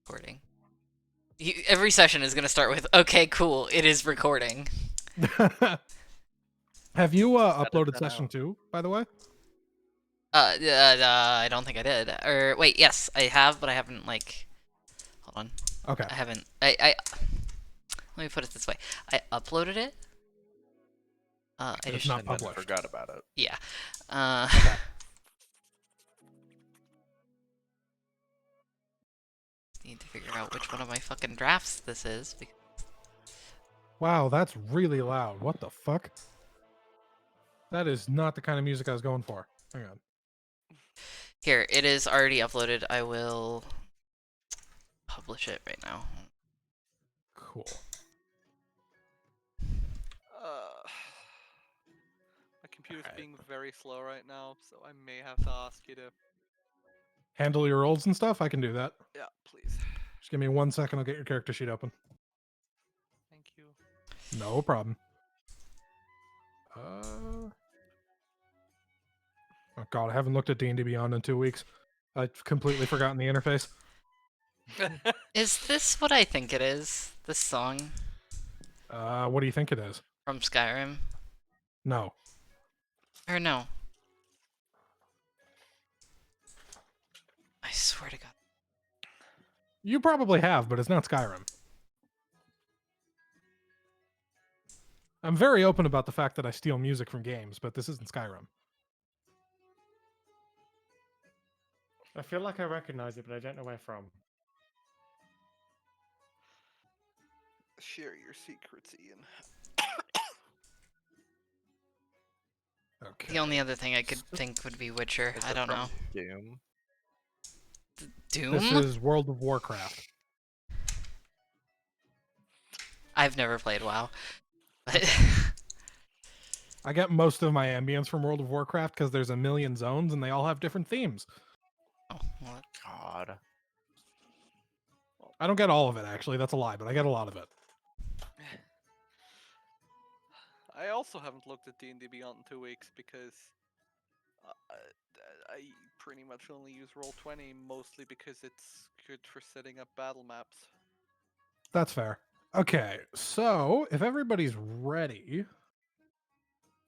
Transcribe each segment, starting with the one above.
Recording. Every session is going to start with, okay, cool, it is recording. Have you Edit uploaded that session out. 2, by the way? I don't think I did. Or, wait, yes, I have, but I haven't, like... Hold on. Okay. I haven't... Let me put it this way. I uploaded it. I It's just... not And then published. forgot about it. Yeah. Okay. Need to figure out which one of my fucking drafts this is. Wow, that's really loud. What the fuck? That is not the kind of music I was going for. Hang on. Here, it is already uploaded. I will publish it right now. Cool. My computer's Alright. being very slow right now, so I may have to ask you to. Handle your rolls and stuff? I can do that. Yeah, please. Just give me 1 second. I'll get your character sheet open. Thank you. No problem. Oh god, I haven't looked at D&D Beyond in 2 weeks. I've completely forgotten the interface. Is this what I think it is? This song What do you think it is? from Skyrim? No. Or no? I swear to God. You probably have, but it's not Skyrim. I'm very open about the fact that I steal music from games, but this isn't Skyrim. I feel like I recognize it, but I don't know where from. Share your secrets, Ian. Okay. The only other thing I could think would be Witcher. Is I it don't from know. Doom. Doom? This is World of Warcraft. I've never played WoW. But I get most of my ambience from World of Warcraft because there's a million zones and they all have different themes. oh, well, God. I don't get all of it, actually. That's a lie, but I get a lot of it. I also haven't looked at D&D Beyond in 2 weeks because I pretty much only use Roll20 mostly because it's good for setting up battle maps. That's fair. Okay, so if everybody's ready,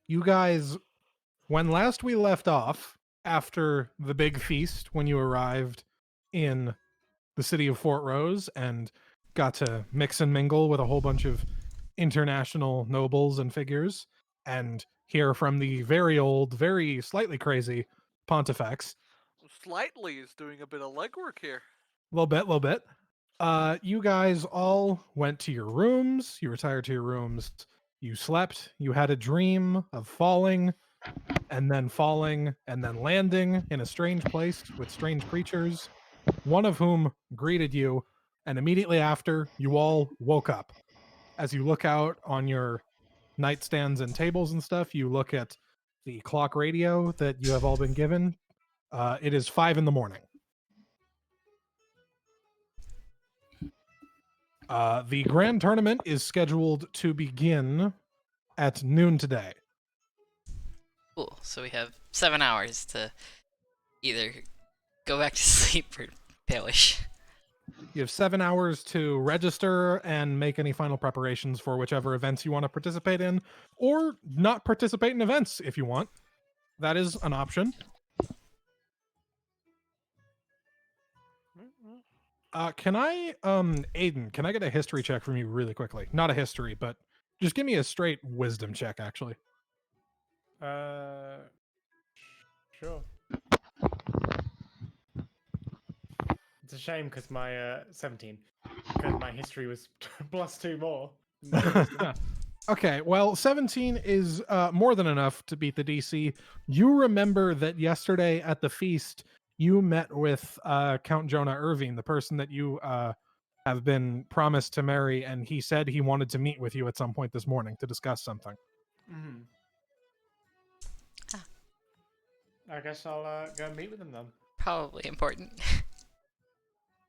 you guys, when last we left off, after the big feast, when you arrived in the city of Fort Rose and got to mix and mingle with a whole bunch of international nobles and figures and hear from the very old, very slightly crazy Pontifex. Slightly is doing a bit of legwork here. Little bit. You guys all went to your rooms. You retired to your rooms. You slept. You had a dream of falling and then landing in a strange place with strange creatures, one of whom greeted you. And immediately after, you all woke up. As you look out on your nightstands and tables and stuff, you look at the clock radio that you have all been given. It is 5 in the morning. The grand tournament is scheduled to begin at noon today. cool. So we have 7 hours to either go back to sleep or perish. You have 7 hours to register and make any final preparations for whichever events you want to participate in, or not participate in events if you want. That is an option. Can I, Aiden, can I get a history check from you really quickly? Not a history, but just give me a straight wisdom check, actually. Sure. It's a shame because my 17, because my history was +2 more. Okay, well, 17 is more than enough to beat the DC. You remember that yesterday at the feast, you met with Count Jonah Irving, the person that you have been promised to marry, and he said he wanted to meet with you at some point this morning to discuss something. Mm-hmm. Ah. I guess I'll go meet with them then. Probably important.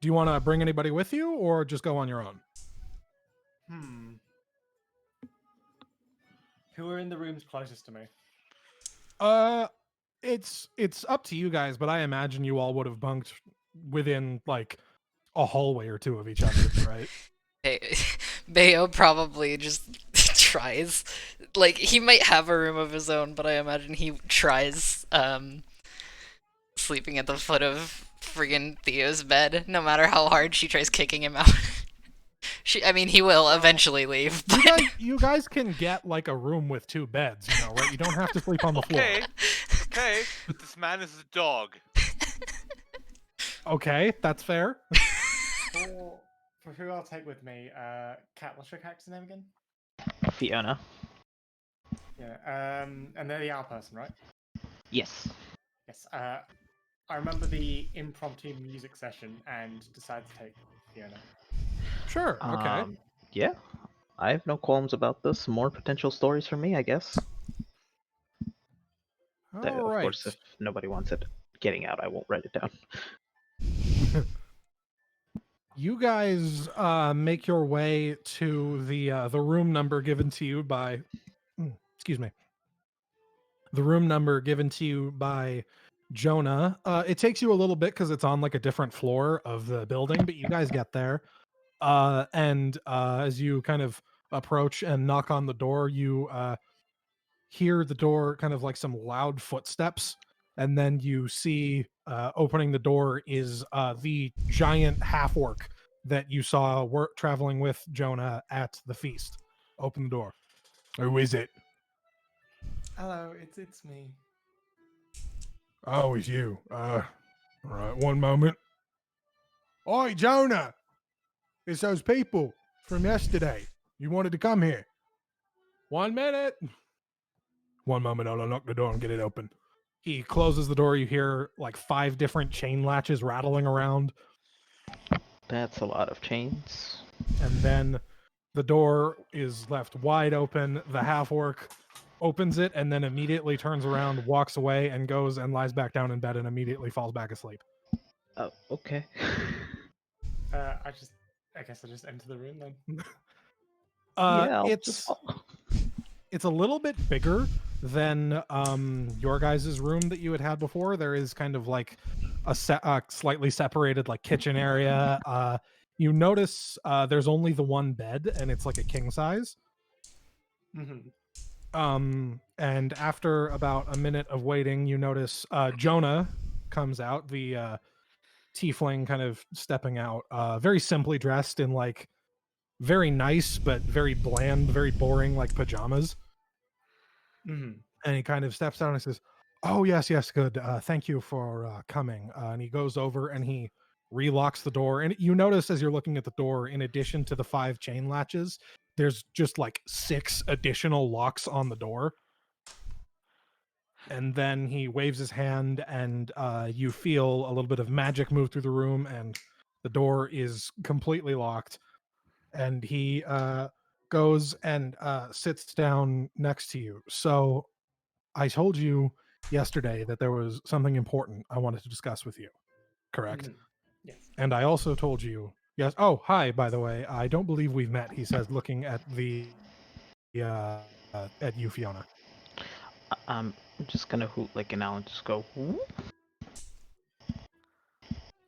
Do you want to bring anybody with you, or just go on your own? Who are in the rooms closest to me? It's up to you guys, but I imagine you all would have bunked within like a hallway or two of each other, right? Bayo probably just tries. Like, he might have a room of his own, but I imagine he tries sleeping at the foot of friggin' Theo's bed, no matter how hard she tries kicking him out. I mean, he will eventually leave, but... You guys can get like a room with 2 beds, right? You don't have to sleep on the floor. Okay, but this man is a dog. Okay, that's fair. For who I'll take with me, Cat, what's your character's name again? Fiona. Yeah, and they're the owl person, right? Yes. Yes. I remember the impromptu music session and decided to take Fiona. Sure. Okay. Yeah. I have no qualms about this. More potential stories for me, I guess. All Of right. course, if nobody wants it getting out, I won't write it down. You guys make your way to the room number given to you by excuse me. The room number given to you by Jonah. It takes you a little bit because it's on like a different floor of the building, but you guys get there. And as you kind of approach and knock on the door, you hear the door kind of like some loud footsteps, and then you see opening the door is the giant half orc that you saw traveling with Jonah at the feast. Open the door. Who is it? Hello, it's me. Oh, it's you. Right, one moment. Oi, Jonah! It's those people from yesterday. You wanted to come here. 1 minute. One moment, I'll unlock the door and get it open. He closes the door. You hear like 5 different chain latches rattling around. That's a lot of chains. And then the door is left wide open. The half orc opens it and then immediately turns around, walks away, and goes and lies back down in bed and immediately falls back asleep. Oh, okay. I guess I just enter the room then. Yeah, I'll It's just follow. it's a little bit bigger than your guys' room that you had before. There is kind of like a slightly separated like kitchen area. You notice there's only the one bed and it's like a king size. Mm-hmm. And after about a minute of waiting, you notice Jonah comes out, the tiefling kind of stepping out, very simply dressed in like very nice but very bland, very boring like pajamas. Mm-hmm. And he kind of steps down and says, "Oh yes, good. Thank you for coming." And he goes over and he relocks the door. And you notice as you're looking at the door, in addition to the 5 chain latches, there's just like 6 additional locks on the door. And then he waves his hand, and you feel a little bit of magic move through the room, and the door is completely locked. And he goes and sits down next to you. So I told you yesterday that there was something important I wanted to discuss with you, correct? Mm-hmm. Yes. And I also told you, yes. Oh, hi, by the way. I don't believe we've met, he says, looking at at you, Fiona. I'm just gonna hoot like an owl and just go, "Whoop."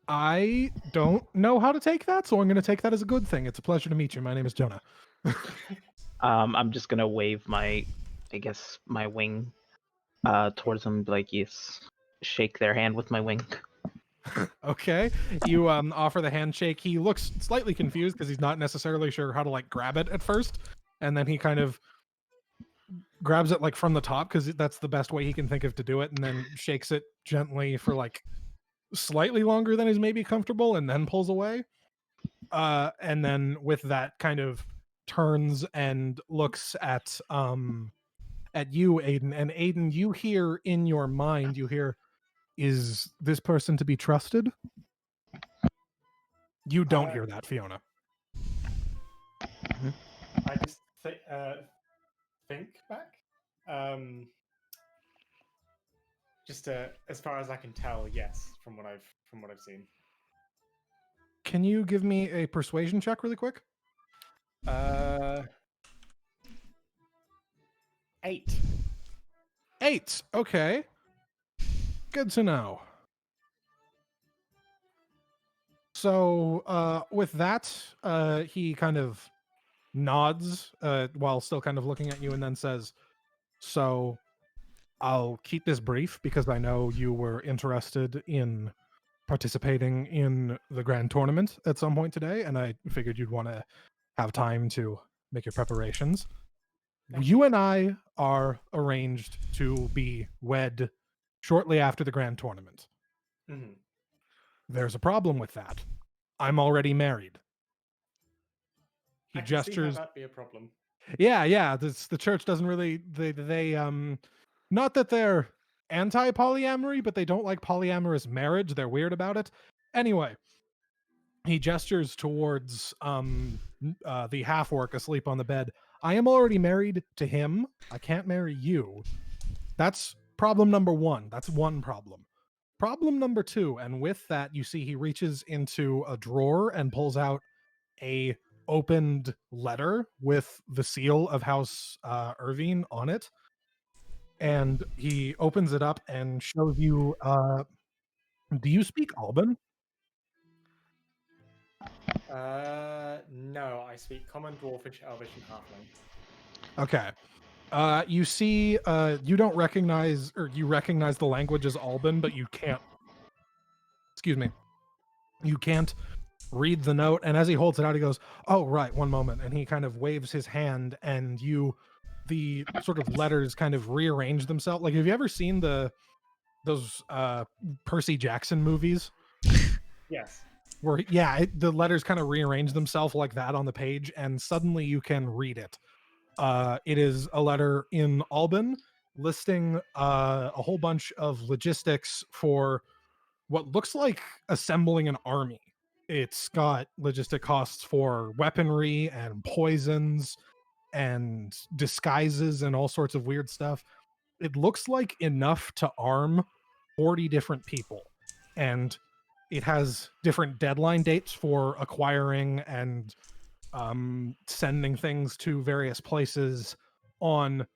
I don't know how to take that, so I'm going to take that as a good thing. It's a pleasure to meet you. My name is Jonah. I'm just gonna wave my, I guess, my wing towards them, like, yes, shake their hand with my wing. Okay. You offer the handshake. He looks slightly confused because he's not necessarily sure how to like grab it at first. And then he kind of grabs it like from the top because that's the best way he can think of to do it, and then shakes it gently for like slightly longer than is maybe comfortable, and then pulls away. And then with that kind of turns and looks at you, Aiden. And Aiden, you hear in your mind, is this person to be trusted? You don't hear that, Fiona. I just think back. Just as far as I can tell, yes, from what I've seen. Can you give me a persuasion check really quick? 8. 8. Okay. Good to know. So with that, he kind of nods while still kind of looking at you, and then says, "So I'll keep this brief because I know you were interested in participating in the grand tournament at some point today, and I figured you'd want to have time to make your preparations. Thank You and I are arranged to be wed shortly after the grand tournament. Hmm. There's a problem with that. I'm already married." He I can see how gestures. that'd be a problem. Yeah. The church doesn't really. They not that they're anti polyamory, but they don't like polyamorous marriage. They're weird about it. Anyway, he gestures towards the half orc asleep on the bed. I am already married to him. I can't marry you. That's problem number one. That's one problem. Problem number two, and with that, you see he reaches into a drawer and pulls out a opened letter with the seal of House Irvine on it. And he opens it up and shows you. Do you speak Alban? No, I speak Common, Dwarfish, Elvish, and Halfling. Okay. You see, you don't recognize, or you recognize the language as Alban, but you can't. Excuse me. You can't read the note. And as he holds it out, he goes, "Oh, right, one moment." And he kind of waves his hand, and the sort of letters kind of rearrange themselves. Like, have you ever seen those Percy Jackson movies? Yes. Where, yeah, the letters kind of rearrange themselves like that on the page, and suddenly you can read it. It is a letter in Alban listing a whole bunch of logistics for what looks like assembling an army. It's got logistic costs for weaponry and poisons and disguises and all sorts of weird stuff. It looks like enough to arm 40 different people. And it has different deadline dates for acquiring and sending things to various places on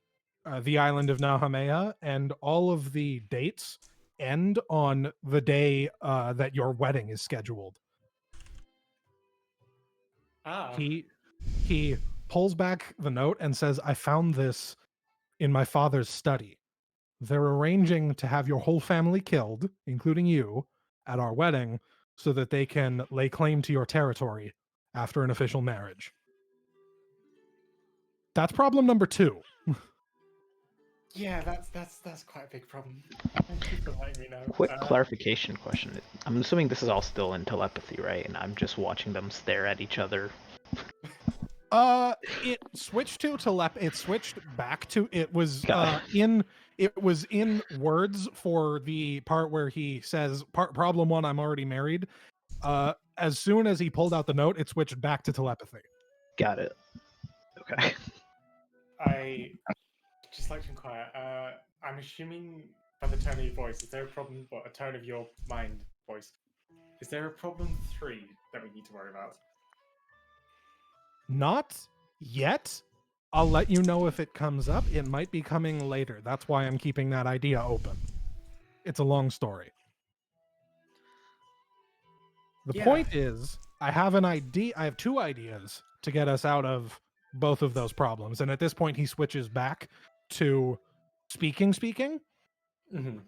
the island of Nahamea, and all of the dates end on the day that your wedding is scheduled. Ah. He pulls back the note and says, "I found this in my father's study. They're arranging to have your whole family killed, including you, at our wedding, so that they can lay claim to your territory after an official marriage." That's problem number two. Yeah, that's quite a big problem. Thank you for letting me know. Quick clarification question. I'm assuming this is all still in telepathy, right? And I'm just watching them stare at each other. It switched to it switched back to it was Got in words for the part where he says problem one, I'm already married. As soon as he pulled out the note, it switched back to telepathy. Got it. Okay. I just like to inquire. I'm assuming by the tone of your voice, is there a problem? Well, a tone of your mind voice. Is there a problem 3 that we need to worry about? Not yet. I'll let you know if it comes up. It might be coming later. That's why I'm keeping that idea open. It's a long story. The point is, I have an idea. I have two ideas to get us out of both of those problems. And at this point, he switches back to speaking. Mm-hmm.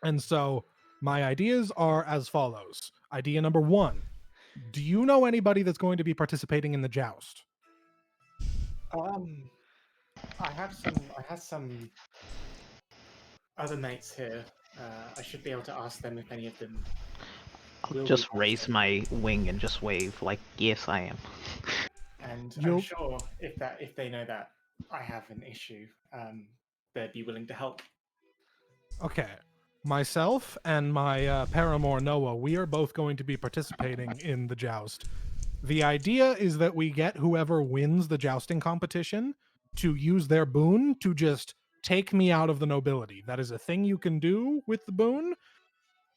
And so my ideas are as follows. Idea number one. Do you know anybody that's going to be participating in the joust? I have some other mates here. I should be able to ask them if any of them. I'll just raise my wing and just wave like, yes, I am. And I'm sure if they know that I have an issue, they'd be willing to help. Okay. Myself and my paramour Noah, we are both going to be participating in the joust. The idea is that we get whoever wins the jousting competition to use their boon to just take me out of the nobility. That is a thing you can do with the boon.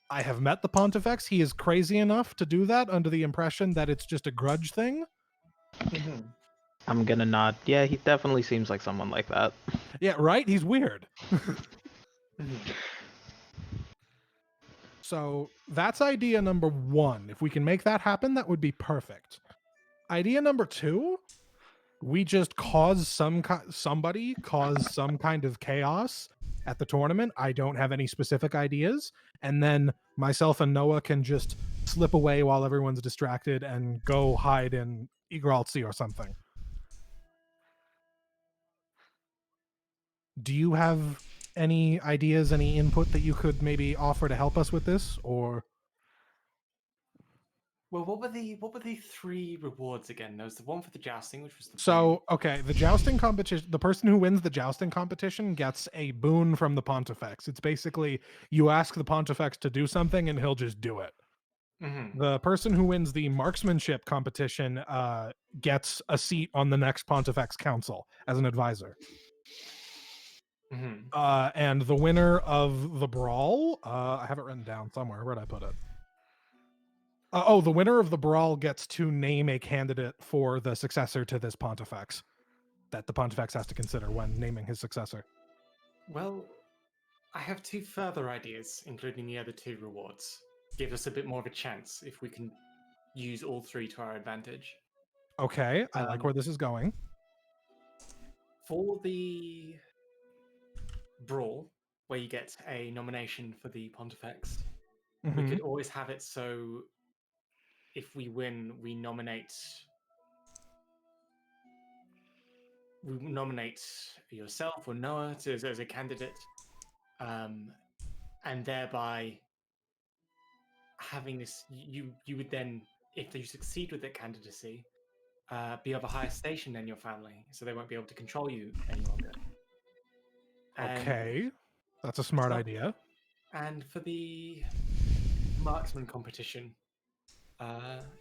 I have met the Pontifex. He is crazy enough to do that under the impression that it's just a grudge thing. Mm-hmm. I'm gonna nod. Yeah, he definitely seems like someone like that. Yeah, right? He's weird. Mm-hmm. So that's idea number 1. If we can make that happen, that would be perfect. Idea number 2, we just cause somebody cause some kind of chaos at the tournament. I don't have any specific ideas, and then myself and Noah can just slip away while everyone's distracted and go hide in Igraltsi or something. Do you have any ideas, any input that you could maybe offer to help us with this, or? Well, what were the 3 rewards again? There was the one for the jousting, which was the So, okay, the jousting competition, the person who wins the jousting competition gets a boon from the Pontifex. It's basically you ask the Pontifex to do something and he'll just do it. Mm-hmm. The person who wins the marksmanship competition gets a seat on the next Pontifex Council as an advisor. Mm-hmm. And the winner of the brawl, I have it written down somewhere. Where'd I put it? The winner of the brawl gets to name a candidate for the successor to this Pontifex that the Pontifex has to consider when naming his successor. Well, I have 2 further ideas, including the other 2 rewards. Give us a bit more of a chance if we can use all 3 to our advantage. Okay, I like where this is going. For the brawl, where you get a nomination for the Pontifex, we Mhm. could always have it so if we win, we nominate yourself or Noah as a candidate, and thereby having this, you would then, if you succeed with that candidacy, be of a higher station than your family, so they won't be able to control you any longer. And Okay, that's a smart so- idea. And for the marksman competition,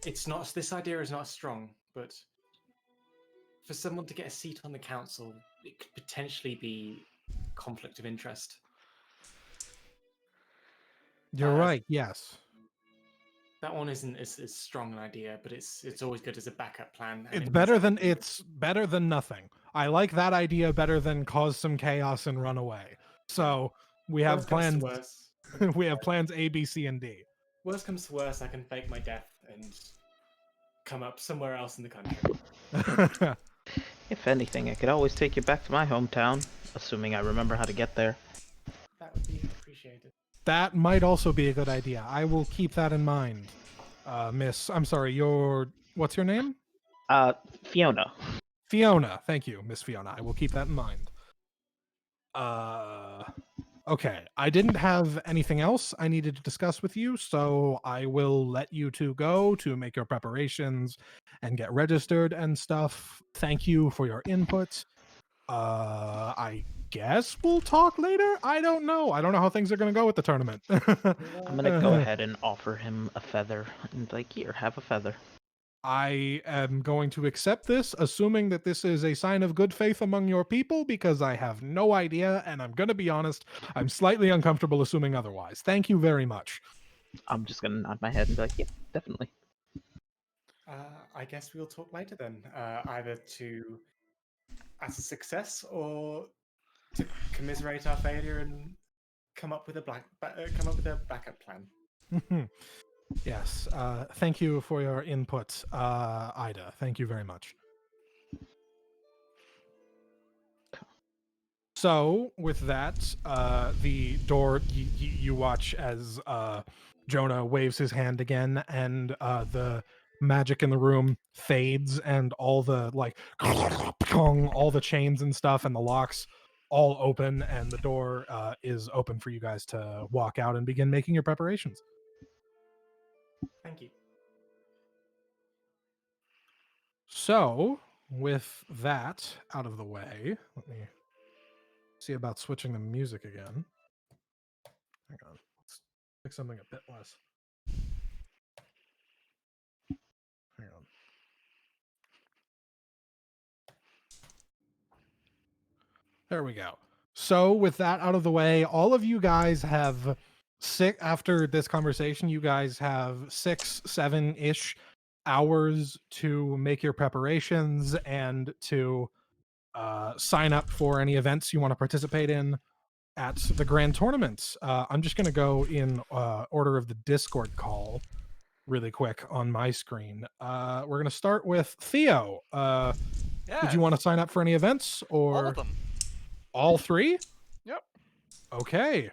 it's not. This idea is not strong, but for someone to get a seat on the council, it could potentially be conflict of interest. You're right. Yes, That one isn't as strong an idea, but it's always good as a backup plan. And it's it means better that than nothing. I like that idea better than cause some chaos and run away. So we have worst comes to plans. worst. We have plans A, B, C, and D. Worst comes to worst, I can fake my death and come up somewhere else in the country. If anything, I could always take you back to my hometown, assuming I remember how to get there. That would be appreciated. That might also be a good idea. I will keep that in mind. Miss, I'm sorry, what's your name? Fiona. Fiona. Thank you, Miss Fiona. I will keep that in mind. Okay. I didn't have anything else I needed to discuss with you, so I will let you two go to make your preparations and get registered and stuff. Thank you for your input. I guess we'll talk later. I don't know. I don't know how things are going to go with the tournament. I'm gonna go ahead and offer him a feather, and like, here, have a feather. I am going to accept this, assuming that this is a sign of good faith among your people, because I have no idea, and I'm going to be honest, I'm slightly uncomfortable assuming otherwise. Thank you very much. I'm just gonna nod my head and be like, yeah, definitely. I guess we'll talk later then, either as a success or to commiserate our failure and come up with a backup plan. Yes. Thank you for your input, Ida. Thank you very much. So, with that, the door, you watch as Jonah waves his hand again, and the magic in the room fades, and all the, like, all the chains and stuff and the locks all open, and the door is open for you guys to walk out and begin making your preparations. Thank you. So, with that out of the way, let me see about switching the music again. Hang on. Let's pick something a bit less. Hang on. There we go. So, with that out of the way, all of you guys have after this conversation, you guys have 6, 7-ish hours to make your preparations and to sign up for any events you want to participate in. at the grand tournament. I'm just going to go in order of the Discord call really quick on my screen. We're going to start with Theo. Did you want to sign up for any events or all of them? all three? Yep. Okay.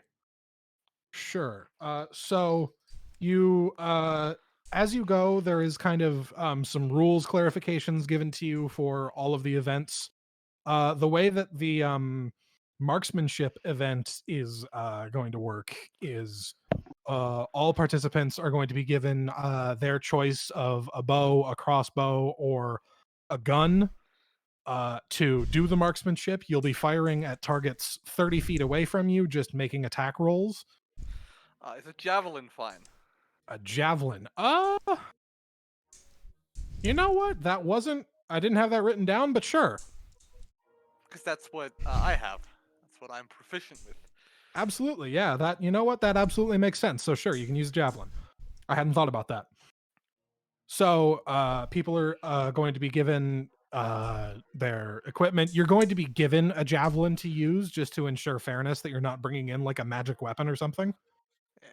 Sure. So you as you go, there is kind of some rules clarifications given to you for all of the events. The way that the marksmanship event is going to work is all participants are going to be given their choice of a bow, a crossbow, or a gun to do the marksmanship. You'll be firing at targets 30 feet away from you, just making attack rolls. Is a javelin fine? A javelin. You know what? That wasn't. I didn't have that written down, but sure. Because that's what I have. That's what I'm proficient with. Absolutely. Yeah, that, you know what? That absolutely makes sense. So sure, you can use javelin. I hadn't thought about that. So people are going to be given their equipment. You're going to be given a javelin to use just to ensure fairness, that you're not bringing in like a magic weapon or something. Eh.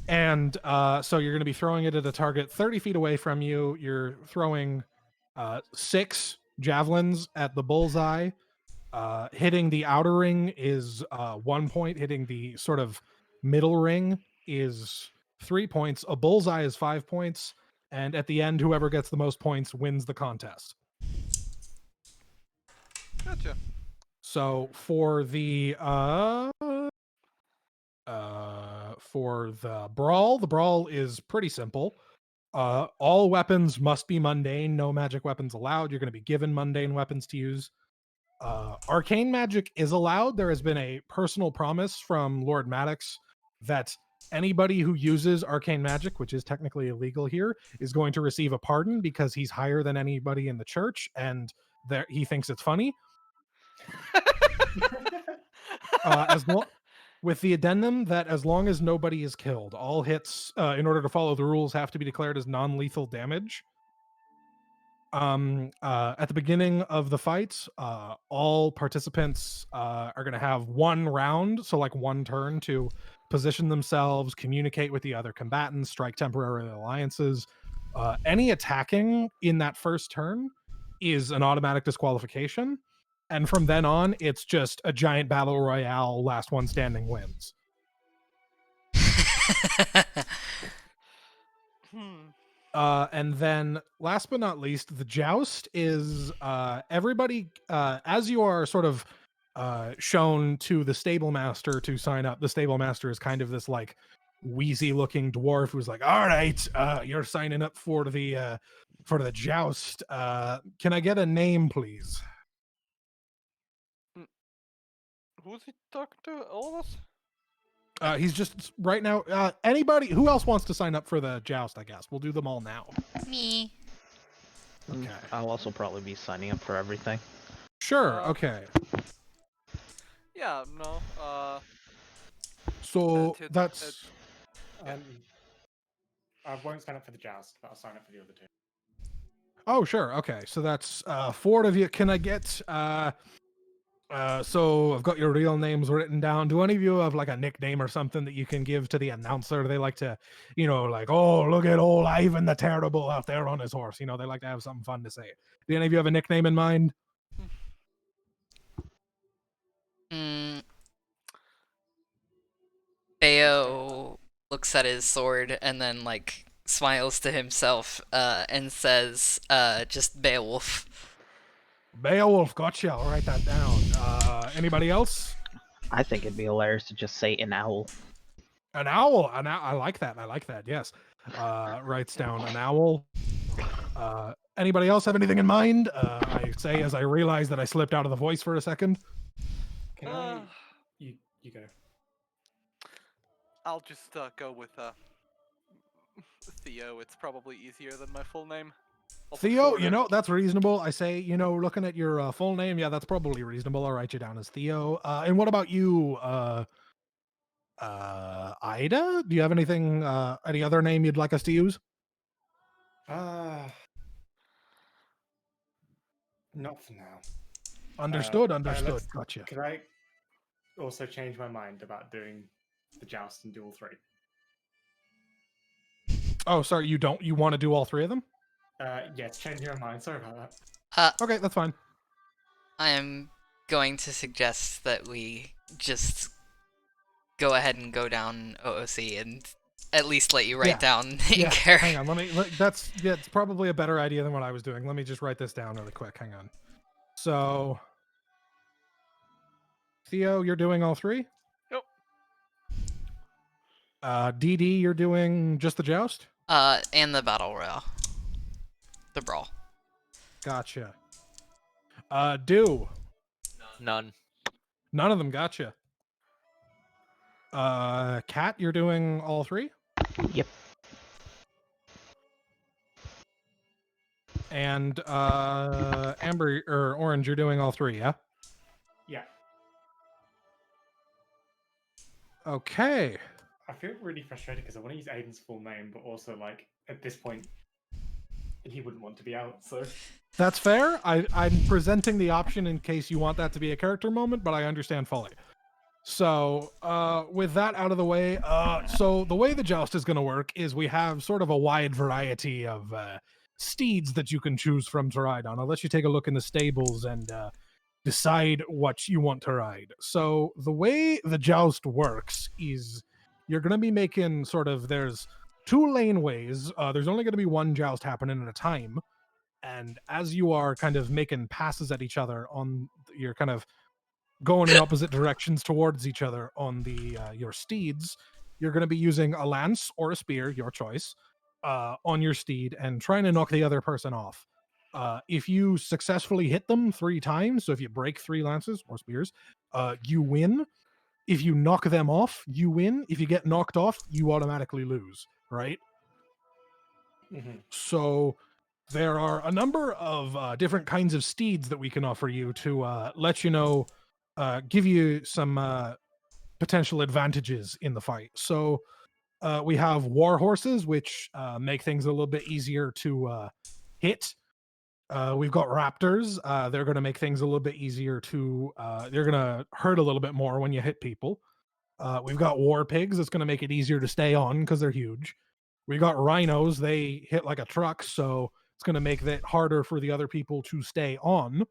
And so you're going to be throwing it at a target 30 feet away from you. You're throwing 6 javelins at the bullseye. Hitting the outer ring is 1 point. Hitting the sort of middle ring is 3 points. A bullseye is 5 points. And at the end, whoever gets the most points wins the contest. Gotcha. So for the the brawl is pretty simple. All weapons must be mundane. No magic weapons allowed. You're going to be given mundane weapons to use. Arcane magic is allowed. There has been a personal promise from Lord Maddox that anybody who uses arcane magic, which is technically illegal here, is going to receive a pardon because he's higher than anybody in the church, and he thinks it's funny. With the addendum that as long as nobody is killed, all hits, in order to follow the rules, have to be declared as non-lethal damage. At the beginning of the fight, all participants are going to have 1 round, so like 1 turn to position themselves, communicate with the other combatants, strike temporary alliances. Any attacking in that first turn is an automatic disqualification. And from then on, it's just a giant battle royale, last one standing wins. And then last but not least, the joust is everybody, as you are sort of shown to the stable master to sign up. The stable master is kind of this like wheezy looking dwarf who's like, all right, you're signing up for the joust. Can I get a name, please? Who's he talking to? All of us? He's just right now. Anybody who else wants to sign up for the joust? I guess we'll do them all now. Me. Okay. I'll also probably be signing up for everything. Sure. Okay. Yeah. No. So that's. I won't sign up for the joust, but I'll sign up for the other 2. Oh, sure. Okay. So that's 4 of you. Can I get so I've got your real names written down. Do any of you have like a nickname or something that you can give to the announcer? They like to, like, oh, look at old Ivan the Terrible out there on his horse. They like to have something fun to say. Do any of you have a nickname in mind? Bayo looks at his sword and then like smiles to himself and says, just Beowulf. Beowulf, gotcha. I'll write that down. Anybody else? I think it'd be hilarious to just say an owl. An owl. I like that. Yes. Writes down an owl. Anybody else have anything in mind? I say as I realize that I slipped out of the voice for a second. Can I? You go. I'll just go with Theo. It's probably easier than my full name. Theo, that's reasonable. I say, looking at your full name, yeah, that's probably reasonable. I'll write you down as Theo. And what about you, Ida? Do you have anything, any other name you'd like us to use? Not for now. Understood. let's- Gotcha. Could I also change my mind about doing the joust and do all three? Oh, sorry. You want to do all three of them? Yes, changing my mind. Sorry about that. Okay, that's fine. I am going to suggest that we just go ahead and go down OOC and at least let you write Yeah. down in Yeah. care. Hang on. It's probably a better idea than what I was doing. Let me just write this down really quick. Hang on. So, Theo, you're doing all three. Yep. DD, you're doing just the joust. And the battle royale. The brawl. Gotcha. Do None. none of them gotcha. Cat, you're doing all three. Yep. And Amber or Orange, you're doing all three, yeah? Yeah, Okay. I feel really frustrated because I want to use Aiden's full name, but also like at this point, he wouldn't want to be out. So That's fair. I'm presenting the option in case you want that to be a character moment, but I understand fully. So, with that out of the way, so the way the joust is going to work is we have sort of a wide variety of steeds that you can choose from to ride on. I'll let you take a look in the stables and decide what you want to ride. So, the way the joust works is you're going to be making there's 2 laneways. There's only going to be one joust happening at a time. And as you are kind of making passes at each other you're kind of going in opposite directions towards each other on the your steeds, you're going to be using a lance or a spear, your choice, on your steed and trying to knock the other person off. If you successfully hit them 3 times, so if you break 3 lances or spears, you win. If you knock them off, you win. If you get knocked off, you automatically lose, right? So there are a number of different kinds of steeds that we can offer you to let you know, give you some potential advantages in the fight. So we have war horses, which make things a little bit easier to hit. We've got raptors. They're going to make things a little bit easier to. They're going to hurt a little bit more when you hit people. We've got war pigs. It's going to make it easier to stay on because they're huge. We got rhinos. They hit like a truck, so it's going to make it harder for the other people to stay on.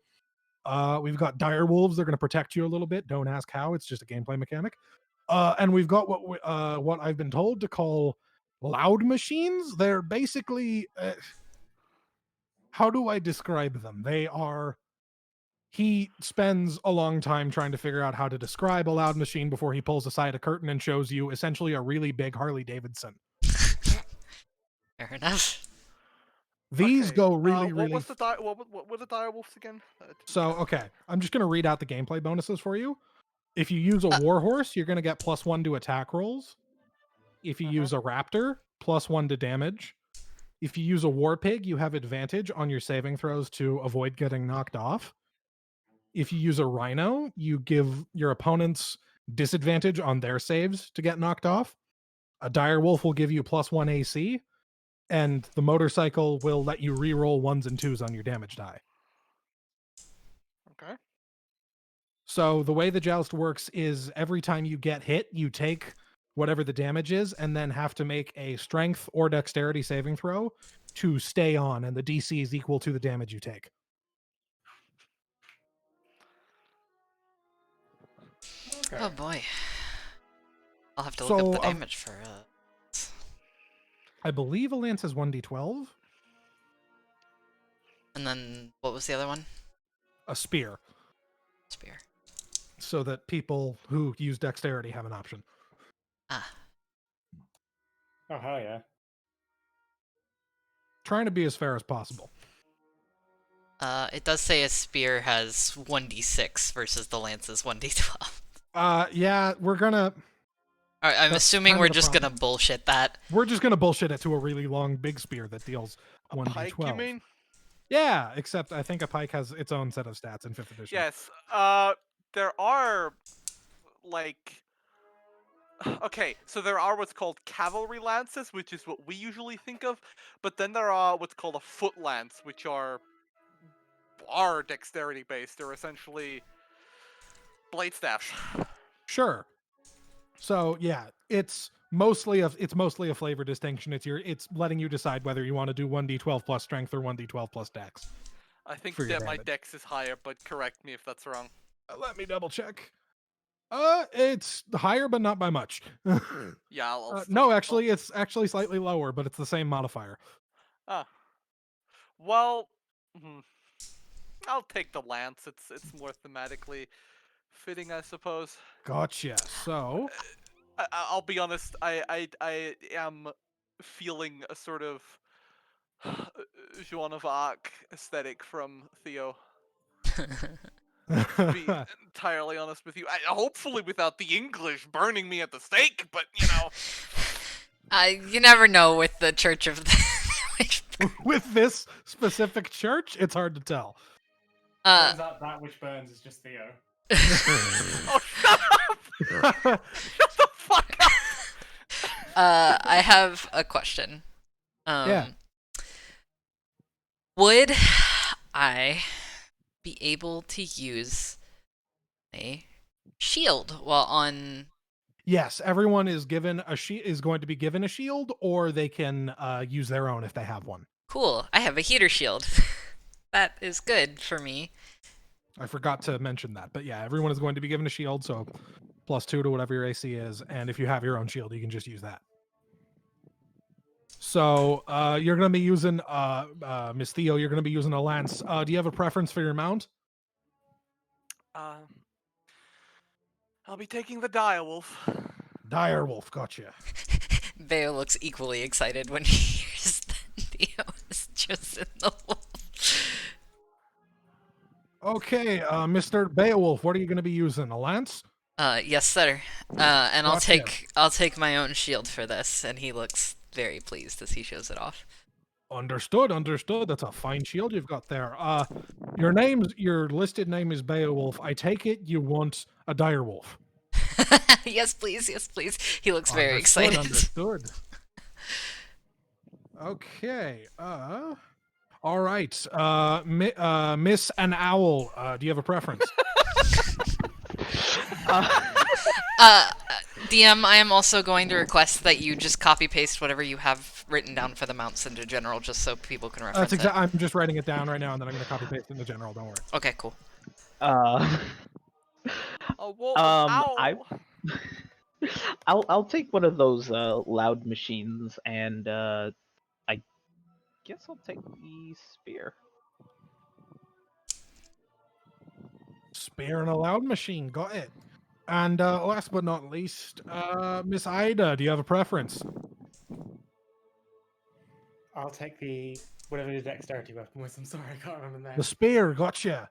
We've got dire wolves. They're going to protect you a little bit. Don't ask how. It's just a gameplay mechanic. And we've got what I've been told to call loud machines. They're basically how do I describe them? They are. He spends a long time trying to figure out how to describe a loud machine before he pulls aside a curtain and shows you essentially a really big Harley Davidson. Fair enough. These Okay, go what really. was the what were the dire wolves again? So, okay, I'm just going to read out the gameplay bonuses for you. If you use a warhorse, you're going to get +1 to attack rolls. If you use a raptor, +1 to damage. If you use a war pig, you have advantage on your saving throws to avoid getting knocked off. If you use a rhino, you give your opponents disadvantage on their saves to get knocked off. A dire wolf will give you +1 AC, and the motorcycle will let you re-roll 1s and 2s on your damage die. Okay. So the way the joust works is every time you get hit, you take whatever the damage is and then have to make a strength or dexterity saving throw to stay on, and the DC is equal to the damage you take. okay. Oh boy. I'll have to look up the So, damage for I believe a lance is 1d12. And then what was the other one? A spear, Spear. so that people who use dexterity have an option. Ah. Oh hell yeah! Trying to be as fair as possible. It does say a spear has 1d6 versus the lance's 1d12. Yeah, we're gonna Alright, I'm That's assuming kind of we're the just problem. gonna bullshit that. bullshit it to a really long big spear that deals A 1d12. pike, you mean? Yeah, except I think a pike has its own set of stats in 5th edition. Yes. There are like. Okay, so there are what's called cavalry lances, which is what we usually think of, but then there are what's called a foot lance, which are are dexterity based. They're essentially blade staffs. Sure. So yeah, it's mostly a flavor distinction. It's letting you decide whether you want to do 1d12 plus strength or 1d12 plus dex. I think For your that my damage. dex is higher, but correct me if that's wrong. Let me double check. It's higher, but not by much. Yeah, No, actually, it's actually slightly lower, but it's the same modifier. Ah. Well, I'll take the lance. It's more thematically fitting, I suppose. Gotcha. So, I'll be honest. I am feeling a sort of Joan of Arc aesthetic from Theo. To be entirely honest with you, hopefully without the English burning me at the stake. But you know, You never know with the Church of the with this specific church, it's hard to tell. Turns out that which burns is just Theo. oh shut up! Shut the fuck up! I have a question. Yeah. Would I be able to use a shield while on? Yes, everyone is given is going to be given a shield, or they can use their own if they have one. Cool. I have a heater shield. That is good for me. I forgot to mention that, but yeah, everyone is going to be given a shield, so +2 to whatever your AC is, and if you have your own shield, you can just use that. So you're going to be using Miss Theo. You're going to be using a lance. Do you have a preference for your mount? I'll be taking the direwolf. Direwolf, gotcha. Veo looks equally excited when he hears that Theo has chosen the wolf. Okay, Mr. Beowulf, what are you going to be using? A lance? Yes, sir. And Gotcha. I'll take my own shield for this, and he looks very pleased as he shows it off. Understood, understood. That's a fine shield you've got there. Your listed name is Beowulf. I take it you want a direwolf. Yes, please. Yes, please. He looks very excited. Understood. Okay. All right. Miss an Owl. Do you have a preference? DM, I am also going to request that you just copy paste whatever you have written down for the mounts into general, just so people can reference it. I'm just writing it down right now, and then I'm going to copy paste it into general. Don't worry. Okay, cool. I'll take one of those loud machines, and I guess I'll take the spear. Spear and a loud machine. Got it. And last but not least, Miss Ida, do you have a preference? I'll take the whatever the dexterity weapon was. I'm sorry, I can't remember the name. The spear, gotcha.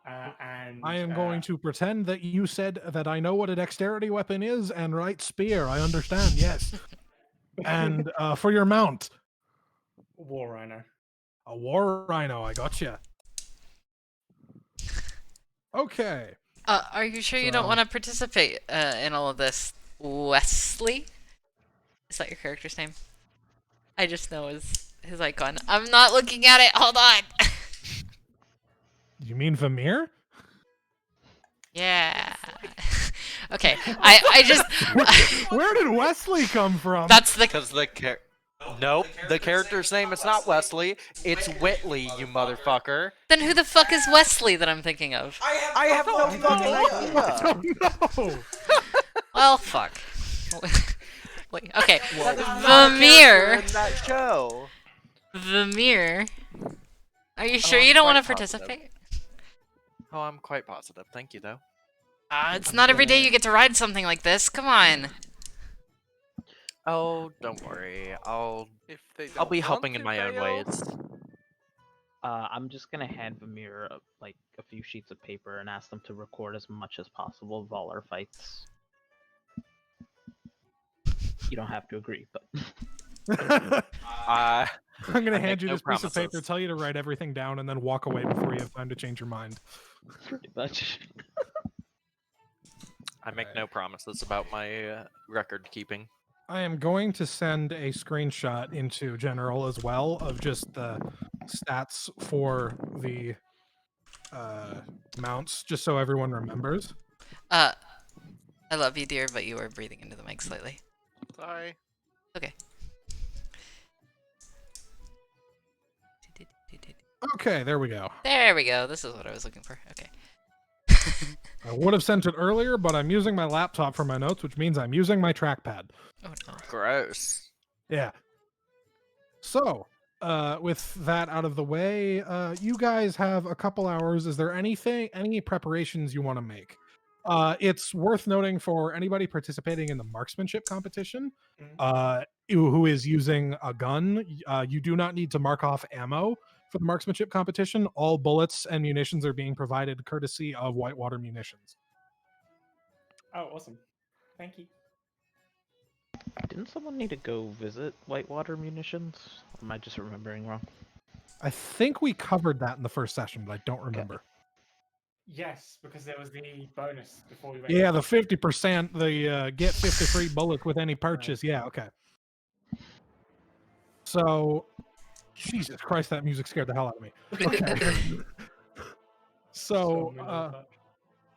And I am going to pretend that you said that I know what a dexterity weapon is and write spear. I understand, yes. And for your mount? War Rhino. A war rhino, I gotcha. Okay. Are you sure you don't want to participate in all of this? Wesley? Is that your character's name? I just know his icon. I'm not looking at it. Hold on. You mean Vamir? Yeah. Okay. I just. Where did Wesley come from? That's the. Because nope, the character's name is not Wesley. It's Whitley, you motherfucker. Then who the fuck is Wesley that I'm thinking of? I have no fucking idea. No. Well, fuck. Wait, okay. Vamir. In that show. Vamir. Are you sure I'm you don't want to quite positive. participate? Oh, I'm quite positive. Thank you, though. It's not every day you get to ride something like this. Come on. Oh, don't worry. I'll be helping in my own ways. I'm just gonna hand Vamir like a few sheets of paper and ask them to record as much as possible of all our fights. You don't have to agree, but I'm going to hand you no this piece of paper, promises. tell you to write everything down, and then walk away before you have time to change your mind. pretty much. I make no promises about my record keeping. I am going to send a screenshot into general as well of just the stats for the mounts, just so everyone remembers. I love you, dear, but you are breathing into the mic slightly. Sorry. Okay. Okay, there we go. There we go. This is what I was looking for. Okay. I would have sent it earlier, but I'm using my laptop for my notes, which means I'm using my trackpad. Oh no. Gross. Yeah. So, with that out of the way, you guys have a couple hours. Is there any preparations you want to make? It's worth noting for anybody participating in the marksmanship competition, who is using a gun, you do not need to mark off ammo for the marksmanship competition. All bullets and munitions are being provided courtesy of Whitewater Munitions. Oh, awesome. Thank you. Didn't someone need to go visit Whitewater Munitions? Or am I just remembering wrong? I think we covered that in the first session, but I don't remember. Yes, because there was the bonus before we went. Yeah, the 50%, the get 50 free bullets with any purchase. Yeah, okay. So, Jesus Christ, that music scared the hell out of me. Okay. So,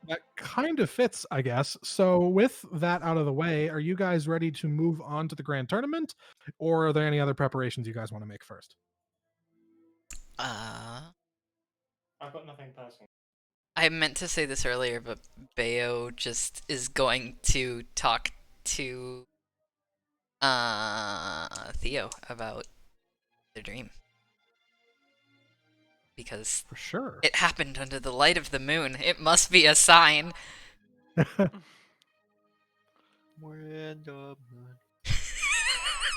that kind of fits, I guess. So, with that out of the way, are you guys ready to move on to the grand tournament? Or are there any other preparations you guys want to make first? Uh, I've got nothing personal. I meant to say this earlier, but Bayo just is going to talk to Theo about the dream. Because For sure. it happened under the light of the moon. It must be a sign. When the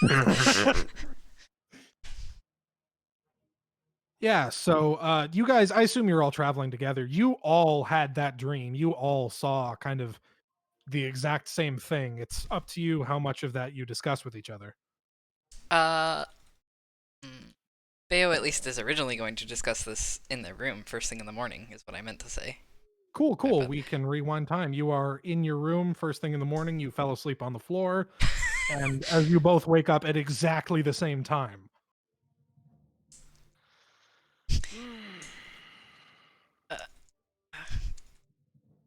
moon- Yeah, so you guys, I assume you're all traveling together. You all had that dream. You all saw kind of the exact same thing. It's up to you how much of that you discuss with each other. Uh, Bayo at least is originally going to discuss this in their room first thing in the morning, is what I meant to say. Cool, cool. bad. We can rewind time. You are in your room first thing in the morning. You fell asleep on the floor. And as you both wake up at exactly the same time.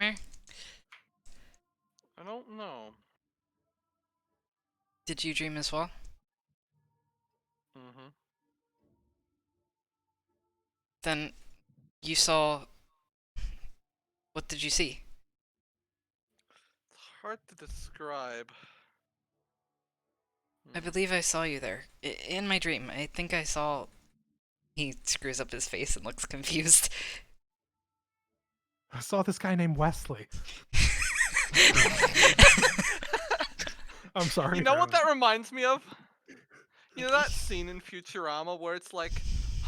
Meh. I don't know. Did you dream as well? Mm-hmm. Then you saw. What did you see? It's hard to describe. I believe I saw you there. In my dream. I think I saw. He screws up his face and looks confused. I saw this guy named Wesley. I'm sorry. You know what that reminds me of? You know that scene in Futurama where it's like,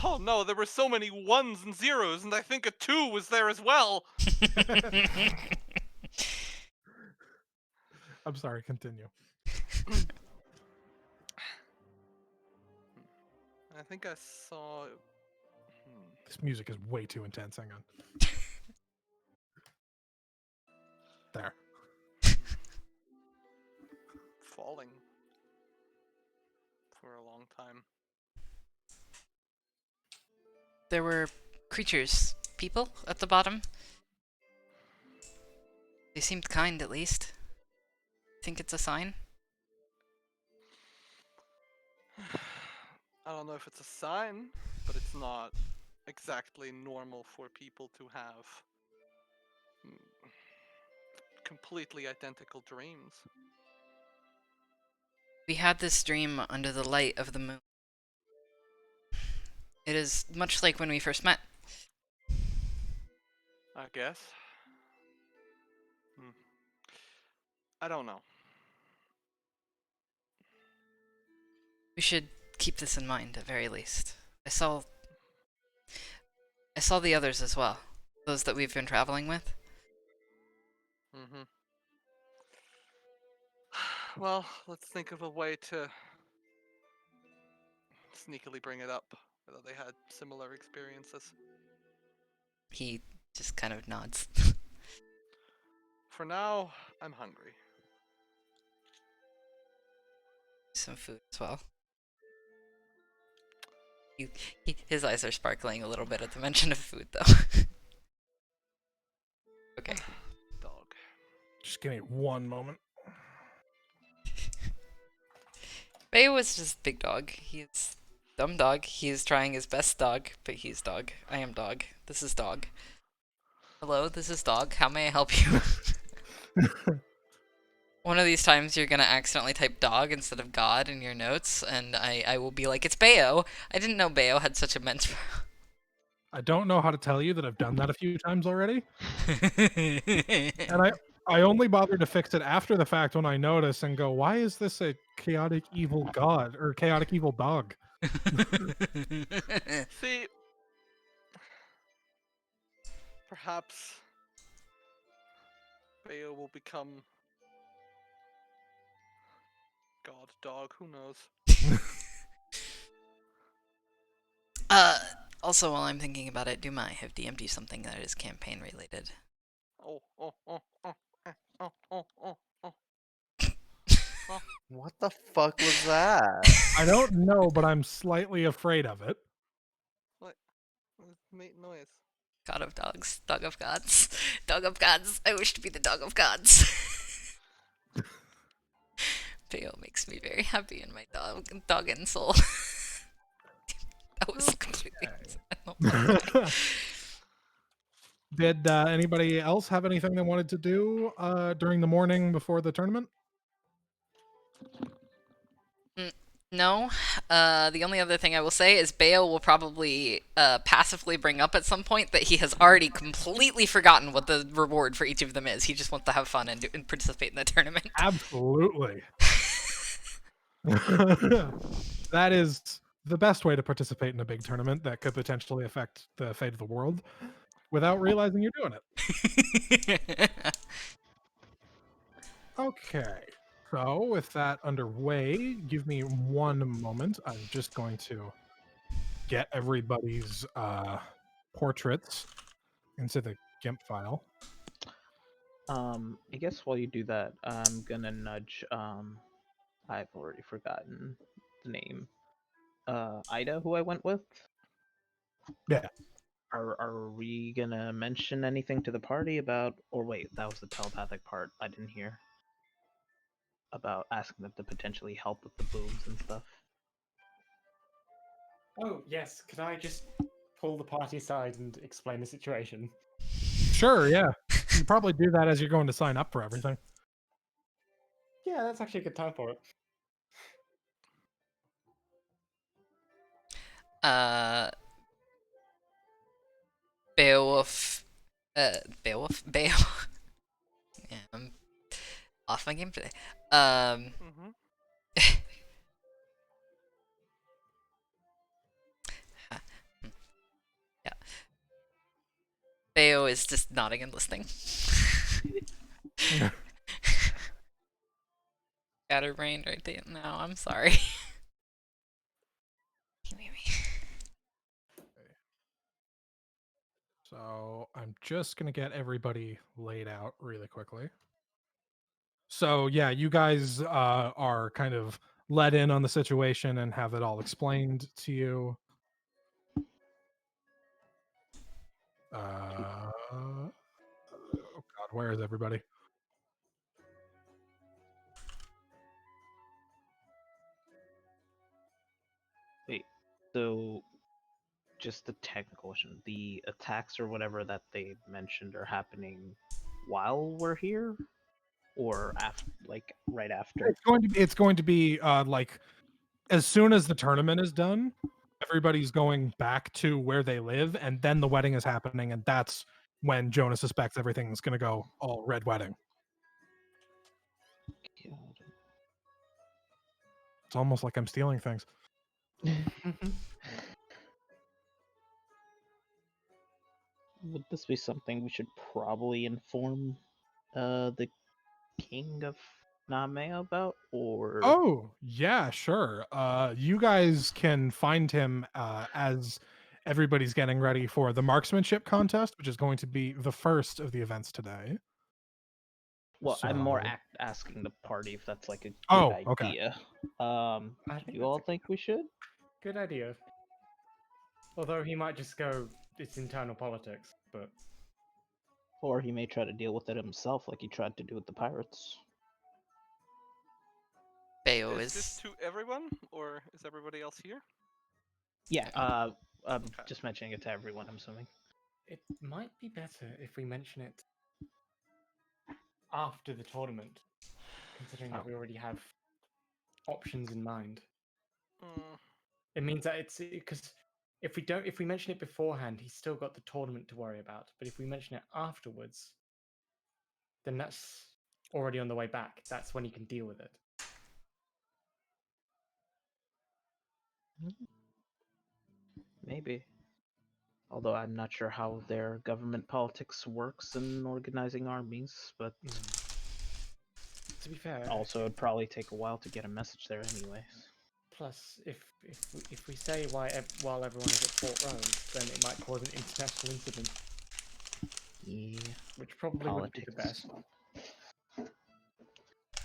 oh no, there were so many ones and zeros, and I think a 2 was there as well. I'm sorry, continue. I think I saw. This music is way too intense. Hang on. There. Falling for a long time. There were creatures, people, at the bottom. They seemed kind, at least. Think it's a sign? I don't know if it's a sign, but it's not exactly normal for people to have completely identical dreams. We had this dream under the light of the moon. It is much like when we first met. I guess. I don't know. We should keep this in mind, at very least. I saw the others as well. Those that we've been traveling with. Mm-hmm. Well, let's think of a way to sneakily bring it up, whether they had similar experiences. He just kind of nods. For now, I'm hungry. Some food as well. His eyes are sparkling a little bit at the mention of food, though. give me one moment. Bay was just big dog. He's dumb dog. He's trying his best dog, but he's dog. I am dog. This is dog. Hello, this is dog. How may I help you? One of these times you're gonna accidentally type dog instead of God in your notes, and I will be like, it's Bayo. I didn't know Bayo had such immense. I don't know how to tell you that I've done that a few times already, and I only bothered to fix it after the fact when I notice and go, why is this a chaotic evil god or chaotic evil dog? See, perhaps Bayo will become God Dog. Who knows? Also, while I'm thinking about it, Duma, I have DM'd you something that is campaign related. Oh. What the fuck was that? I don't know, but I'm slightly afraid of it. Make noise. God of dogs, dog of gods, dog of gods. I wish to be the dog of gods. Bayo makes me very happy in my dog and soul. That was completely accidental. Did anybody else have anything they wanted to do during the morning before the tournament? No. The only other thing I will say is Bayo will probably passively bring up at some point that he has already completely forgotten what the reward for each of them is. He just wants to have fun and participate in the tournament. Absolutely. That is the best way to participate in a big tournament that could potentially affect the fate of the world without realizing you're doing it. Okay. So with that underway, give me one moment. I'm just going to get everybody's portraits into the GIMP file. I guess while you do that, I'm gonna nudge. I've already forgotten the name. Ida, who I went with. Yeah. Are we gonna mention anything to the party about? Or wait, that was the telepathic part. I didn't hear about asking them to potentially help with the booms and stuff. Oh, yes. Could I just pull the party aside and explain the situation? Sure, yeah. You probably do that as you're going to sign up for everything. Yeah, that's actually a good time for it. Beowulf. Beowulf? Beowulf. Yeah, I'm off my game today. Mm-hmm. Yeah. Beo is just nodding and listening. Scatterbrained right there now. I'm sorry. So I'm just going to get everybody laid out really quickly. So yeah, you guys are kind of let in on the situation and have it all explained to you. Oh God, where is everybody? Wait, so just the technical question: the attacks or whatever that they mentioned are happening while we're here, or after, like right after? It's going to be like as soon as the tournament is done, everybody's going back to where they live, and then the wedding is happening, and that's when Jonah suspects everything's going to go all red wedding. It's almost like I'm stealing things. Would this be something we should probably inform the king of Namea about, or? Oh, yeah, sure. You guys can find him as everybody's getting ready for the marksmanship contest, which is going to be the first of the events today. Well, I'm more So- asking the party if that's like a good Oh, okay. idea. I Do think you all that's a think we should? good idea. Although he might just go, it's internal politics, but Or he may try to deal with it himself like he tried to do with the pirates. Bayo Is this is. to everyone, or is everybody else here? Yeah, I'm Okay. just mentioning it to everyone, I'm assuming. It might be better if we mention it after the tournament, considering that we already have options in mind. Mm, It means that it's because if we mention it beforehand, he's still got the tournament to worry about. But if we mention it afterwards, then that's already on the way back. That's when he can deal with it. Maybe. Although I'm not sure how their government politics works in organizing armies, but To be fair, also it'd probably take a while to get a message there anyways. plus if we say while everyone is at Fort Rose, then it might cause an international incident, Yeah, which probably wouldn't be the politics. best.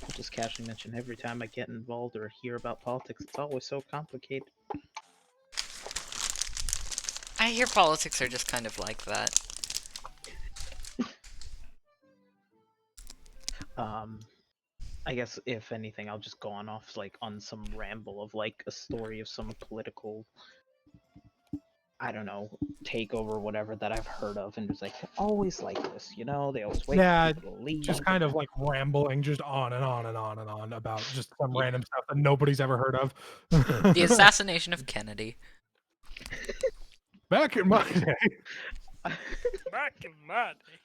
I'll just casually mention every time I get involved or hear about politics, it's always so complicated. I hear politics are just kind of like that. I guess if anything, I'll just go off like on some ramble of like a story of some political, I don't know, takeover or whatever that I've heard of, and just like always like this, you know, they always wait Yeah, for people to leave. just kind of like rambling, just on and on and on and on about just some Yeah. random stuff that nobody's ever heard of. The assassination of Kennedy. Back in my day. back in my day,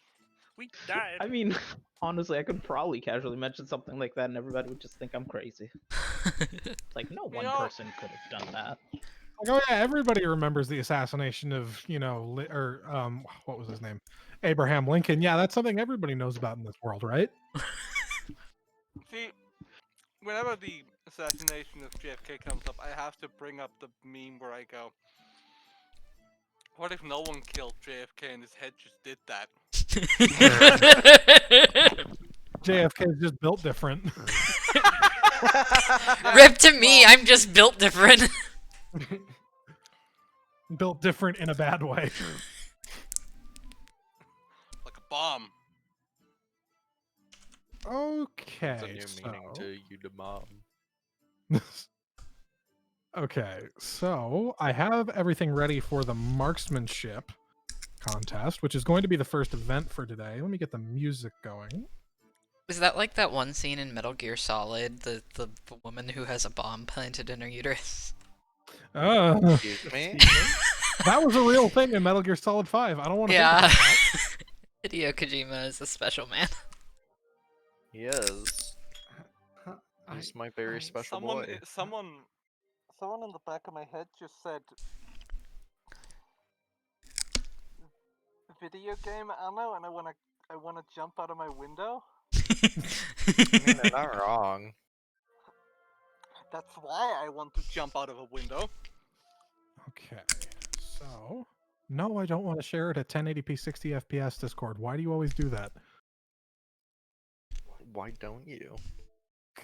we died. I mean, honestly, I could probably casually mention something like that, and everybody would just think I'm crazy. Like, no one know- person could have done that. Like, oh yeah, everybody remembers the assassination of, what was his name? Abraham Lincoln. Yeah, that's something everybody knows about in this world, right? See, whenever the assassination of JFK comes up, I have to bring up the meme where I go, what if no one killed JFK and his head just did that? JFK is just built different. Rip to me, I'm just built different. Built different in a bad way. Like a bomb. Okay. It's a new meaning to you to mom. Okay, so I have everything ready for the marksmanship contest, which is going to be the first event for today. Let me get the music going. Is that like that one scene in Metal Gear Solid, the woman who has a bomb planted in her uterus? Excuse me? That was a real thing in Metal Gear Solid 5. I don't want to Yeah. think about that. Hideo Kojima is a special man. He is. He's my very special boy. Someone in the back of my head just said, video game ammo, and I wanna jump out of my window. I mean, they're not wrong. That's why I want to jump out of a window. Okay, so... No, I don't want to share it at 1080p 60 FPS Discord. Why do you always do that? Why don't you?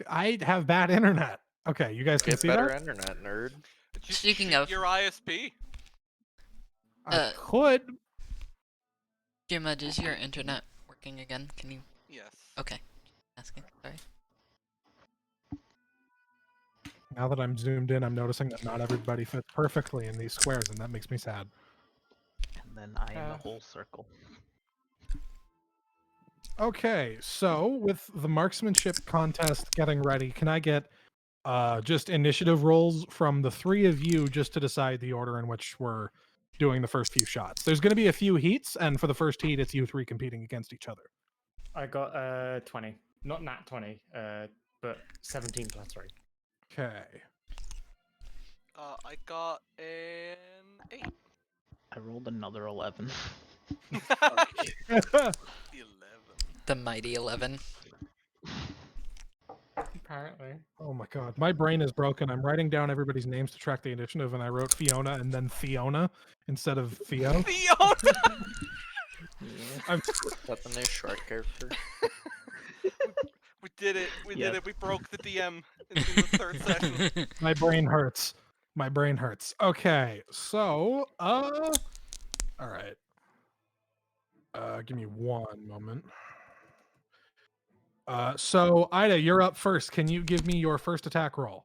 I have bad internet. Okay, you guys can Get see better that? internet, nerd. Just Speaking shoot of- your ISP. I could. Jima, is your internet working again? Can you... Yes. Okay. Asking, sorry. Now that I'm zoomed in, I'm noticing that not everybody fits perfectly in these squares, and that makes me sad. And then I am a whole circle. Okay, so with the marksmanship contest getting ready, can I get just initiative rolls from the three of you just to decide the order in which we're doing the first few shots? There's going to be a few heats, and for the first heat, it's you three competing against each other. I got 20, not nat 20, but 17 plus 3. Okay. I got an 8. I rolled another 11. 11. The mighty 11. Apparently. Oh my god, my brain is broken. I'm writing down everybody's names to track the initiative, and I wrote Fiona and then Fiona instead of Theo. Fiona! I'm... Is that the new Shrek character? We did it. We Yeah. did it. We broke the DM in the third session. My brain hurts. My brain hurts. Okay, so, all right. Give me one moment. So Ida, you're up first. Can you give me your first attack roll?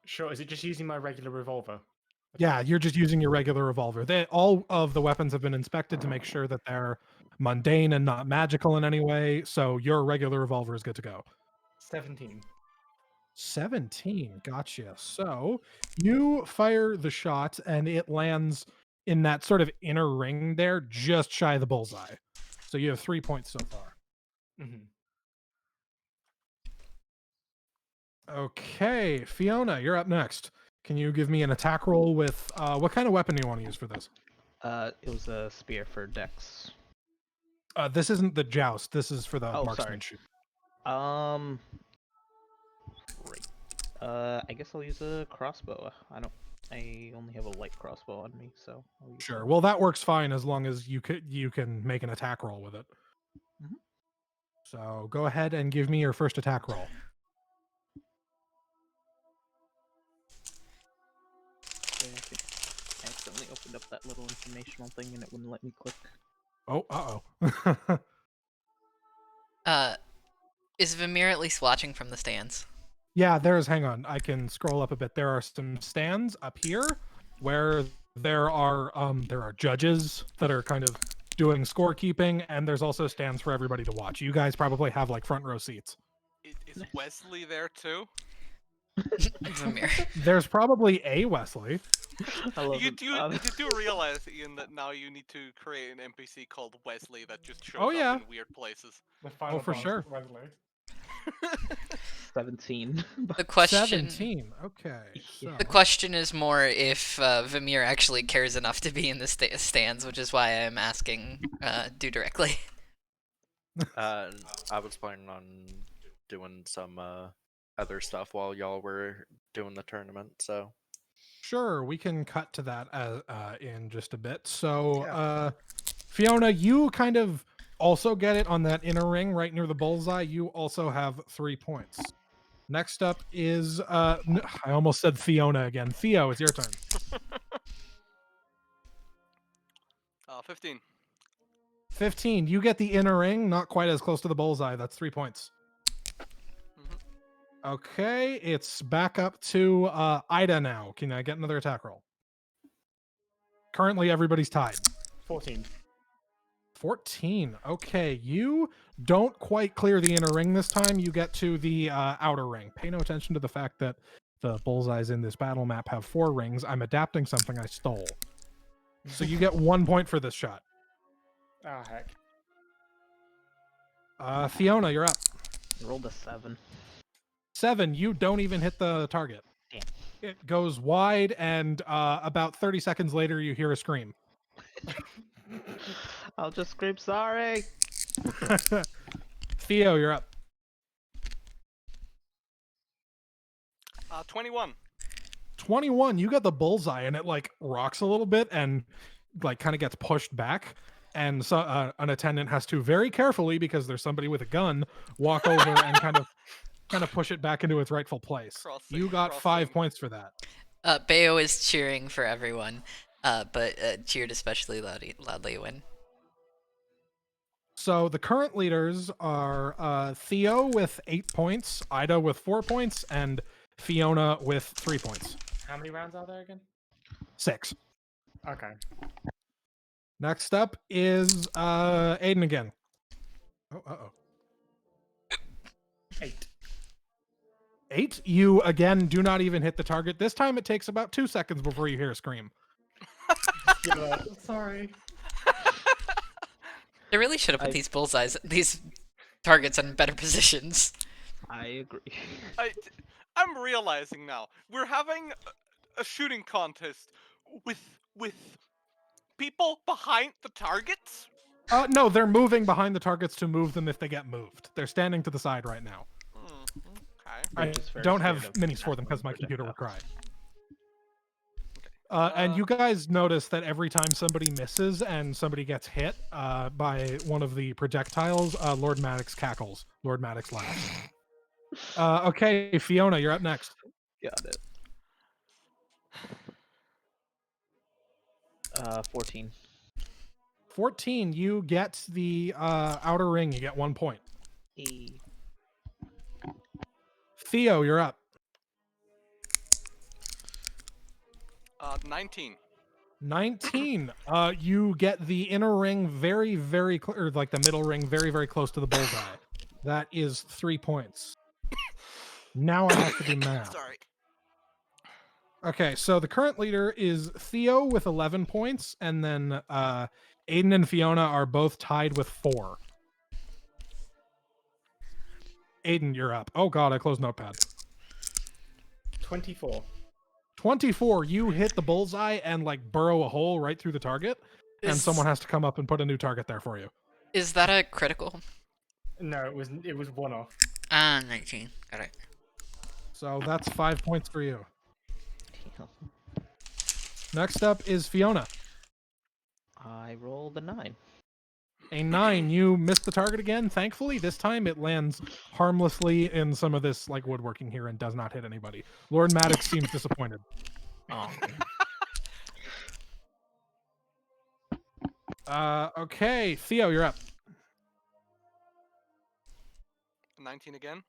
Sure. Is it just using my regular revolver? Yeah, you're just using your regular revolver. All of the weapons have been inspected to make sure that they're mundane and not magical in any way. So your regular revolver is good to go. 17. 17. Gotcha. So you fire the shot and it lands in that sort of inner ring there, just shy of the bullseye. So you have 3 points so far. Mm-hmm. Okay, Fiona, you're up next. Can you give me an attack roll with what kind of weapon do you want to use for this? It was a spear for Dex. This isn't the joust. This is for the Oh, sorry. marksmanship. Great. I guess I'll use a crossbow. I only have a light crossbow on me, so I'll use Sure. that. Well, that works fine as long as you can make an attack roll with it. Mhm. So go ahead and give me your first attack roll. Okay, I think I accidentally opened up that little informational thing and it wouldn't let me click. Oh, uh-oh. Is Vimir at least watching from the stands? Yeah, hang on. I can scroll up a bit. There are some stands up here where there are judges that are kind of doing scorekeeping, and there's also stands for everybody to watch. You guys probably have like front row seats. Is Wesley there too? Vimir. There's probably a Wesley. I love You it. do, you do realize, Ian, that now you need to create an NPC called Wesley that just shows Oh, yeah. up in weird places. The final for boss, sure. Wesley. 17. The question. 17. Okay. Yeah. So. The question is more if Vimir actually cares enough to be in the stands, which is why I'm asking do directly. I was planning on doing some other stuff while y'all were doing the tournament, so. Sure, we can cut to that in just a bit. So, Fiona, you kind of also get it on that inner ring right near the bullseye. You also have 3 points. Next up is I almost said Fiona again. Theo, it's your turn. 15. 15. You get the inner ring, not quite as close to the bullseye. That's 3 points. Mhm. Okay, it's back up to Ida now. Can I get another attack roll? Currently, everybody's tied. 14. 14. Okay, you don't quite clear the inner ring this time. You get to the outer ring. Pay no attention to the fact that the bullseyes in this battle map have 4 rings. I'm adapting something I stole. So you get 1 point for this shot. Ah, heck. Fiona, you're up. Rolled a 7. 7. You don't even hit the target. Damn. It goes wide, and about 30 seconds later, you hear a scream. I'll just scream sorry. Theo, you're up. 21. 21. You got the bullseye, and it like rocks a little bit and like kind of gets pushed back. And so an attendant has to very carefully, because there's somebody with a gun, walk over and kind of push it back into its rightful place. You got 5 points for that. Bayo is cheering for everyone, but cheered especially loudly when. So the current leaders are Theo with 8 points, Ida with 4 points, and Fiona with 3 points. How many rounds are there again? 6. Okay. Next up is Aiden again. Oh, uh-oh. 8. 8. You again do not even hit the target. This time it takes about 2 seconds before you hear a scream. Sorry. They really should have put these targets in better positions. I agree. I'm realizing now we're having a shooting contest with people behind the targets. No, they're moving behind the targets to move them if they get moved. They're standing to the side right now. Okay. I They're just very don't have scared of minis for them because my natural computer would cry. Okay. And you guys notice that every time somebody misses and somebody gets hit by one of the projectiles, Lord Maddox cackles. Lord Maddox laughs. Okay, Fiona, you're up next. Got it. 14. 14, you get the outer ring. You get 1 point. E. Theo, you're up. 19. 19. You get the inner ring very, very or like the middle ring very, very close to the bullseye. That is 3 points. Now I have to do math. Sorry. Okay, so the current leader is Theo with 11 points, and then Aiden and Fiona are both tied with 4. Aiden, you're up. Oh god, I closed Notepad. 24. 24, you hit the bullseye and like burrow a hole right through the target, and someone has to come up and put a new target there for you. Is that a critical? No, it was one off. 19. Got it. So that's 5 points for you. Next up is Fiona. I rolled a 9. A 9. You missed the target again. Thankfully, this time it lands harmlessly in some of this like woodworking here and does not hit anybody. Lord Maddox seems disappointed. Oh. Okay, Theo, you're up. 19 again.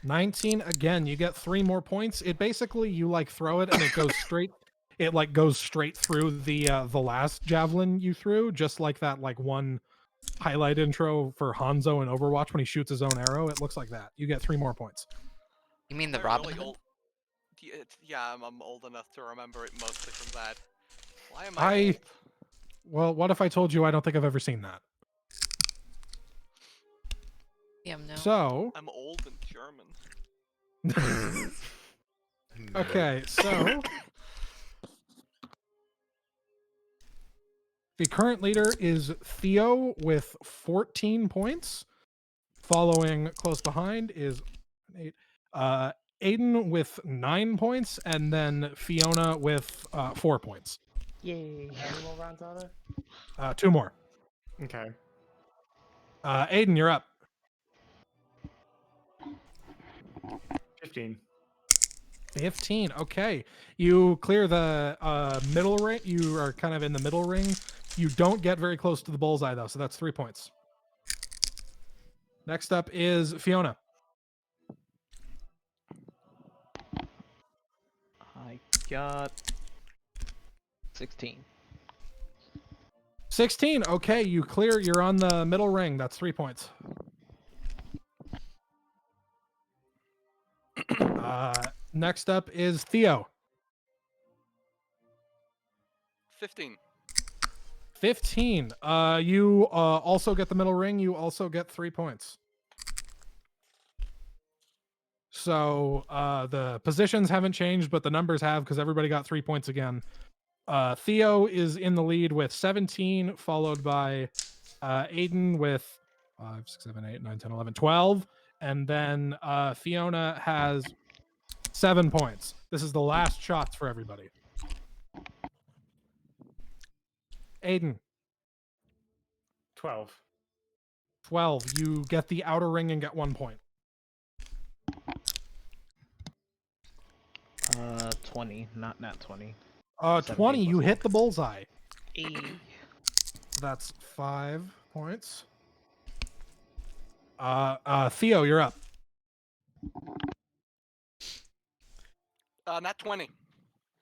19 again. You get 3 more points. It basically you like throw it and it goes straight. It like goes straight through the last javelin you threw, just like that like one highlight intro for Hanzo in Overwatch when he shoots his own arrow. It looks like that. You get 3 more points. You mean the I'm Robin really Hood? old. Yeah, I'm old enough to remember it mostly from that. Why am I old? Well, what if I told you I don't think I've ever seen that? Yeah, no. So, I'm old and German. okay, so the current leader is Theo with 14 points. Following close behind is 8. Aiden with 9 points, and then Fiona with 4 points. Yay. How many more rounds are there? 2 more. Okay. Aiden, you're up. 15. 15. Okay. You clear the middle ring. You are kind of in the middle ring. You don't get very close to the bullseye, though, so that's 3 points. Next up is Fiona. I got 16. 16. Okay, you clear. You're on the middle ring. That's 3 points. Next up is Theo. 15. 15. You also get the middle ring. You also get 3 points. So the positions haven't changed, but the numbers have because everybody got 3 points again. Theo is in the lead with 17, followed by Aiden with 5, 6, 7, 8, 9, 10, 11, 12. And then Fiona has 7 points. This is the last shots for everybody. Aiden. 12. 12. You get the outer ring and get 1 point. 20, not 20. 20. You 17+1. hit the bullseye. E. That's 5 points. Theo, you're up. Not 20.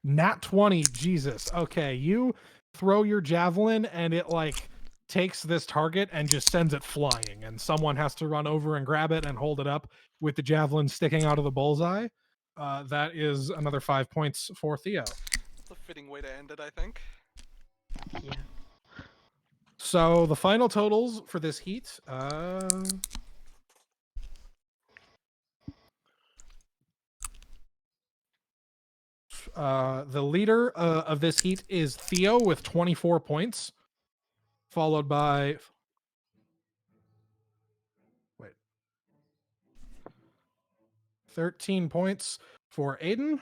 Nat 20. Jesus. Okay, you throw your javelin and it like takes this target and just sends it flying, and someone has to run over and grab it and hold it up with the javelin sticking out of the bullseye. That is another 5 points for Theo. It's a fitting way to end it, I think. Yeah. So the final totals for this heat. The leader of this heat is Theo with 24 points, followed by 13 points for Aiden.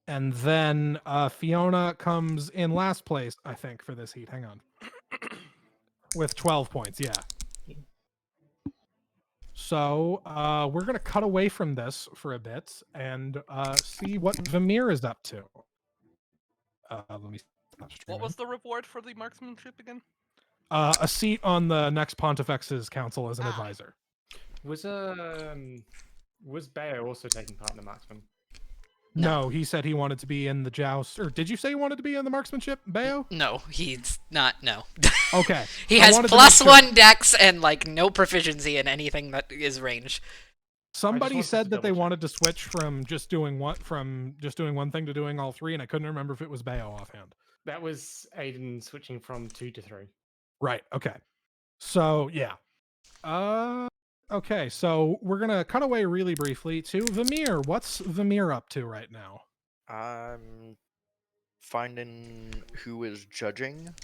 And then Fiona comes in last place, I think, for this heat. Hang on. With 12 points, yeah. So we're going to cut away from this for a bit and see what Vamir is up to. Let me stop What streaming. was the reward for the marksmanship again? A seat on the next Pontifex's council as an Ah. advisor. Was Bayo also taking part in the marksman? No, he said he wanted to be in the joust. Or did you say he wanted to be in the marksmanship, Bayo? No, he's not. No. Okay. He I has wanted to make sure. +1 dex and like no proficiency in anything that is ranged. Somebody wanted said to that they double-check. wanted to switch from just doing one thing to doing all three, and I couldn't remember if it was Bayo offhand. That was Aiden switching from 2 to 3. Right. Okay. So yeah. Okay. So we're gonna cut away really briefly to Vamir. What's Vamir up to right now? I'm finding who is judging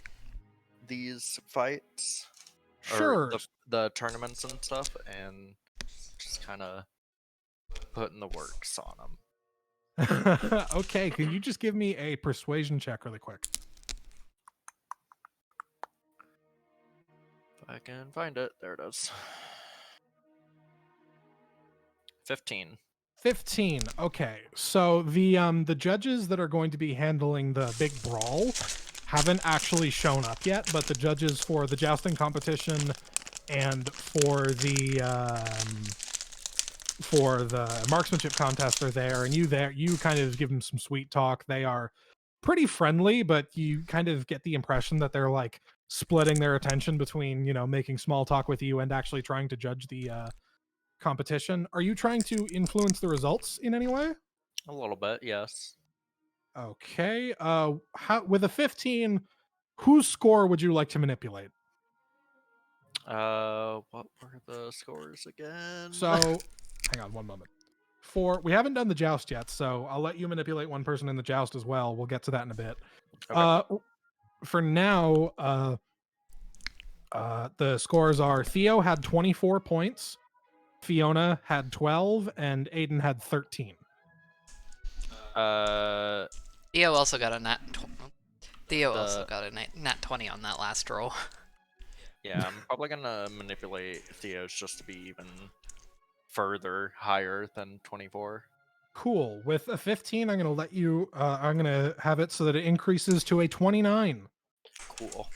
these fights, Sure. or the tournaments and stuff, and just kind of putting the works on them. Okay. Can you just give me a persuasion check really quick? If I can find it, there it is. 15. 15. Okay. So the judges that are going to be handling the big brawl haven't actually shown up yet, but the judges for the jousting competition and for the marksmanship contest are there, and you kind of give them some sweet talk. They are pretty friendly, but you kind of get the impression that they're like splitting their attention between, making small talk with you and actually trying to judge the competition. Are you trying to influence the results in any way? A little bit, yes. Okay. With a 15, whose score would you like to manipulate? What were the scores again? So, hang on one moment. We haven't done the joust yet, so I'll let you manipulate one person in the joust as well. We'll get to that in a bit. Okay. For now, the scores are Theo had 24 points, Fiona had 12, and Aiden had 13. Theo also got a Theo also The- got a nat 20 on that last roll. Yeah, I'm probably gonna manipulate Theo's just to be even further higher than 24. Cool. With a 15, I'm going to let you, I'm going to have it so that it increases to a 29. Cool.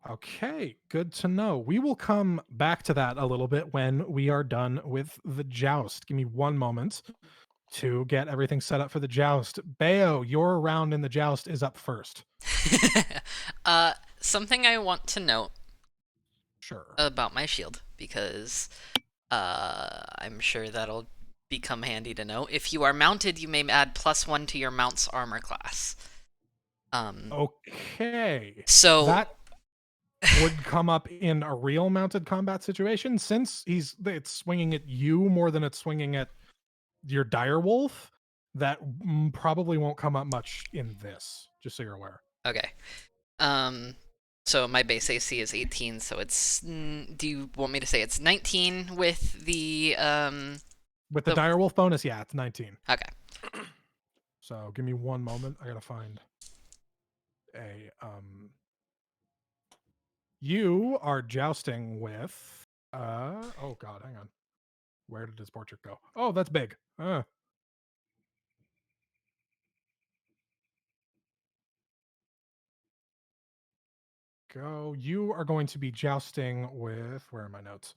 Okay, good to know. We will come back to that a little bit when we are done with the joust. Give me one moment to get everything set up for the joust. Bayo, your round in the joust is up first. Something I want to note Sure. about my shield, because I'm sure that'll become handy to know. If you are mounted, you may add +1 to your mount's armor class. Okay. So That would come up in a real mounted combat situation, since it's swinging at you more than it's swinging at your direwolf. That probably won't come up much in this, just so you're aware. okay. So my base AC is 18, so it's. Do you want me to say it's 19 with the With the direwolf bonus, yeah, it's 19. Okay. So give me one moment. I gotta find a You are jousting with oh god, hang on. Where did his portrait go? Oh, that's big. Go. You are going to be jousting with, where are my notes?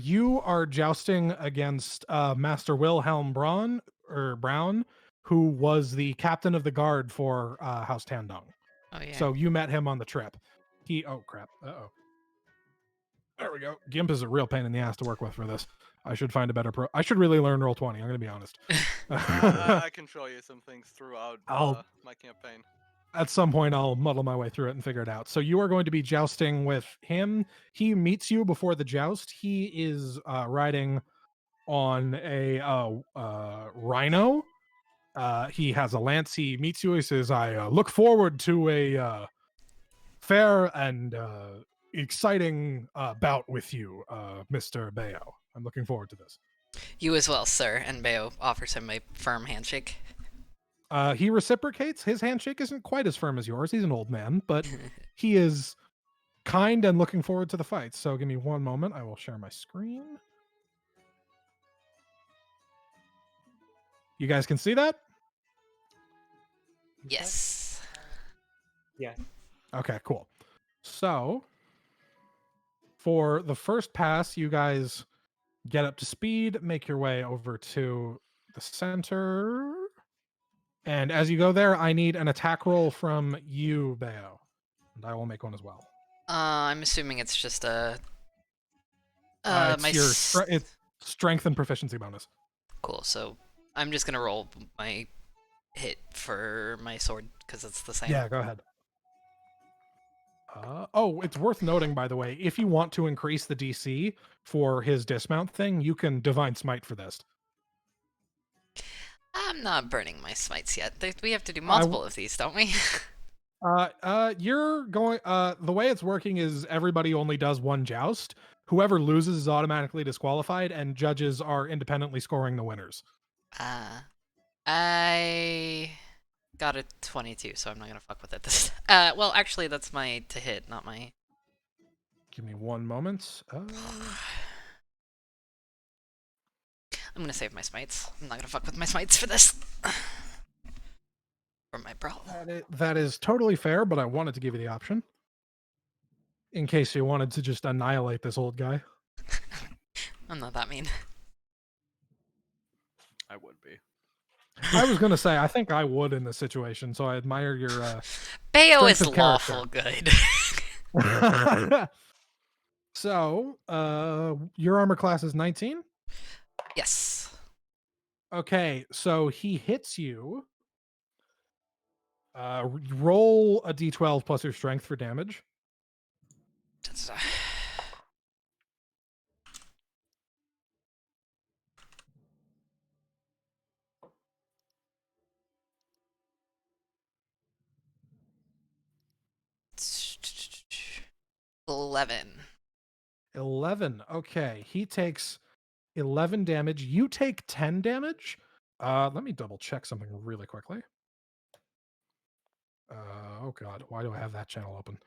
You are jousting against Master Wilhelm Brown, who was the captain of the guard for House Tandong. Oh yeah. So you met him on the trip. Oh crap. Uh-oh. There we go. Gimp is a real pain in the ass to work with for this. I should find a better I should really learn Roll20. I'm going to be honest. I can show you some things throughout my campaign. At some point, I'll muddle my way through it and figure it out. So you are going to be jousting with him. He meets you before the joust. He is riding on a rhino. He has a lance. He meets you. He says, I look forward to a fair and exciting bout with you, Mr. Bayo. I'm looking forward to this. You as well, sir. And Bayo offers him a firm handshake. He reciprocates. His handshake isn't quite as firm as yours. He's an old man, but he is kind and looking forward to the fight. So give me one moment. I will share my screen. You guys can see that? Yes. Yeah. Okay, cool. So, for the first pass, you guys get up to speed, make your way over to the center. And as you go there, I need an attack roll from you, Bayo. And I will make one as well. I'm assuming it's just a. It's My your it's strength and proficiency bonus. cool. So I'm just gonna roll my hit for my sword because it's the same. Yeah, go ahead. Oh, it's worth noting, by the way, if you want to increase the DC for his dismount thing, you can Divine Smite for this. I'm not burning my smites yet. We have to do multiple of these, don't we? You're going. The way it's working is everybody only does one joust. Whoever loses is automatically disqualified, and judges are independently scoring the winners. I got a 22, so I'm not gonna fuck with it. This. Well, actually, that's my to hit, not my. Give me one moment. I'm gonna save my smites. I'm not gonna fuck with my smites for this. Or my brawl. That is totally fair, but I wanted to give you the option in case you wanted to just annihilate this old guy. I'm not that mean. I would be. I was gonna say I think I would in this situation, so I admire your. Bayo strength is of character. lawful good. So, your armor class is 19. Yes. Okay, so he hits you. Roll a d12 plus your strength for damage. $11. 11. Okay, he takes 11 damage. You take 10 damage. Let me double check something really quickly. Oh god, why do I have that channel open?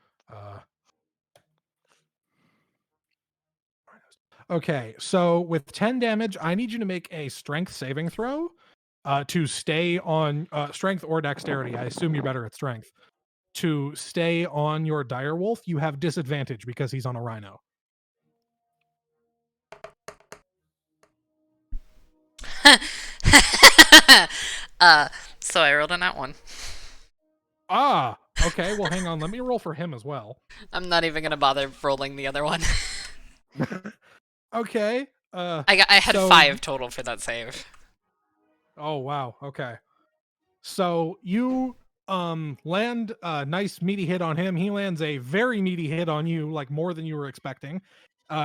Okay, so with 10 damage, I need you to make a strength saving throw to stay on strength or dexterity. I assume you're better at strength. To stay on your direwolf, you have disadvantage because he's on a rhino. So I rolled a nat 1. Ah, okay. Well, hang on. Let me roll for him as well. I'm not even gonna bother rolling the other one. Okay. I had so- 5 total for that save. Oh wow. Okay. So you land a nice meaty hit on him. He lands a very meaty hit on you, like more than you were expecting.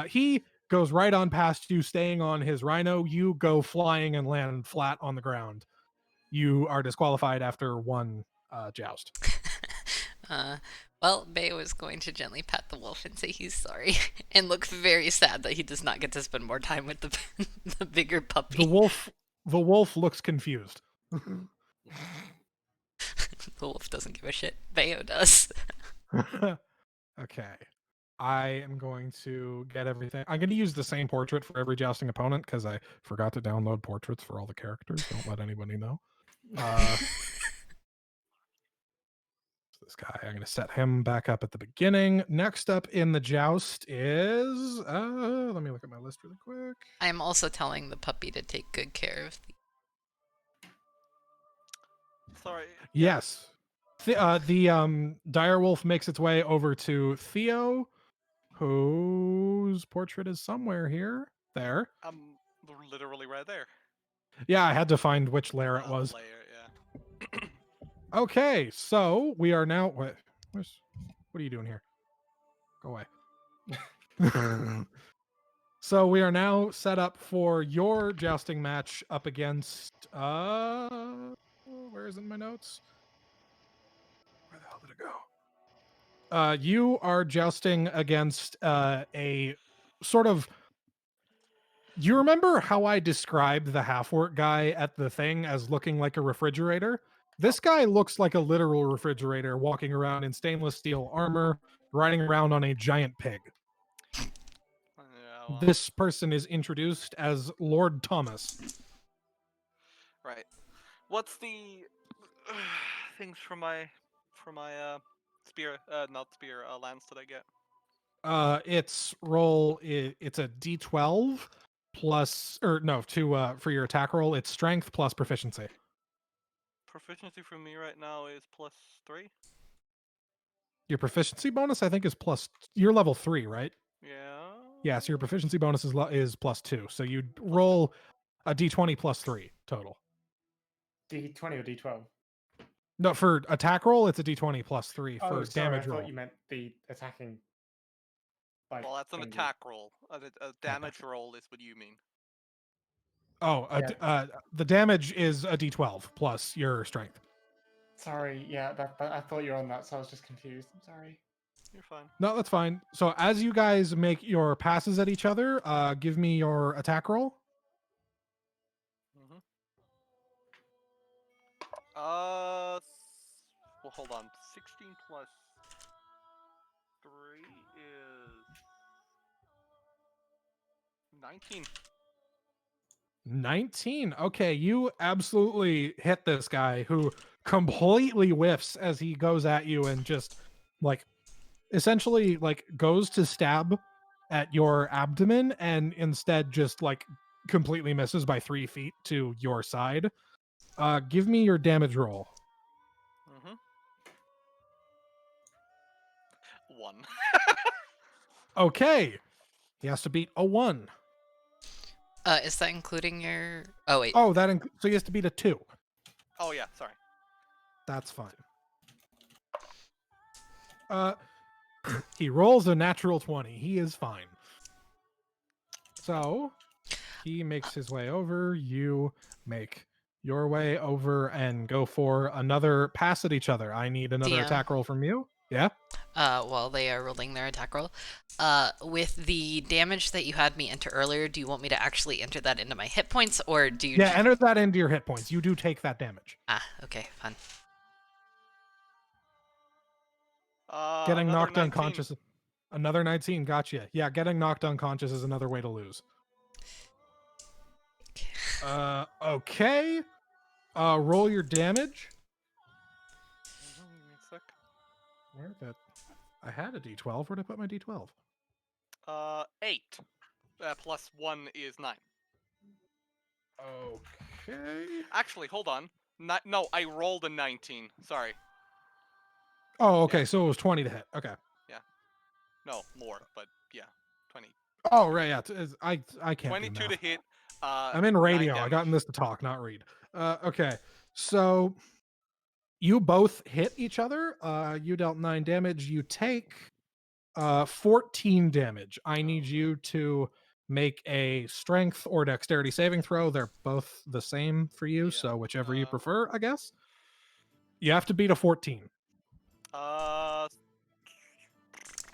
He goes right on past you, staying on his rhino. You go flying and land flat on the ground. You are disqualified after one joust. Well, Bayo is going to gently pat the wolf and say he's sorry, and look very sad that he does not get to spend more time with the bigger puppy. The wolf looks confused. The wolf doesn't give a shit. Bayo does. Okay. I am going to get everything. I'm going to use the same portrait for every jousting opponent because I forgot to download portraits for all the characters. Don't let anybody know. This guy, I'm going to set him back up at the beginning. Next up in the joust is. Let me look at my list really quick. I am also telling the puppy to take good care of the. Sorry. Yes. The direwolf makes its way over to Theo, whose portrait is somewhere here. There. I'm literally right there. Yeah, I had to find which layer it was. Layer, yeah. Okay, so we are now. What are you doing here? Go away. So we are now set up for your jousting match up against. Where is it in my notes? Where the hell did it go? You are jousting against a sort of. You remember how I described the half-orc guy at the thing as looking like a refrigerator? This guy looks like a literal refrigerator, walking around in stainless steel armor, riding around on a giant pig. Yeah, well, This person is introduced as Lord Thomas. right. What's the things for my spear? Not spear. Lance that I get. It's a D12 plus, or no, to for your attack roll, it's strength plus proficiency. Proficiency for me right now is +3. Your proficiency bonus, I think, is plus. You're level 3, right? Yeah. Yeah, so your proficiency bonus is +2. So you'd two. roll a D20 +3 total. D20 or D12? No, for attack roll, it's a D20 +3 Oh, for sorry, I damage thought roll. you meant the attacking. Like, Well, that's an thingy. attack roll. A damage roll is what you mean. Oh, Yeah. the damage is a D12 plus your strength. Sorry, yeah, but I thought you were on that, so I was just confused. I'm sorry. You're fine. No, that's fine. So as you guys make your passes at each other, give me your attack roll. Mm-hmm. Well, hold on. 16 plus 3 is 19. 19. Okay, you absolutely hit this guy who completely whiffs as he goes at you and just like essentially like goes to stab at your abdomen and instead just like completely misses by 3 feet to your side. Give me your damage roll. Mm-hmm. 1. Okay. He has to beat a 1. Is that including your? Oh wait. Oh, so he has to beat a 2. Oh yeah, sorry. That's fine. He rolls a natural 20. He is fine. So he makes his way over. You make your way over and go for another pass at each other. I need another DM. attack roll from you. Yeah. While they are rolling their attack roll, with the damage that you had me enter earlier, do you want me to actually enter that into my hit points, or do you? Yeah, enter that into your hit points. You do take that damage. Ah, okay, fine. Getting Another knocked 19. unconscious. Another 19. Gotcha. Yeah, getting knocked unconscious is another way to lose. Okay. Roll your damage. Give me a sec. Where that? I had a D12. Where'd I put my D12? 8. Plus 1 is 9. Okay. Actually, hold on. No, I rolled a 19. Sorry. Oh, okay. Yeah. So it was 20 to hit. Okay. No, more, but yeah. 20. Oh, right. Yeah. I can't. 22 do to math. hit. I'm in 9 radio. I got damage. in this to talk, not read. Okay. So you both hit each other. You dealt 9 damage. You take 14 damage. I need you to make a strength or dexterity saving throw. They're both the same for you, Yeah, so whichever you uh, prefer, I guess. You have to beat a 14.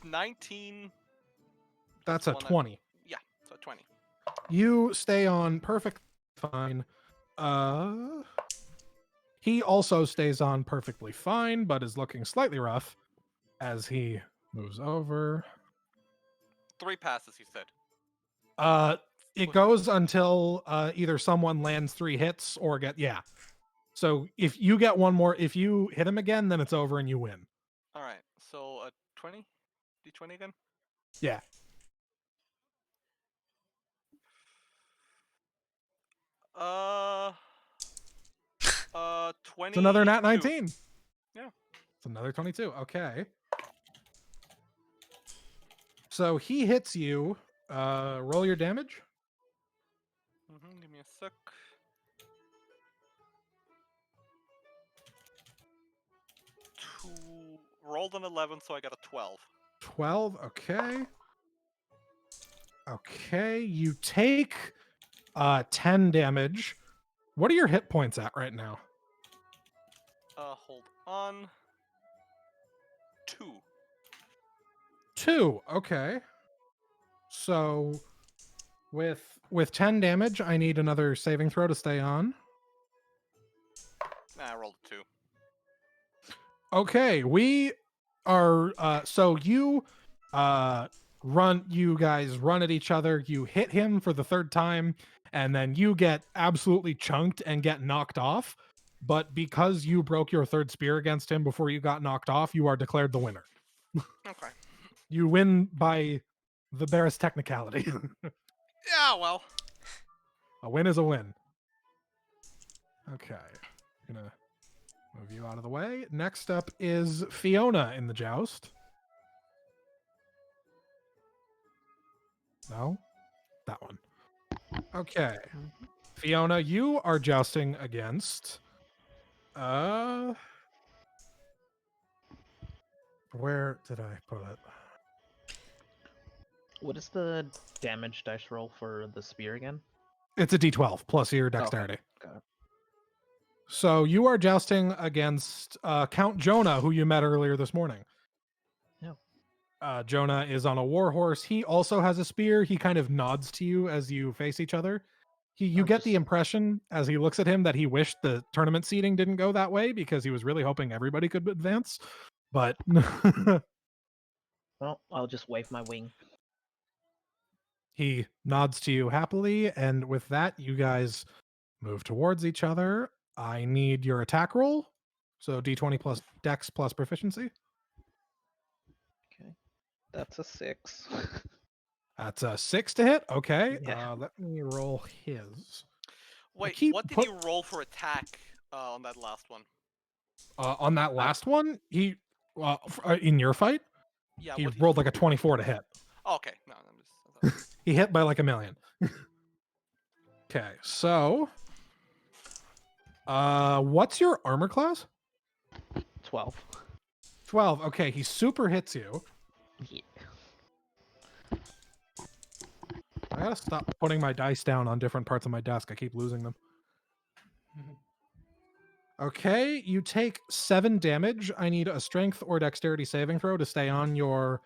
19. That's plus a 1 20. Yeah, so 20. You stay on perfect fine. He also stays on perfectly fine, but is looking slightly rough as he moves over. 3 passes, he said. It goes until either someone lands 3 hits or yeah. So if you get one more, if you hit him again, then it's over and you win. Alright, so 20? D20 again? Yeah. 20. It's another nat 19. Yeah. It's another 22. Okay. So he hits you. Roll your damage. Give me a sec. Rolled an 11, so I got a 12. 12. Okay. Okay. You take 10 damage. What are your hit points at right now? Hold on. 2. 2. Okay. So with 10 damage, I need another saving throw to stay on. Nah, I rolled a 2. Okay, we are so you guys run at each other, you hit him for the 3rd time, and then you get absolutely chunked and get knocked off. but because you broke your third spear against him before you got knocked off, you are declared the winner. Okay. You win by the barest technicality. Yeah, well. A win is a win. Okay. Gonna move you out of the way. Next up is Fiona in the joust. No? That one. Okay. Fiona, you are jousting against where did I put it? What is the damage dice roll for the spear again? It's a D12 plus your Okay. dexterity. Got it. So you are jousting against Count Jonah, who you met earlier this morning. Yeah. Jonah is on a war horse. He also has a spear. He kind of nods to you as you face each other. You I'll get the just- impression as he looks at him that he wished the tournament seating didn't go that way because he was really hoping everybody could advance. But Well, I'll just wave my wing. he nods to you happily, and with that, you guys move towards each other. I need your attack roll. So D20 plus dex plus proficiency. Okay. That's a 6. That's a 6 to hit. Okay. Yeah. Let me roll his. Wait, keep what did put- you roll for attack on that last one? On that last one, he in your fight, Yeah, he what did rolled like a 24 to hit. Oh, okay, no, I'm just. He hit by like a million. Okay, so what's your armor class? 12. 12. Okay, he super hits you. Yeah. I gotta stop putting my dice down on different parts of my desk. I keep losing them. Okay, you take 7 damage. I need a strength or dexterity saving throw to stay on your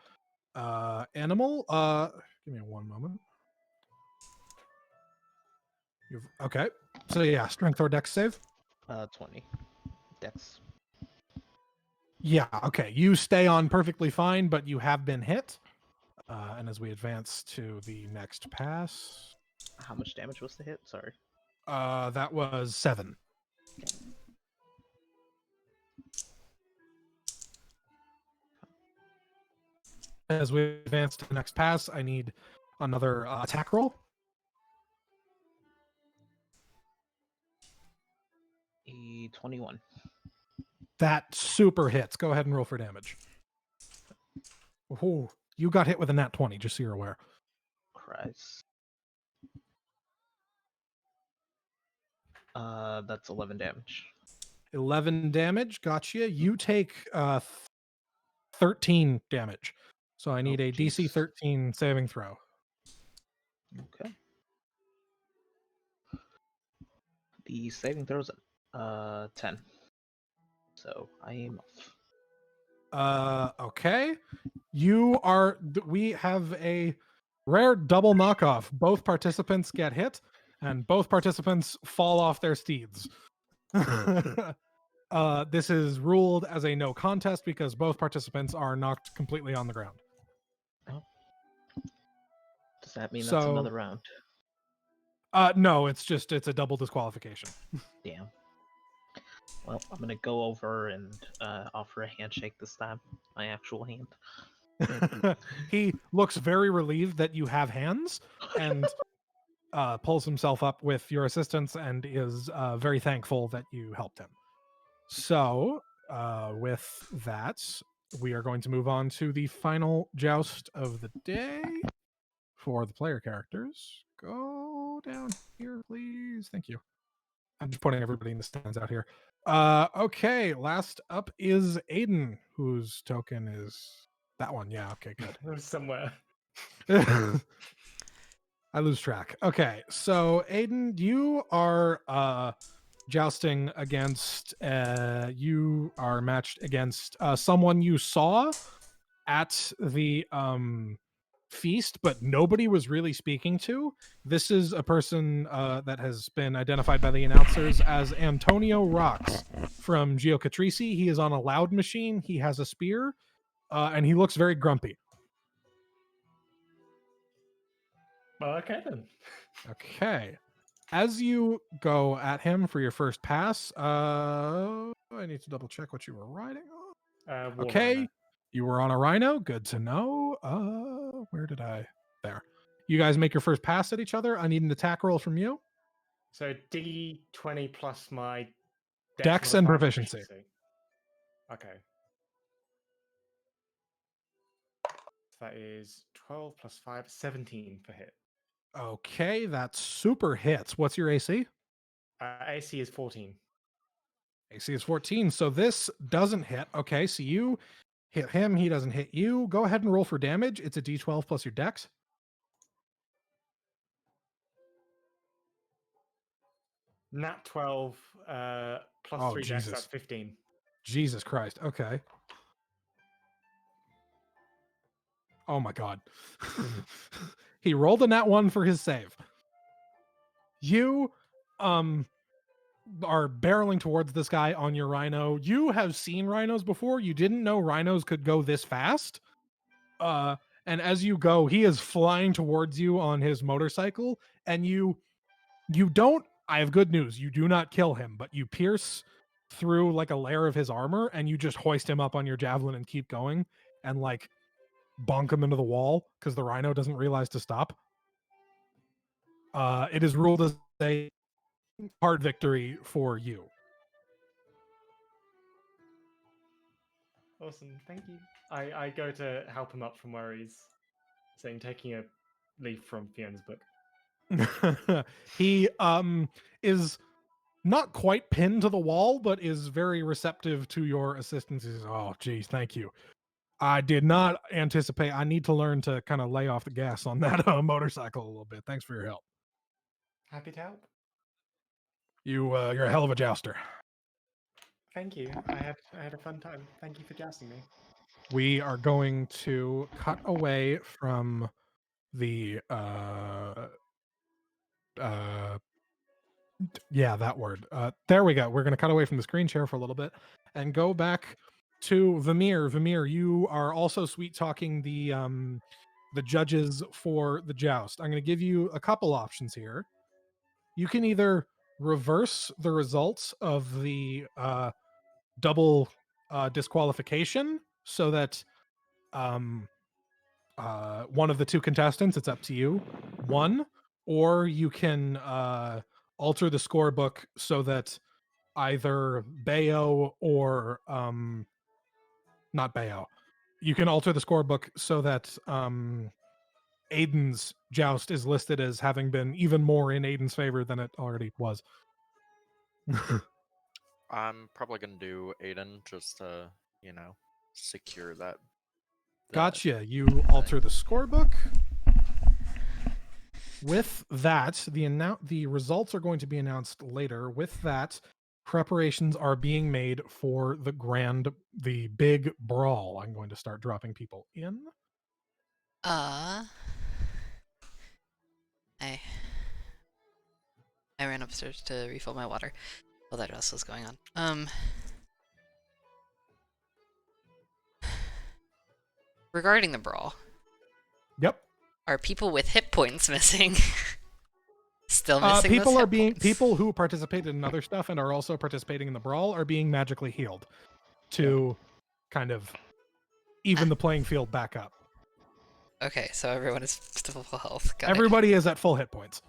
animal. Give me one moment. Okay, so yeah, strength or dex save. 20. Dex. Yeah, okay. You stay on perfectly fine, but you have been hit. And as we advance to the next pass, How much damage was the hit? Sorry. that was 7. As we advance to the next pass, I need another attack roll. A 21. That super hits. Go ahead and roll for damage. Oh, you got hit with a nat 20, just so you're aware. Christ. That's 11 damage. 11 damage. Gotcha. You take 13 damage. So I need a DC jeez. 13 saving throw. Okay. The saving throws 10. So I am off. Okay. We have a rare double knockoff. Both participants get hit, and both participants fall off their steeds. This is ruled as a no contest because both participants are knocked completely on the ground. Does that mean that's So- another round? No, it's a double disqualification. Damn. Well, I'm gonna go over and offer a handshake this time. My actual hand. He looks very relieved that you have hands and pulls himself up with your assistance and is very thankful that you helped him. So, with that, we are going to move on to the final joust of the day for the player characters. Go down here, please. Thank you. I'm just putting everybody in the stands out here. Okay, last up is Aiden, whose token is that one. Yeah, okay, good. Somewhere. I lose track. Okay, so Aiden, you are jousting against you are matched against someone you saw at the feast, but nobody was really speaking to. This is a person that has been identified by the announcers as Antonio Rocks from Geocatrisi. He is on a loud machine. He has a spear, and he looks very grumpy. Well, okay then. Okay. As you go at him for your first pass, I need to double check what you were riding on. War Okay, Rhino. you were on a rhino. Good to know. Where did I? There. You guys make your first pass at each other. I need an attack roll from you. So D20 plus my Dex and modifier proficiency. Okay. That is 12 plus 5, 17 for hit. Okay, that's super hits. What's your AC? AC is 14. AC is 14. So this doesn't hit. Okay, so you hit him. He doesn't hit you. Go ahead and roll for damage. It's a D12 plus your dex. Nat 12 plus Oh, 3 dex, Jesus. that's 15. Jesus Christ. Okay. Oh my God. He rolled a nat 1 for his save. You are barreling towards this guy on your rhino. You have seen rhinos before. You didn't know rhinos could go this fast. And as you go, he is flying towards you on his motorcycle, and you don't. I have good news. You do not kill him, but you pierce through like a layer of his armor, and you just hoist him up on your javelin and keep going, and like bonk him into the wall because the rhino doesn't realize to stop. It is ruled as a hard victory for you. Awesome, thank you. I go to help him up from where he's saying taking a leaf from Fiona's book. He is not quite pinned to the wall, but is very receptive to your assistance. He says, "Oh, geez, thank you. I did not anticipate. I need to learn to kind of lay off the gas on that motorcycle a little bit. Thanks for your help. Happy to help. You're a hell of a jouster. Thank you. I had a fun time. Thank you for jousting me. We are going to cut away from the yeah, that word. There we go. We're going to cut away from the screen share for a little bit and go back to Vamir. Vamir, you are also sweet talking the judges for the joust. I'm going to give you a couple options here. You can either reverse the results of the double disqualification so that one of the two contestants, it's up to you, won, or you can alter the scorebook so that either Bayo or not Bayo. You can alter the scorebook so that Aiden's joust is listed as having been even more in Aiden's favor than it already was. I'm probably gonna do Aiden just to, secure that. Gotcha. You alter the scorebook. With that, the results are going to be announced later. With that, preparations are being made for the big brawl. I'm going to start dropping people in. I ran upstairs to refill my water while that else was going on. Regarding the brawl, Yep. are people with hit points missing? Still missing people those are hit being points? people who participated in other stuff and are also participating in the brawl are being magically healed to kind of even the playing field back up. Okay, so everyone is still full health. Got Everybody is at full hit points.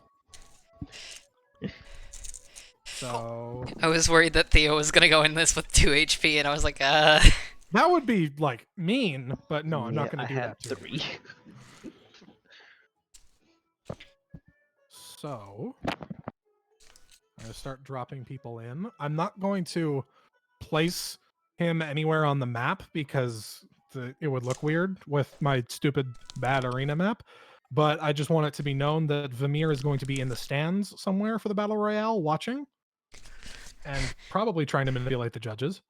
So I was worried that Theo was gonna go in this with 2 HP, and I was like, that would be like mean, but no, I'm not going to do that. I had 3. So I'm going to start dropping people in. I'm not going to place him anywhere on the map because it would look weird with my stupid bad arena map. But I just want it to be known that Vamir is going to be in the stands somewhere for the Battle Royale watching and probably trying to manipulate the judges.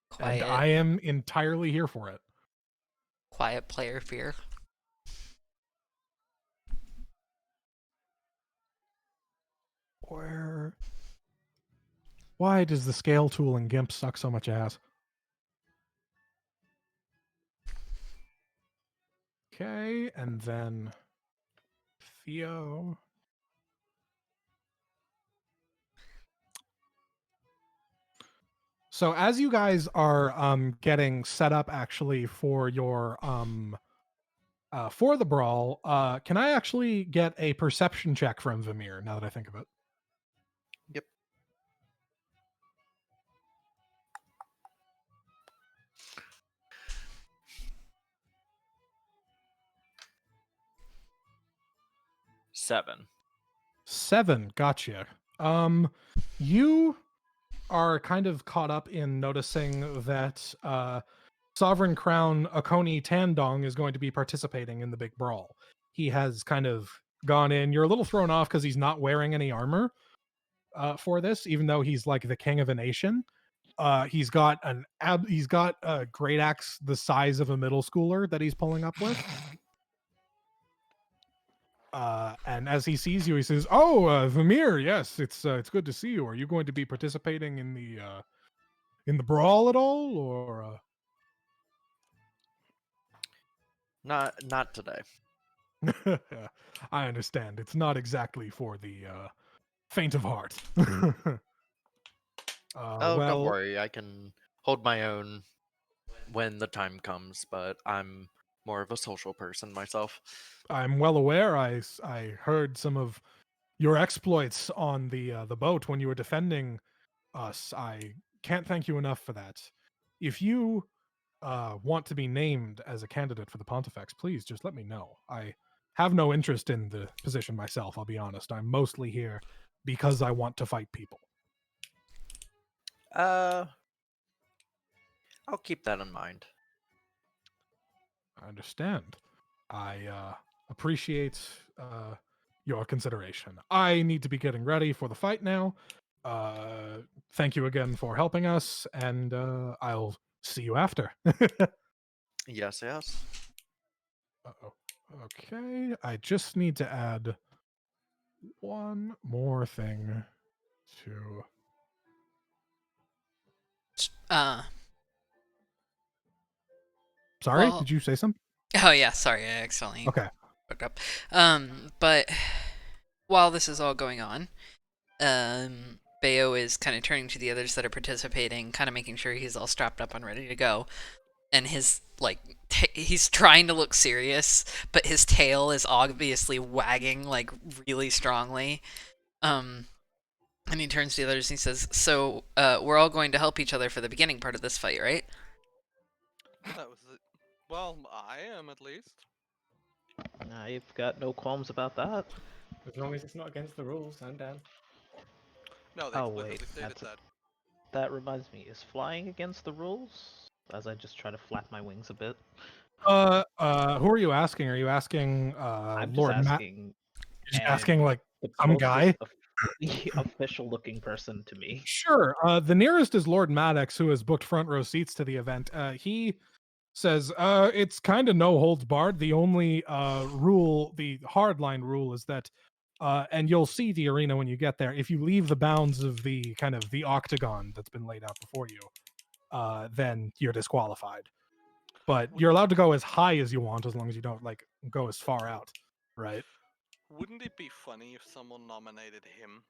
quiet, And I am entirely here for it. quiet player fear. Why does the scale tool in GIMP suck so much ass? Okay, and then Theo. So as you guys are getting set up actually for your for the brawl, can I actually get a perception check from Vamir now that I think of it? Yep. Seven. 7, gotcha. You are kind of caught up in noticing that Sovereign Crown Akoni Tandong is going to be participating in the big brawl. He has kind of gone in. You're a little thrown off because he's not wearing any armor for this, even though he's like the king of a nation. He's got a great axe the size of a middle schooler that he's pulling up with. And as he sees you, he says, "Oh, Vamir, yes, it's good to see you. Are you going to be participating in the brawl at all, or?" Not today. I understand. It's not exactly for the faint of heart. Oh, don't well, worry. I can hold my own when the time comes, but I'm more of a social person myself. I'm well aware. I heard some of your exploits on the boat when you were defending us. I can't thank you enough for that. If you want to be named as a candidate for the Pontifex, please just let me know. I have no interest in the position myself, I'll be honest. I'm mostly here because I want to fight people. Uh, I'll keep that in mind. I understand. I appreciate your consideration. I need to be getting ready for the fight now. Thank you again for helping us, and I'll see you after. Yes, yes. Uh-oh. Okay, I just need to add one more thing to. Sorry, Well, did you say something? oh yeah, sorry, I accidentally Okay. hooked up. But while this is all going on, Bayo is kind of turning to the others that are participating, kind of making sure he's all strapped up and ready to go. And his he's trying to look serious, but his tail is obviously wagging like really strongly. And he turns to the others and he says, "So, we're all going to help each other for the beginning part of this fight, right?" That was it. Well, I am at least. I've got no qualms about that. As long as it's not against the rules, I'm down. No, they Oh, wait, explicitly stated that's a- that. That reminds me, is flying against the rules? As I just try to flap my wings a bit. Who are you asking? Are you asking I'm just Lord Matt? asking, You're and asking like the some guy? official looking person to me. Sure. The nearest is Lord Maddox, who has booked front row seats to the event. He says it's kind of no holds barred. The only rule, the hardline rule, is that, and you'll see the arena when you get there. If you leave the bounds of the kind of the octagon that's been laid out before you, then you're disqualified. But you're allowed to go as high as you want as long as you don't like go as far out, right? Wouldn't it be funny if someone nominated him?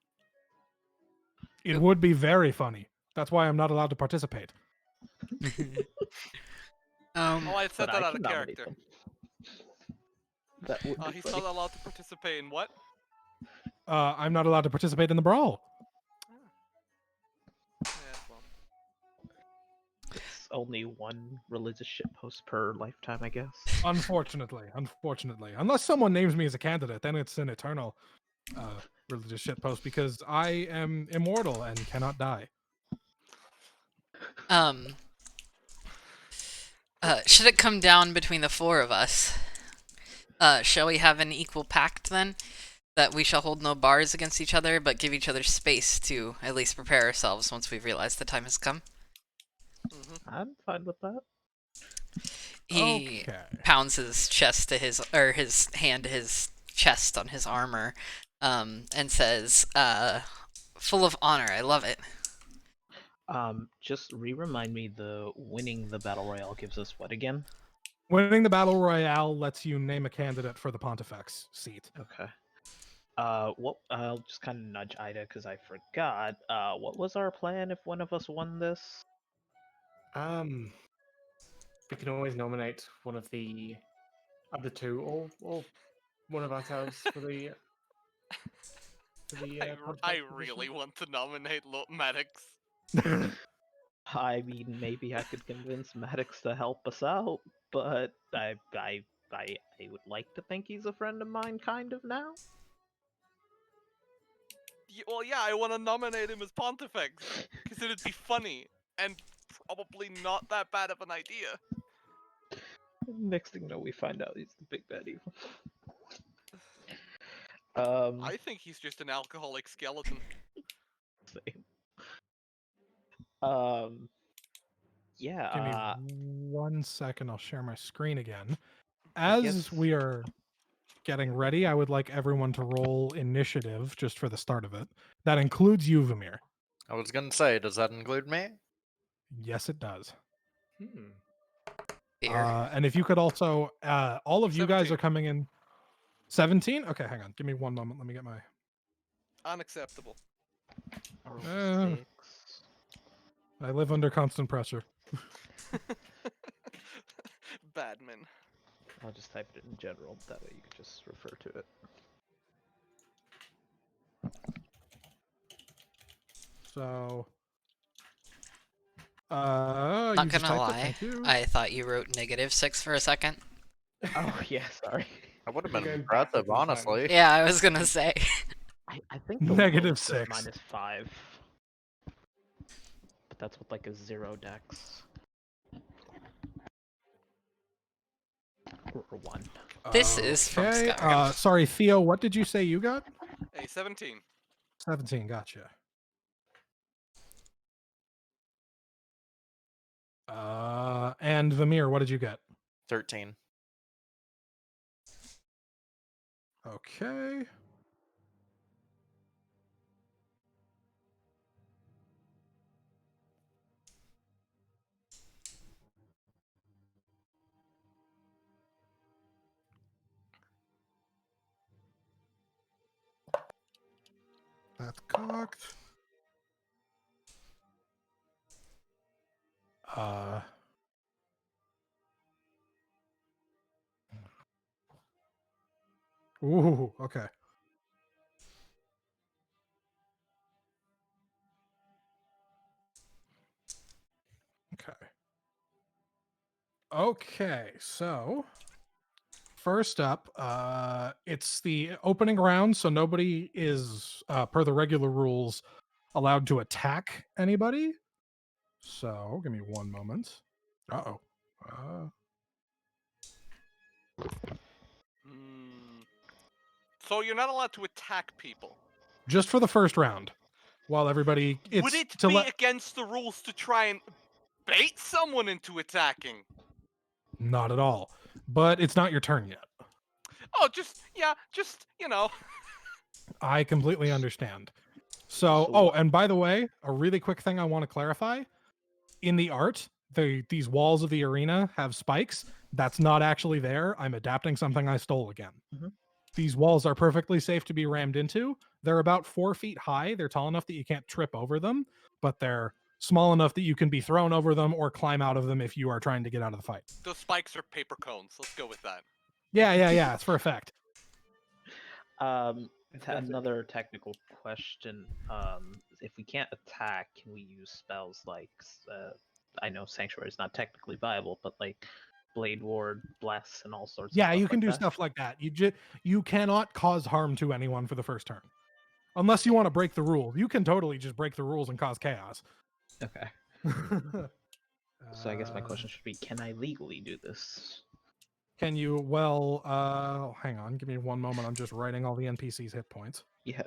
It would be very funny. That's why I'm not allowed to participate. Oh, I said But that I out can of nominate character. them. That would be He's funny. not allowed to participate in what? I'm not allowed to participate in the brawl. Yeah, well. It's only one religious shitpost per lifetime, I guess. Unfortunately, unless someone names me as a candidate, then it's an eternal religious shitpost because I am immortal and cannot die. Should it come down between the four of us, shall we have an equal pact then? That we shall hold no bars against each other, but give each other space to at least prepare ourselves once we've realized the time has come? I'm fine with that. He Okay. pounds his chest to his hand to his chest on his armor, and says, "Full of honor. I love it." Just remind me, the winning the battle royale gives us what again? Winning the battle royale lets you name a candidate for the Pontifex seat. Okay. What? I'll just kind of nudge Ida because I forgot. What was our plan if one of us won this? We can always nominate one of the other two, or one of ourselves for the pod I position. really want to nominate Maddox. I mean, maybe I could convince Maddox to help us out, but I would like to think he's a friend of mine, kind of now. Well, yeah, I want to nominate him as Pontifex because it'd be funny and probably not that bad of an idea. Next thing you know, we find out he's the big bad evil. I think he's just an alcoholic skeleton. Same. Yeah. Give me 1 second. I'll share my screen again. I As guess- we are getting ready, I would like everyone to roll initiative just for the start of it. That includes you, Vamir. I was gonna say, does that include me? Yes, it does. Hmm. Here. And if you could also, all of you guys 17. are coming in. 17? Okay, hang on. Give me 1 moment. Let me get my. Unacceptable. I rolled Uh, 6. I live under constant pressure. Badman. I'll just type it in general. That way you can just refer to it. So. Not you just gonna typed it, lie, thank you. I thought you wrote -6 for a second. Oh yeah, sorry. I would have You're been going impressive, backwards in time. honestly. Yeah, I was gonna say. I think the Negative lowest is 6. -5. But that's with like a 0 dex. Or 1. This is from Okay, Skyrim. sorry, Theo, what did you say you got? Hey, 17. 17, gotcha. And Vamir, what did you get? 13. Okay. That's cocked. Ooh, okay. Okay. Okay, so first up, it's the opening round, so nobody is, per the regular rules, allowed to attack anybody. So give me 1 moment. Uh-oh. So you're not allowed to attack people. Just for the first round, while everybody, it's Would it to be let. against the rules to try and bait someone into attacking? Not at all, but it's not your turn yet. Oh, just I completely understand. So, and by the way, a really quick thing I want to clarify. In the art, these walls of the arena have spikes. That's not actually there. I'm adapting something I stole again. Mhm. These walls are perfectly safe to be rammed into. They're about 4 feet high. They're tall enough that you can't trip over them, but they're small enough that you can be thrown over them or climb out of them if you are trying to get out of the fight. Those spikes are paper cones. Let's go with that. Yeah. It's for a fact. Another technical question. If we can't attack, can we use spells like, I know Sanctuary is not technically viable, but like Blade Ward, Bless, and all sorts of Yeah, stuff you can like do that? stuff like that. You cannot cause harm to anyone for the first turn. Unless you want to break the rules. You can totally just break the rules and cause chaos. Okay. So I guess my question should be, can I legally do this? Can you? Well, hang on. Give me 1 moment. I'm just writing all the NPCs' hit points. Yeah.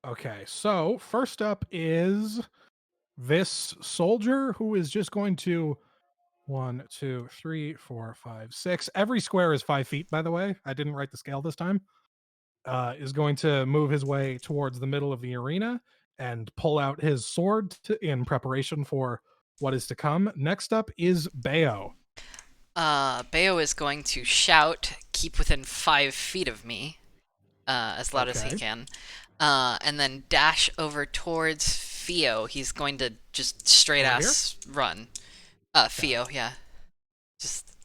Okay, so first up is this soldier who is just going to 1, 2, 3, 4, 5, 6. Every square is 5 feet, by the way. I didn't write the scale this time. Is going to move his way towards the middle of the arena and pull out his sword in preparation for what is to come. Next up is Bayo. Bayo is going to shout, keep within 5 feet of me, as loud as he Okay. can, and then dash over towards Theo. He's going to just straight Over here? ass run. Theo, yeah. Just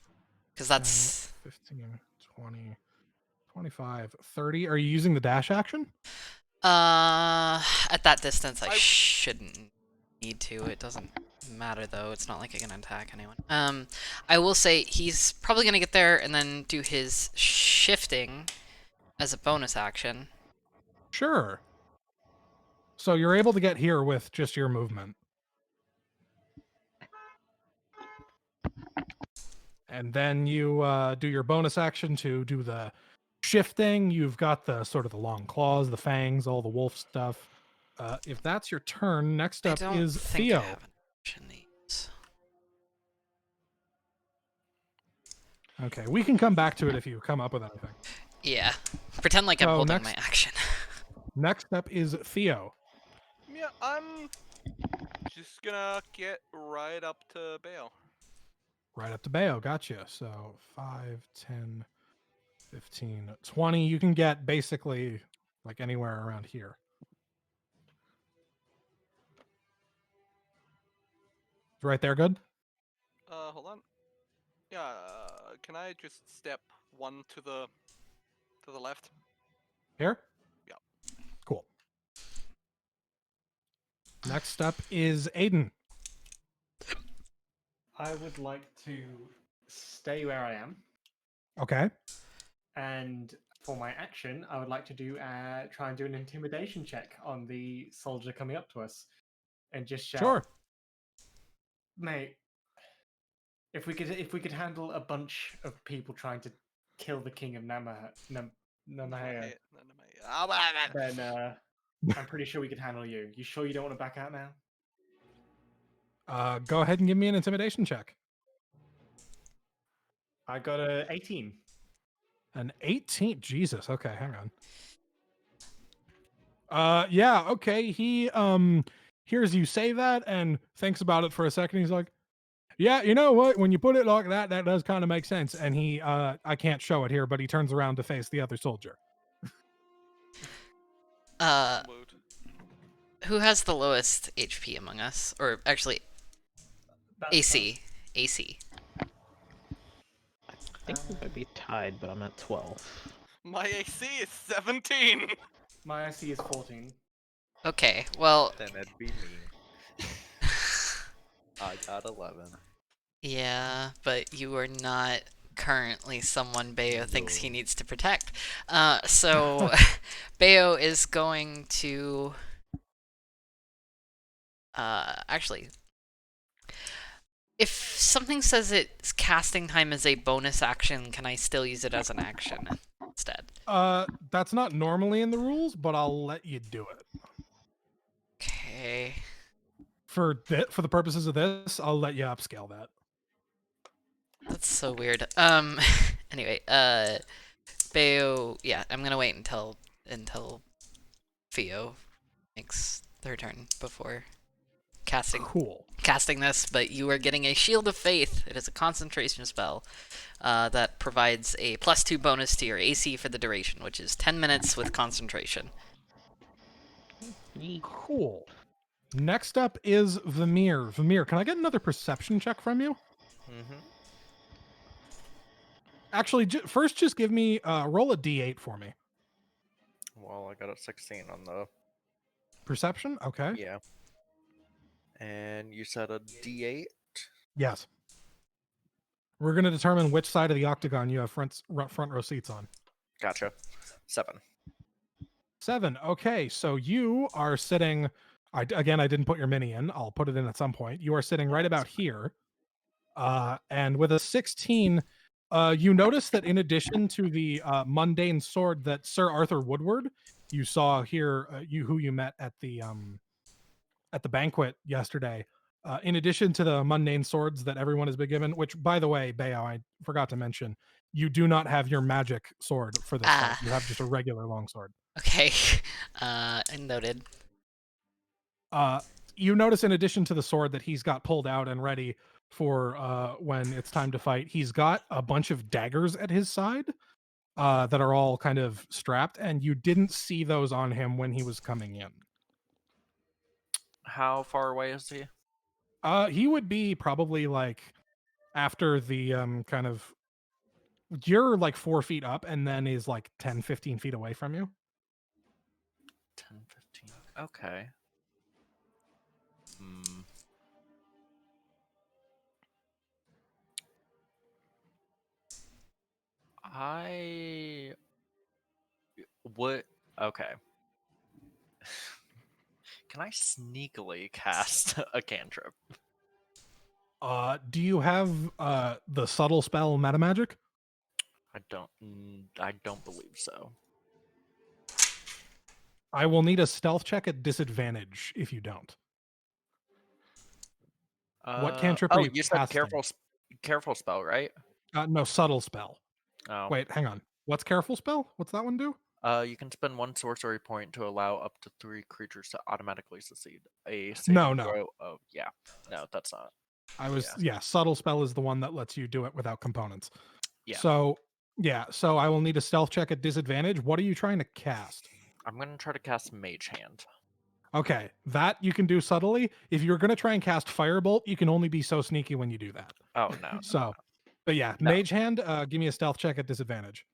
because 10, that's 15, 20, 25, 30. Are you using the dash action? at that distance I I- shouldn't need to. It doesn't matter though. It's not like it can attack anyone. I will say he's probably gonna get there and then do his shifting as a bonus action. Sure. So you're able to get here with just your movement. And then you do your bonus action to do the shifting. You've got the sort of the long claws, the fangs, all the wolf stuff. If that's your turn, next I up don't is think Theo. I have an option these. Okay, we can come back to it if you come up with anything. Yeah. Pretend like I'm So holding next- my action. Next up is Theo. Yeah, I'm just gonna get right up to Bale. Right up to Bayo. Gotcha. So 5, 10, 15, 20. You can get basically like anywhere around here. Right there, good? Hold on. Yeah, can I just step one to the left? Here? Yeah. Cool. Next up is Aiden. I would like to stay where I am, Okay. and for my action, I would like to do try and do an intimidation check on the soldier coming up to us, and just shout, Sure. "Mate, if we could handle a bunch of people trying to kill the king of Namahea, then I'm pretty sure we could handle you. You sure you don't want to back out now?" Go ahead and give me an intimidation check. I got a 18. An 18. Jesus. Okay, hang on. Yeah, okay. He hears you say that and thinks about it for a second. He's like, yeah, you know what? When you put it like that, that does kind of make sense. And he I can't show it here, but he turns around to face the other soldier. Mood. Who has the lowest HP among us? Or actually, That's AC. AC. I think we might be tied, but I'm at 12. My AC is 17. my IC is 14. Okay, well, Then it'd be me. I got 11. yeah, but you are not currently someone Bayo thinks he No. needs to protect. So Bayo is going to actually, if something says it's casting time as a bonus action, can I still use it as an action instead? That's not normally in the rules, but I'll let you do it. Okay. For the purposes of this, I'll let you upscale that. That's so weird. Anyway, Bayo, yeah, I'm gonna wait until Theo makes their turn before Cool. casting this, but you are getting a Shield of Faith. It is a concentration spell that provides a +2 bonus to your AC for the duration, which is 10 minutes with concentration. Cool. Next up is Vamir. Vamir, can I get another perception check from you? Mm-hmm. Actually, first just give me roll a d8 for me. Well, I got a 16 on the Perception? Okay. yeah. And you said a D8. Yes. We're going to determine which side of the octagon you have front row seats on. Gotcha. 7. 7. Okay, so you are sitting. I didn't put your mini in. I'll put it in at some point. You are sitting right about here. And with a 16, you notice that in addition to the mundane sword that Sir Arthur Woodward you saw here, who you met at the banquet yesterday, in addition to the mundane swords that everyone has been given, which, by the way, Bayo, I forgot to mention, you do not have your magic sword for this fight. You have just a regular longsword. Okay, noted. You notice, in addition to the sword that he's got pulled out and ready for when it's time to fight, he's got a bunch of daggers at his side that are all kind of strapped, and you didn't see those on him when he was coming in. How far away is he? He would be probably like after the kind of you're like 4 feet up, and then is like 10-15 feet away from you. 10, 15. Okay. Hmm. I would. Okay. Can I sneakily cast a cantrip? Do you have the subtle spell meta magic? I don't believe so. I will need a stealth check at disadvantage if you don't. What cantrip are Oh, you you said casting? careful spell, right? No, subtle spell. Oh. Wait, hang on. What's careful spell? What's that one do? You can spend 1 sorcery point to allow up to 3 creatures to automatically succeed a No, saving no. throw. Oh, yeah. No, that's not. Subtle spell is the one that lets you do it without components. Yeah. So I will need a stealth check at disadvantage. What are you trying to cast? I'm going to try to cast Mage Hand. Okay, that you can do subtly. If you're going to try and cast Firebolt, you can only be so sneaky when you do that. Oh, no. So, but yeah, No. Mage Hand, give me a stealth check at disadvantage.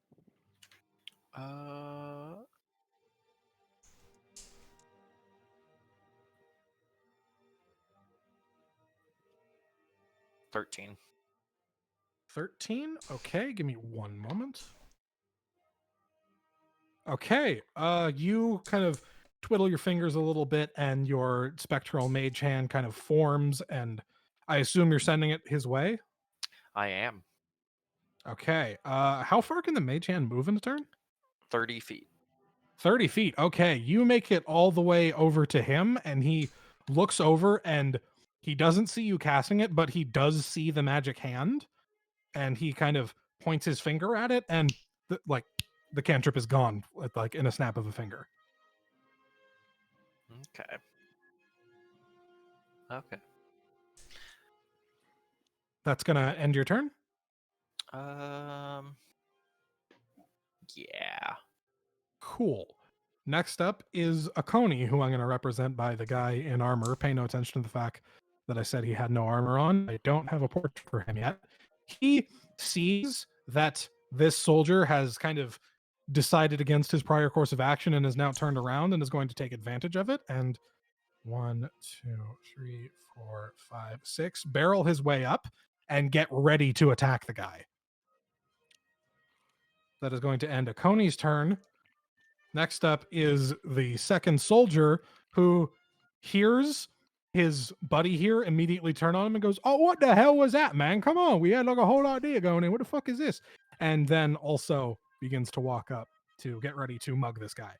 13. 13? Okay, give me one moment. Okay, you kind of twiddle your fingers a little bit and your spectral mage hand kind of forms, and I assume you're sending it his way? I am. Okay, how far can the mage hand move in a turn? 30 feet. 30 feet. Okay, you make it all the way over to him, and he looks over and he doesn't see you casting it, but he does see the magic hand, and he kind of points his finger at it, and the cantrip is gone, like in a snap of a finger. Okay. Okay. That's gonna end your turn. Yeah. Cool. Next up is Akoni, who I'm going to represent by the guy in armor. Pay no attention to the fact that I said he had no armor on. I don't have a portrait for him yet. He sees that this soldier has kind of decided against his prior course of action and is now turned around and is going to take advantage of it. And 1, 2, 3, 4, 5, 6, barrel his way up and get ready to attack the guy. That is going to end Akoni's turn. Next up is the second soldier, who hears his buddy here immediately turn on him and goes, "Oh, what the hell was that, man? Come on, we had like a whole idea going in. What the fuck is this?" And then also begins to walk up to get ready to mug this guy.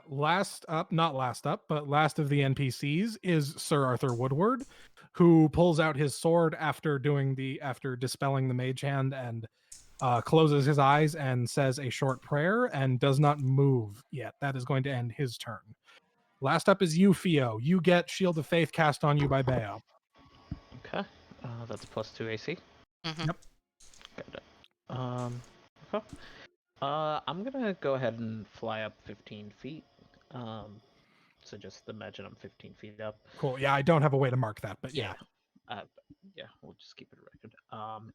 Last up, not last up, but last of the NPCs is Sir Arthur Woodward, who pulls out his sword after dispelling the mage hand and closes his eyes and says a short prayer and does not move yet. That is going to end his turn. Last up is you, Theo. You get Shield of Faith cast on you by Bayo. Okay. That's +2 AC. Mm-hmm. Yep. Got it. Okay. I'm gonna go ahead and fly up 15 feet. So just imagine I'm 15 feet up. Cool. Yeah, I don't have a way to mark that, but yeah. Yeah, we'll just keep it a record.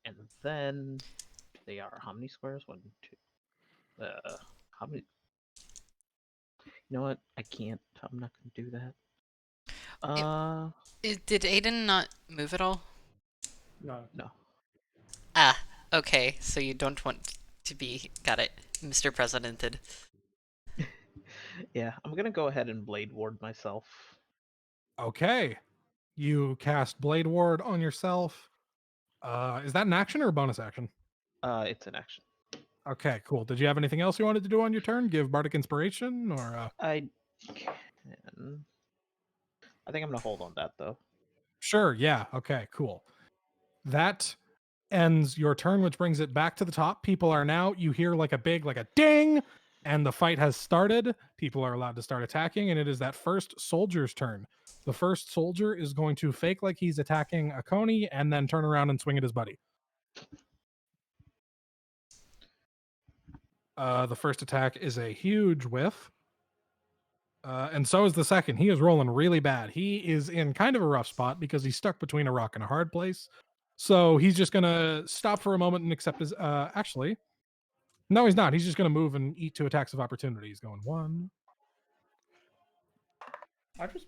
And then they are how many squares? 1, 2. How many? You know what? I can't. I'm not gonna do that. Did Aiden not move at all? No. Ah, okay. So you don't want to be. Got it, Mr. Presidented. Yeah, I'm gonna go ahead and blade ward myself. Okay. You cast Blade Ward on yourself. Is that an action or a bonus action? It's an action. Okay, cool. Did you have anything else you wanted to do on your turn? Give Bardic Inspiration or I can. I think I'm gonna hold on that though. Sure, yeah. Okay, cool. That ends your turn, which brings it back to the top. People are now, you hear like a big, like a ding, And the fight has started. People are allowed to start attacking, and it is that first soldier's turn. The first soldier is going to fake like he's attacking a Coney and then turn around and swing at his buddy. The first attack is a huge whiff. And so is the second. He is rolling really bad. He is in kind of a rough spot because he's stuck between a rock and a hard place. So he's just going to stop for a moment and accept his. Actually, no, he's not. He's just going to move and eat 2 attacks of opportunity. He's going 1. I just.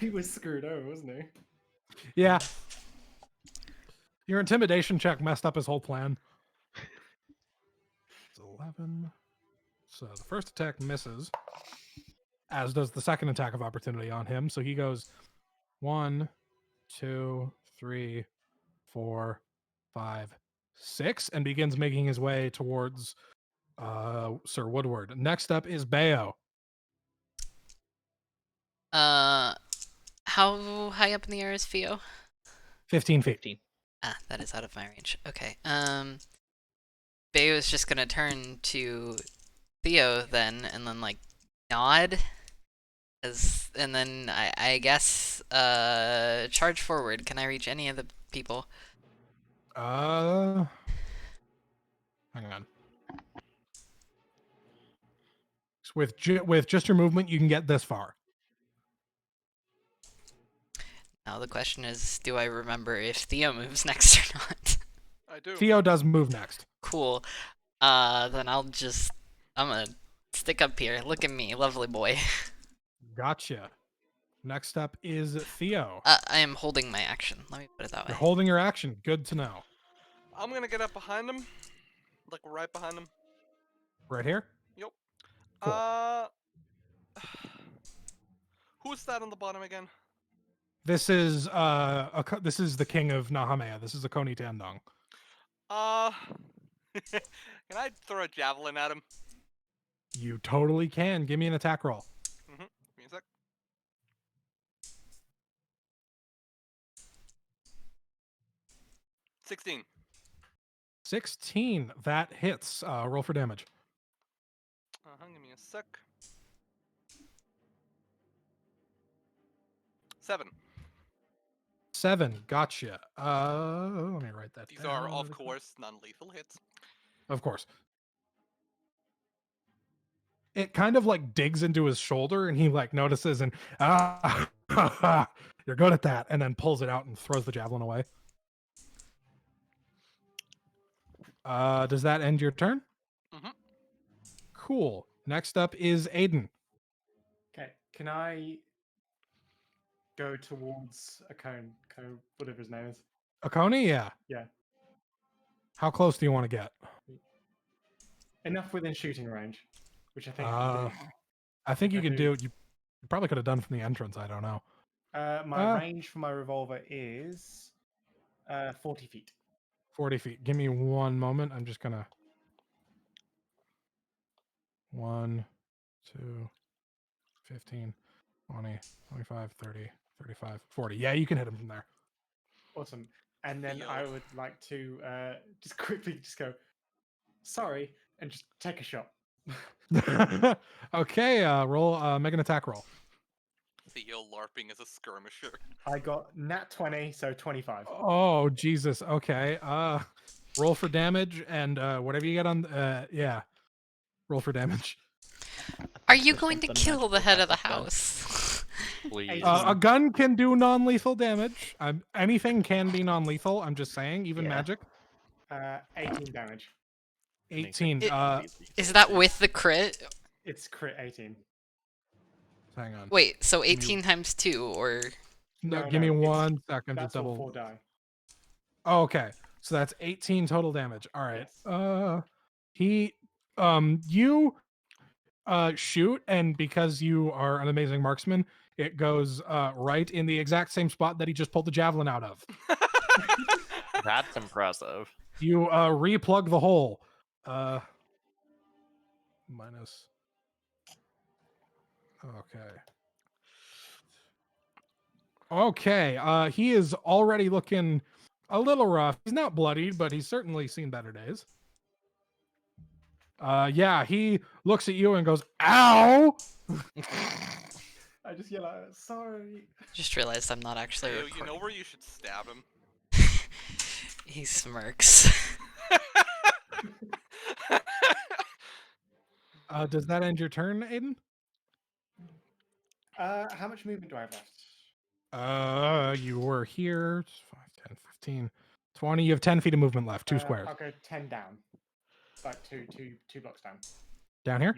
He was screwed over, wasn't he? Yeah. Your intimidation check messed up his whole plan. It's 11. So the first attack misses, as does the second attack of opportunity on him. So he goes 1, 2, 3, 4, 5, 6, and begins making his way towards Sir Woodward. Next up is Bayo. How high up in the air is Theo? 15 feet. 15. Ah, that is out of my range. Okay. Bayo is just gonna turn to Theo then, and then like nod, and then I guess charge forward. Can I reach any of the people? Hang on. With just your movement, you can get this far. Now the question is, do I remember if Theo moves next or not? I do. Theo does move next. Cool. Then I'm gonna stick up here. Look at me, lovely boy. Gotcha. Next up is Theo. I am holding my action. Let me put it that way. You're holding your action. Good to know. I'm gonna get up behind him, like right behind him. Right here? Yep. Cool. Who's that on the bottom again? This is this is the king of Nahamea. This is a Koni Tandong. Can I throw a javelin at him? You totally can. Give me an attack roll. Give me a sec. 16. 16. That hits. Roll for damage. Give me a sec. 7. 7. Gotcha. Let me write that These down. are, of course, non-lethal hits. Of course. It kind of like digs into his shoulder, and he like notices and you're good at that, and then pulls it out and throws the javelin away. Does that end your turn? Mhm. Cool. Next up is Aiden. Okay, can I go towards a cone, whatever his name is? Akoni? Yeah. Yeah. How close do you want to get? Enough within shooting range, which I think I can do. I think you I can do. do. You probably could have done from the entrance. I don't know. My range for my revolver is 40 feet. 40 feet. Give me one moment. I'm just gonna. 1, 2, 15, 20, 25, 30, 35, 40. Yeah, you can hit him from there. Awesome. And then Theo. I would like to just quickly just go, sorry, and just take a shot. Okay, roll. Make an attack roll. Theo LARPing as a skirmisher. I got nat 20, so 25. Oh Jesus. Okay. Roll for damage and whatever you get on. Yeah. Roll for damage. Are you going to Something kill the magical head of the backup does. house? Please. A gun can do non-lethal damage. Anything can be non-lethal. I'm just saying, even Yeah. magic. 18 damage. 18. Is that with the crit? It's crit 18. Hang on. Wait, so 18 times 2, or... No, No, give me no, it's- 1 second to That's all double. 4 die. Oh, okay. So that's 18 total damage. All right. Yes. You shoot, and because you are an amazing marksman, it goes right in the exact same spot that he just pulled the javelin out of. That's impressive. You replug the hole. Minus. Okay. Okay. He is already looking a little rough. He's not bloodied, but he's certainly seen better days. Yeah, he looks at you and goes, "Ow!" I just yell out, sorry. Just realized I'm not actually Theo, recording. you know where you should stab him? He smirks. Does that end your turn, Aiden? How much movement do I have left? You were here. 5, 10, 15, 20. You have 10 feet of movement left. 2 squares. I'll go 10 down. Like two blocks down. Down here?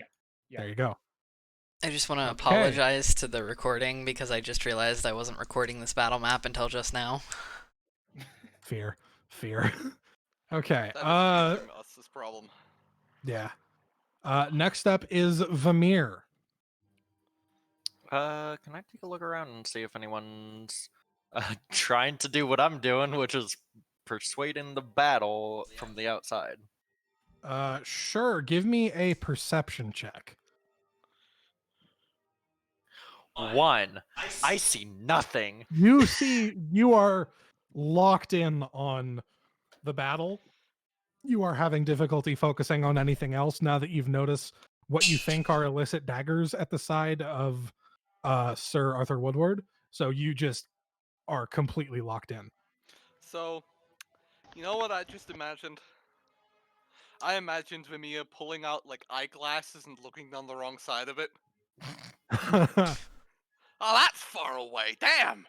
Yeah. There you go. I just want to Okay. apologize to the recording because I just realized I wasn't recording this battle map until just now. Fear. Okay. That is us' problem. Yeah. Next up is Vamir. Can I take a look around and see if anyone's trying to do what I'm doing, which is persuading the battle from the outside? Sure. Give me a perception check. 1. I see nothing. You see, you are locked in on the battle. You are having difficulty focusing on anything else now that you've noticed what you think are illicit daggers at the side of Sir Arthur Woodward. So you just are completely locked in. So, you know what I just imagined? I imagined Vimia pulling out, like, eyeglasses and looking down the wrong side of it. Oh, that's far away! Damn!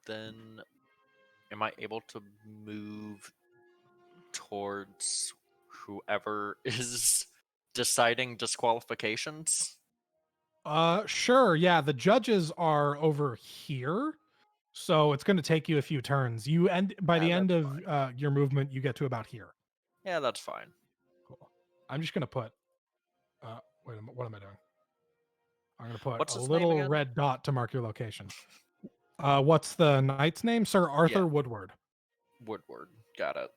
Then am I able to move towards whoever is deciding disqualifications? Sure. Yeah, the judges are over here. So it's going to take you a few turns. You end by the end that's of your movement, you get to about here. Yeah, that's fine. Cool. I'm just going to put wait a minute, what am I doing? I'm going to put What's a his name little again? red dot to mark your location. What's the knight's name? Sir Arthur Yeah. Woodward. Woodward. Got it.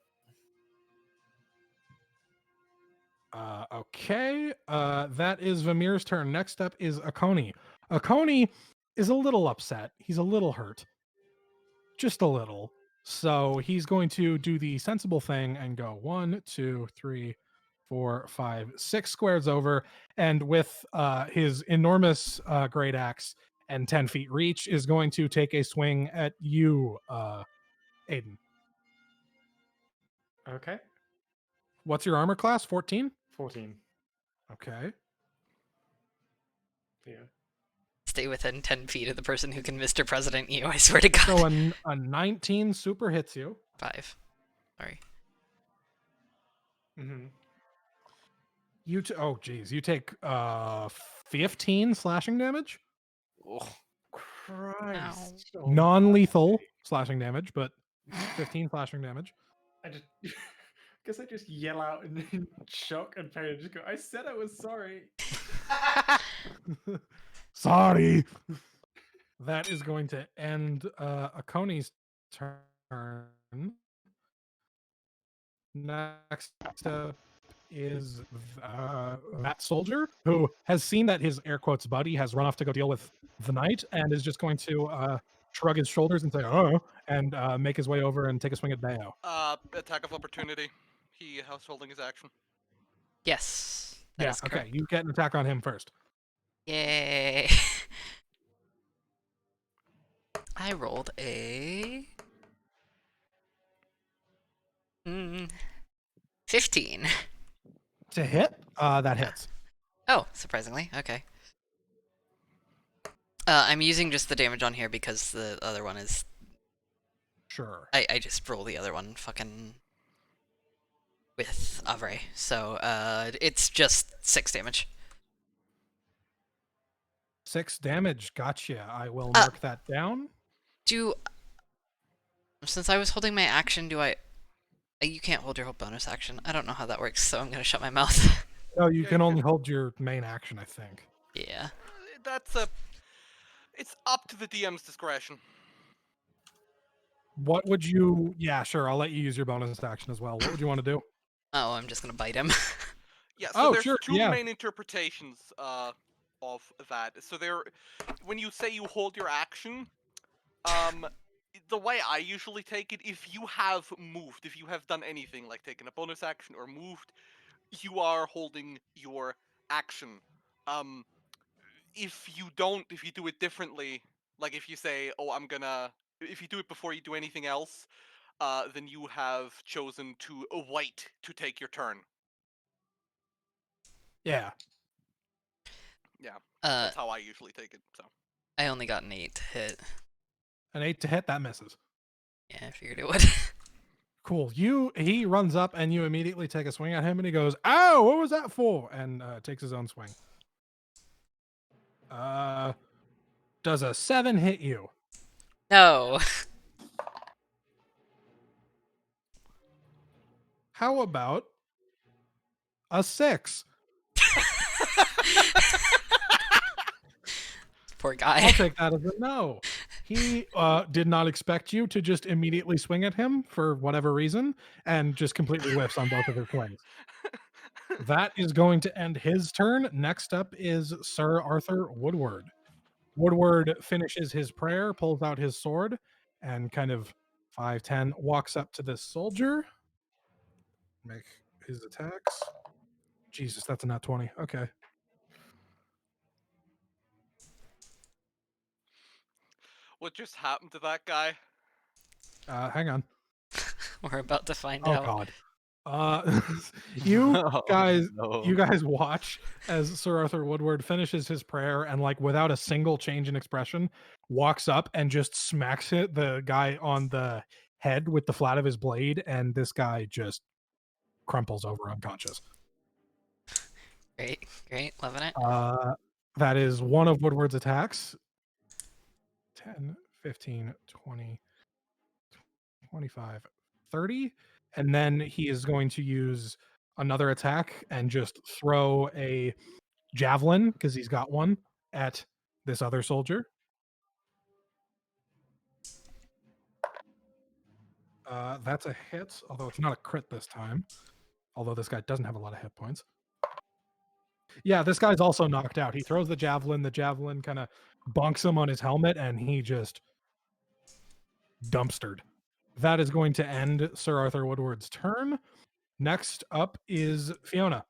Okay. That is Vamir's turn. Next up is Akoni. Akoni is a little upset. He's a little hurt. Just a little. So he's going to do the sensible thing and go 1, 2, 3, 4, 5, 6 squares over. And with his enormous great axe and 10 feet reach, is going to take a swing at you, Aiden. Okay. What's your armor class? 14? 14. Okay. Yeah. Stay within 10 feet of the person who can Mr. President you, I swear to God. So a 19 super hits you. 5. Sorry. Mm-hmm. Oh geez, you take 15 slashing damage. Oh, Christ. Non-lethal almighty. slashing damage, but 15 slashing damage. I just guess I just yell out in shock and pain and just go, I said I was sorry. Sorry. That is going to end Akoni's turn. Next up is that soldier who has seen that his air quotes buddy has run off to go deal with the knight and is just going to shrug his shoulders and say, oh, and make his way over and take a swing at Bayo. Attack of opportunity. He was holding his action. Yes. that Yeah, is okay. correct. You get an attack on him first. Yay. I rolled a 15. To hit, that hits. Oh, surprisingly. Okay. I'm using just the damage on here because the other one is... Sure. I just roll the other one fucking with Avre. So it's just 6 damage. 6 damage. Gotcha. I will mark that down. Since I was holding my action, you can't hold your whole bonus action. I don't know how that works, so I'm gonna shut my mouth. No, you Yeah, can you only hold your main action, I think. Yeah. It's up to the DM's discretion. What would you... Yeah, sure. I'll let you use your bonus action as well. What would you want to do? Oh, I'm just gonna bite him. Yeah, so Oh, there's sure, two yeah. main interpretations of that. So when you say you hold your action, the way I usually take it, if you have moved, if you have done anything like taken a bonus action or moved, you are holding your action. Um, if you don't, if you do it differently, like if you say, "Oh, if you do it before you do anything else, then you have chosen to wait to take your turn." Yeah. Yeah, Uh, that's how I usually take it. So. I only got an 8 to hit. An 8 to hit, that misses. Yeah, I figured it would. Cool. He runs up and you immediately take a swing at him and he goes, "Ow, what was that for?" And takes his own swing. Does a 7 hit you? No. How about a 6? Poor guy. I'll take that as a no. He did not expect you to just immediately swing at him for whatever reason and just completely whiffs on both of his swings. That is going to end his turn. Next up is Sir Arthur Woodward. Woodward finishes his prayer, pulls out his sword, and kind of 5'10 walks up to this soldier. Make his attacks. Jesus, that's a nat 20. Okay. What just happened to that guy? Hang on. We're about to find Oh out. God. You Oh, guys, no. you guys watch as Sir Arthur Woodward finishes his prayer and, like, without a single change in expression, walks up and just smacks the guy on the head with the flat of his blade, and this guy just crumples over unconscious. Great, great, loving it. That is one of Woodward's attacks. 10, 15, 20, 25, 30. And then he is going to use another attack and just throw a javelin, because he's got one, at this other soldier. That's a hit, although it's not a crit this time. Although this guy doesn't have a lot of hit points. Yeah, this guy's also knocked out. He throws the javelin kind of bonks him on his helmet, and he just dumpstered. That is going to end Sir Arthur Woodward's turn. Next up is Fiona.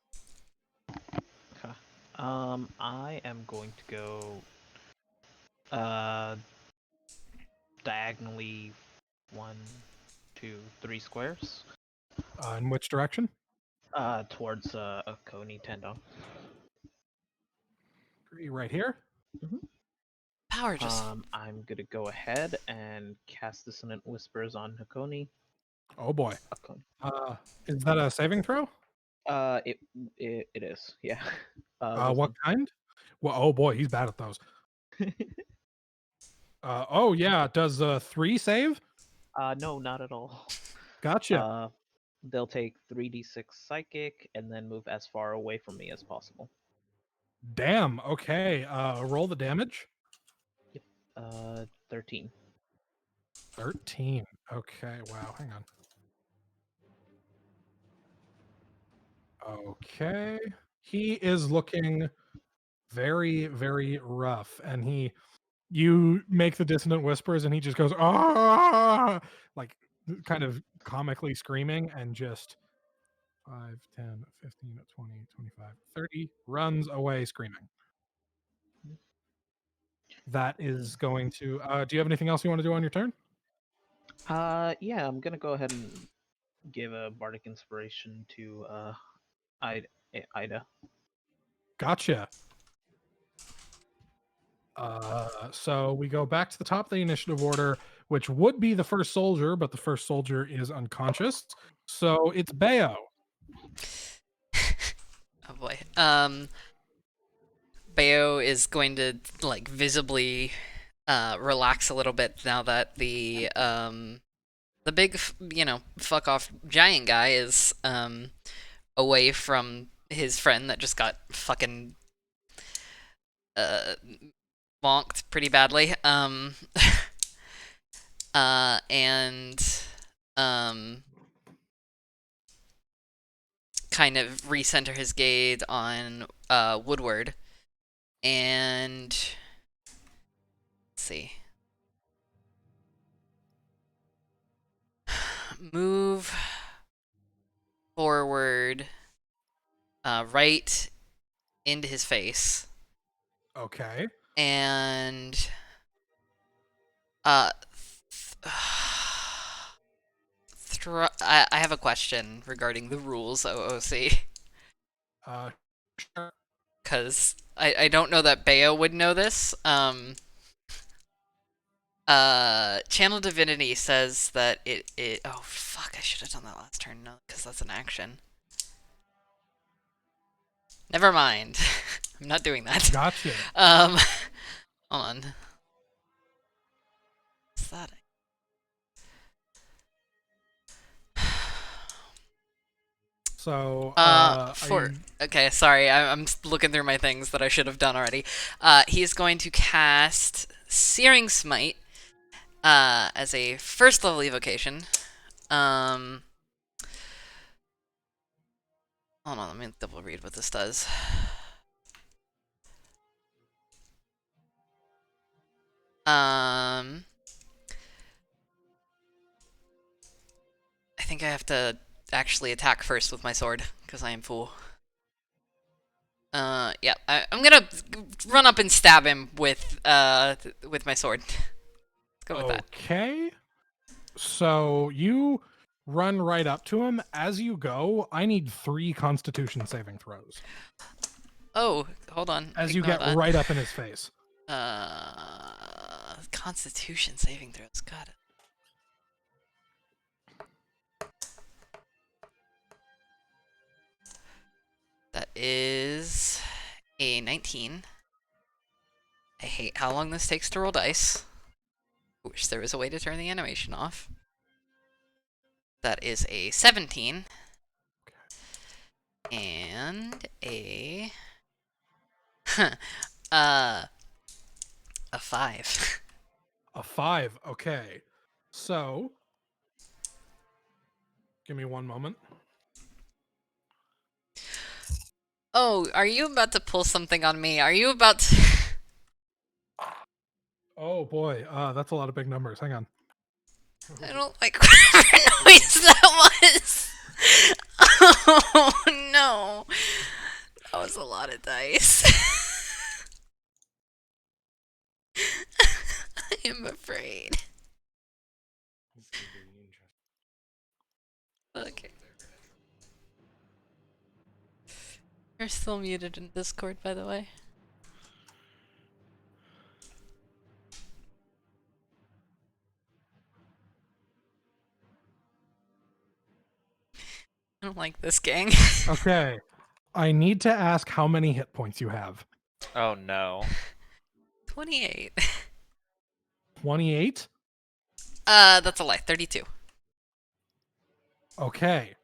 Okay. I am going to go diagonally 1, 2, 3 squares. In which direction? Towards a Coney tendon. Right here. Power just. I'm gonna go ahead and cast Dissonant Whispers on Hakoni. Oh boy. Hakoni. Is that a saving throw? It is, yeah. What Wisdom. kind? Well, oh boy, he's bad at those. Oh yeah, does 3 save? No, not at all. Gotcha. They'll take 3d6 psychic and then move as far away from me as possible. Damn. Okay. Roll the damage. 13. 13. Okay. Wow. Hang on. Okay. He is looking very, very rough, and you make the dissonant whispers, and he just goes, "Ah!" like, kind of comically screaming, and just 5, 10, 15, 20, 25, 30 runs away screaming. That is going to. Do you have anything else you want to do on your turn? Yeah, I'm gonna go ahead and give a bardic inspiration to Ida. Gotcha. So we go back to the top of the initiative order, which would be the first soldier, but the first soldier is unconscious. So it's Bayo. Oh boy. Bayo is going to like visibly relax a little bit now that the big fuck off giant guy is away from his friend that just got fucking uh bonked pretty badly. And kind of recenter his gaze on Woodward, and let's see. move forward right into his face. Okay. And uh I have a question regarding the rules, OOC. Sure. Because I don't know that Bayo would know this. Channel Divinity says that it oh fuck, I should have done that last turn, no, because that's an action. Never mind. I'm not doing that. Gotcha. Hold on. What's that? So, okay, sorry, I'm looking through my things that I should have done already. He's going to cast Searing Smite as a first level evocation. Hold on, let me double read what this does. I think I have to actually attack first with my sword, because I am fool. Yeah, I'm gonna run up and stab him with my sword. Let's go with that. Okay. So you run right up to him. As you go, I need 3 Constitution saving throws. Oh, hold on. As you Ignore get that. right up in his face. Constitution saving throws. Got it. That is a 19. I hate how long this takes to roll dice. Wish there was a way to turn the animation off. That is a 17. And a... a 5. A 5. Okay. So, give me one moment. Oh, are you about to pull something on me? Are you about to... Oh boy, that's a lot of big numbers. Hang on. I don't like whatever noise that was. Oh no. That was a lot of dice. I am afraid. This is really interesting. Okay. You're still muted in Discord, by the way. I don't like this gang. Okay. I need to ask how many hit points you have. Oh no. 28. 28? That's a lie. 32. Okay.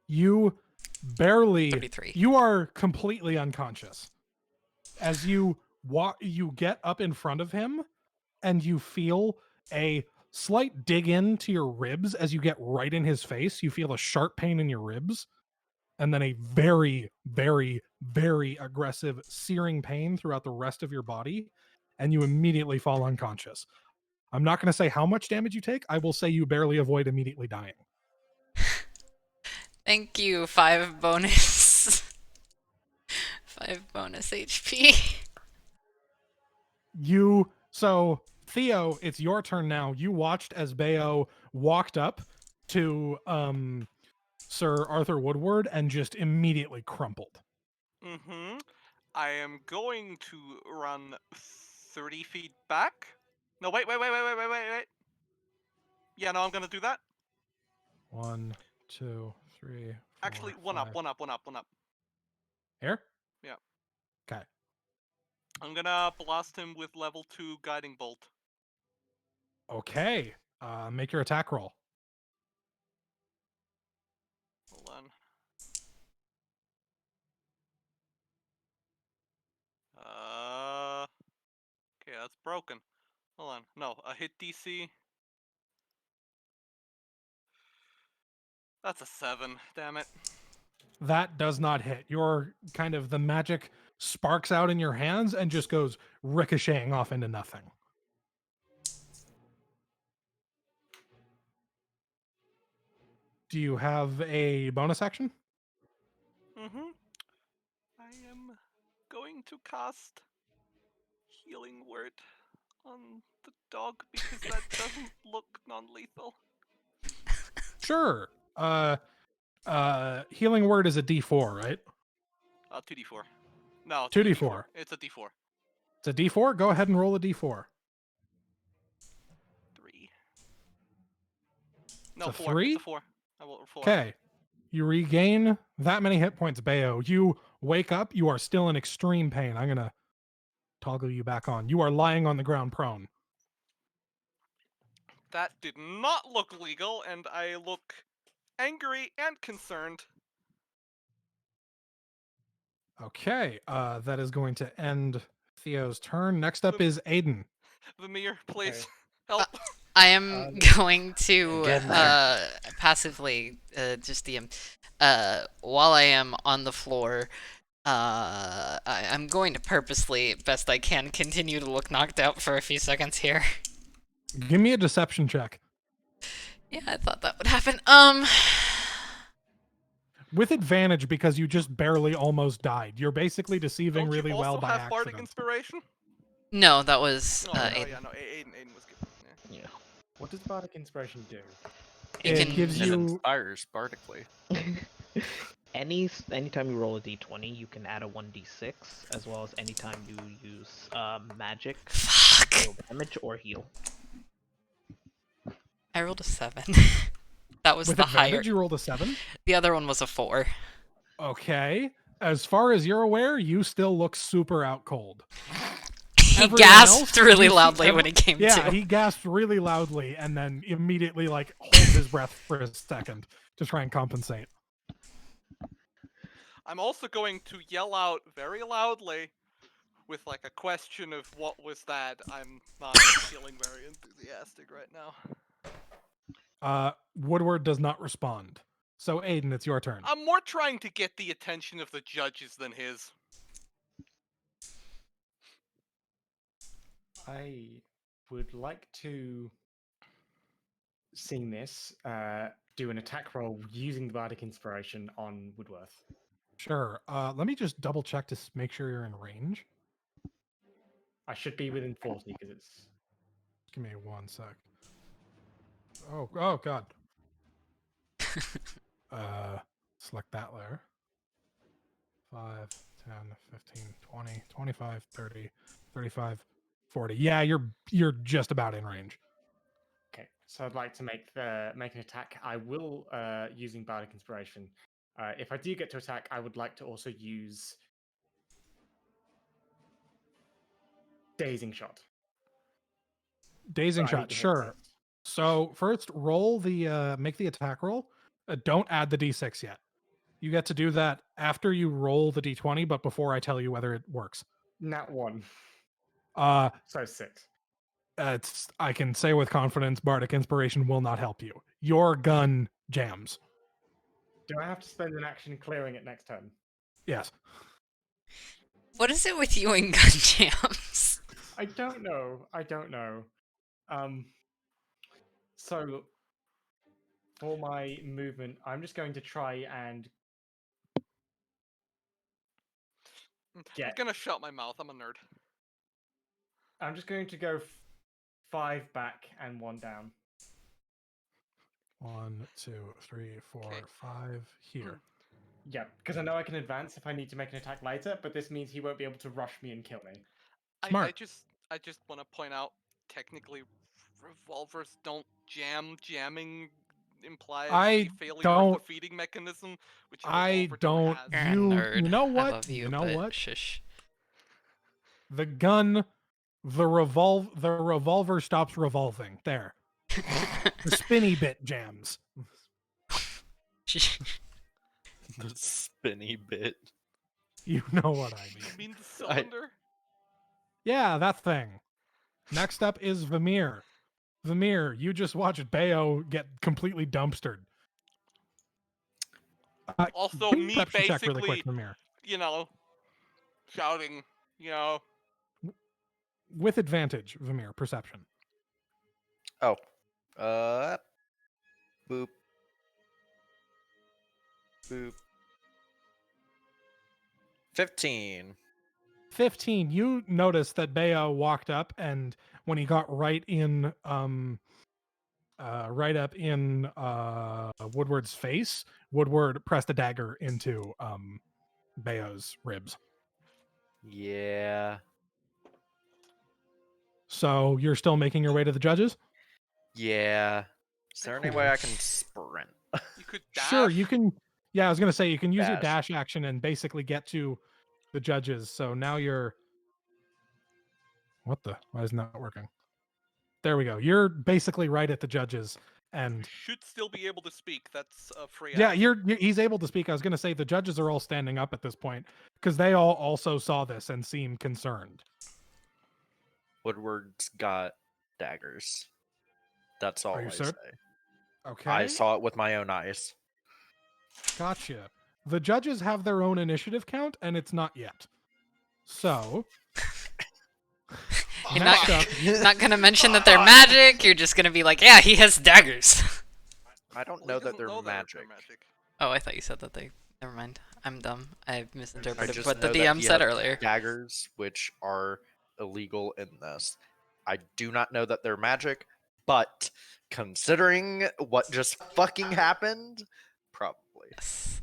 You barely 33. You are completely unconscious. As you get up in front of him and you feel a slight dig into your ribs as you get right in his face. You feel a sharp pain in your ribs and then a very, very, very aggressive searing pain throughout the rest of your body, and you immediately fall unconscious. I'm not going to say how much damage you take. I will say you barely avoid immediately dying. Thank you. 5 bonus. 5 bonus HP. So Theo, it's your turn now. You watched as Bayo walked up to Sir Arthur Woodward and just immediately crumpled. Mm-hmm. I am going to run 30 feet back. No, wait. Yeah, no, I'm gonna do that. 1, 2, 3, 4, Actually, one 5. up. Here? Yeah. Okay. I'm gonna blast him with level 2 guiding bolt. Okay. Make your attack roll. Hold on. Okay, that's broken. Hold on. No, a hit DC. That's a 7. Damn it. That does not hit. Your kind of the magic sparks out in your hands and just goes ricocheting off into nothing. Do you have a bonus action? Mm-hmm. I am going to cast Healing Word on the dog because that doesn't look non-lethal. Sure. Healing word is a D4, right? 2d4. No, 2d4. It's a d4. It's a D4. Go ahead and roll a D4. 3. No, a 4. three? It's a 4. I will 4. Okay. You regain that many hit points, Bayo. You wake up. You are still in extreme pain. I'm gonna toggle you back on. You are lying on the ground prone. That did not look legal, and I look angry and concerned. Okay. That is going to end Theo's turn. Next up is Aiden. Vamir, please Okay. help. I am Um, going to Get there. passively just DM while I am on the floor. I'm going to purposely, best I can, continue to look knocked out for a few seconds here. Give me a deception check Yeah, I thought that would happen. with advantage because you just barely almost died. You're basically deceiving Don't really you well also by have Bardic accident. Inspiration? No, that was Oh, Aiden. yeah, no, Aiden was good. Yeah. Yeah. What does Bardic Inspiration do? You It can gives It you inspires bardically. Anytime you roll a d20, you can add a 1d6, as well as anytime you use magic, Fuck. deal damage, or heal. I rolled a 7. That was with the higher. advantage. You rolled a 7. The other one was a 4. Okay. As far as you're aware, you still look super out cold. He Everyone gasped else, really you see loudly when he came Yeah, to. he gasped really loudly and then immediately like holds his breath for a second to try and compensate. I'm also going to yell out very loudly with like a question of what was that. I'm not feeling very enthusiastic right now. Woodward does not respond. So Aiden, it's your turn. I'm more trying to get the attention of the judges than his. I would like to, seeing this, do an attack roll using the Bardic Inspiration on Woodworth. Sure. Let me just double check to make sure you're in range. I should be within 40 because it's. Give me 1 sec. Oh god. Select that layer. 5, 10, 15, 20, 25, 30, 35, 40. Yeah, you're just about in range. Okay, so I'd like to make an attack. I will using Bardic Inspiration. If I do get to attack, I would like to also use Dazing Shot. Dazing But I need shot, to hit sure. first. So first roll the make the attack roll. Don't add the d6 yet. You get to do that after you roll the d20, but before I tell you whether it works. Nat 1. Uh So 6. I can say with confidence, Bardic Inspiration will not help you. Your gun jams. Do I have to spend an action clearing it next turn? Yes. What is it with you and gun jams? I don't know. So for my movement, I'm just going to try and I'm get. gonna shut my mouth. I'm a nerd. I'm just going to go 5 back and 1 down. 1, 2, 3, 4, Okay. 5 here. Yeah, because I know I can advance if I need to make an attack later, but this means he won't be able to rush me and kill me. Smart. I just want to point out, technically, revolvers don't jam. Jamming implies I a failure don't- of the feeding mechanism, which a I revolver don't. has. You're a You nerd. know I what? love you, You know but what? shush. The gun, the revolver stops revolving. There. The spinny bit jams. The spinny bit. You know what I You mean. mean the cylinder? Yeah, that thing. Next up is Vamir. Vamir, you just watched Bayo get completely dumpstered. Also, give me a me perception check really basically, quick, Vamir. you know, shouting, you know. With advantage, Vamir, perception. Oh. Boop. Boop. 15. 15. You notice that Bayo walked up, and when he got right up in Woodward's face, Woodward pressed a dagger into Bayo's ribs. Yeah. So you're still making your way to the judges? Yeah. Is there any way I can sprint? You could dash. Sure, you can. Yeah, I was gonna say you can use your Dash. dash action and basically get to the judges. So now you're. What the? Why isn't that working? There we go. You're basically right at the judges, and Should still be able to speak. That's a free. yeah, action. he's able to speak. I was gonna say the judges are all standing up at this point because they all also saw this and seem concerned. Woodward's got daggers. That's all Are you I certain? say. Okay, I saw it with my own eyes. gotcha. The judges have their own initiative count, and it's not yet. So You're next up, not gonna mention that they're magic. You're just gonna be like, yeah, he has daggers. I don't Well, know he that doesn't they're know magic. Oh, I thought you said that they. Never mind. I'm dumb. I I misinterpreted just what the know that DM he said has earlier. daggers, which are illegal in this. I do not know that they're magic, but considering what just fucking happened, probably. Yes.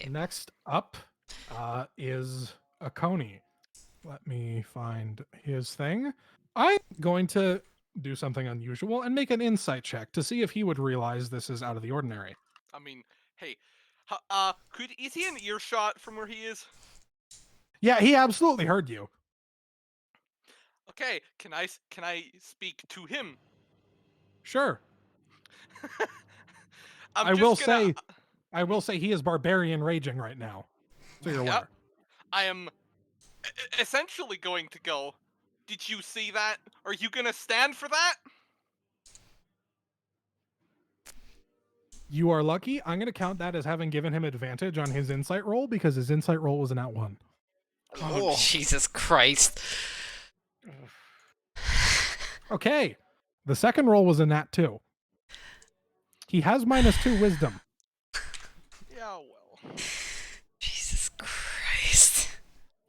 next up is Akoni. Let me find his thing. I'm going to do something unusual and make an insight check to see if he would realize this is out of the ordinary. I mean, hey, is he in earshot from where he is? Yeah, he absolutely heard you. Okay, can I speak to him? Sure. I'm I will just gonna, say he is barbarian raging right now. So you're Yep. aware. I am essentially going to go. Did you see that? Are you gonna stand for that? You are lucky. I'm going to count that as having given him advantage on his insight roll because his insight roll was an at 1. Oh, Jesus Christ. Okay. The second roll was a nat 2. He has -2 wisdom. Yeah, well. Jesus Christ.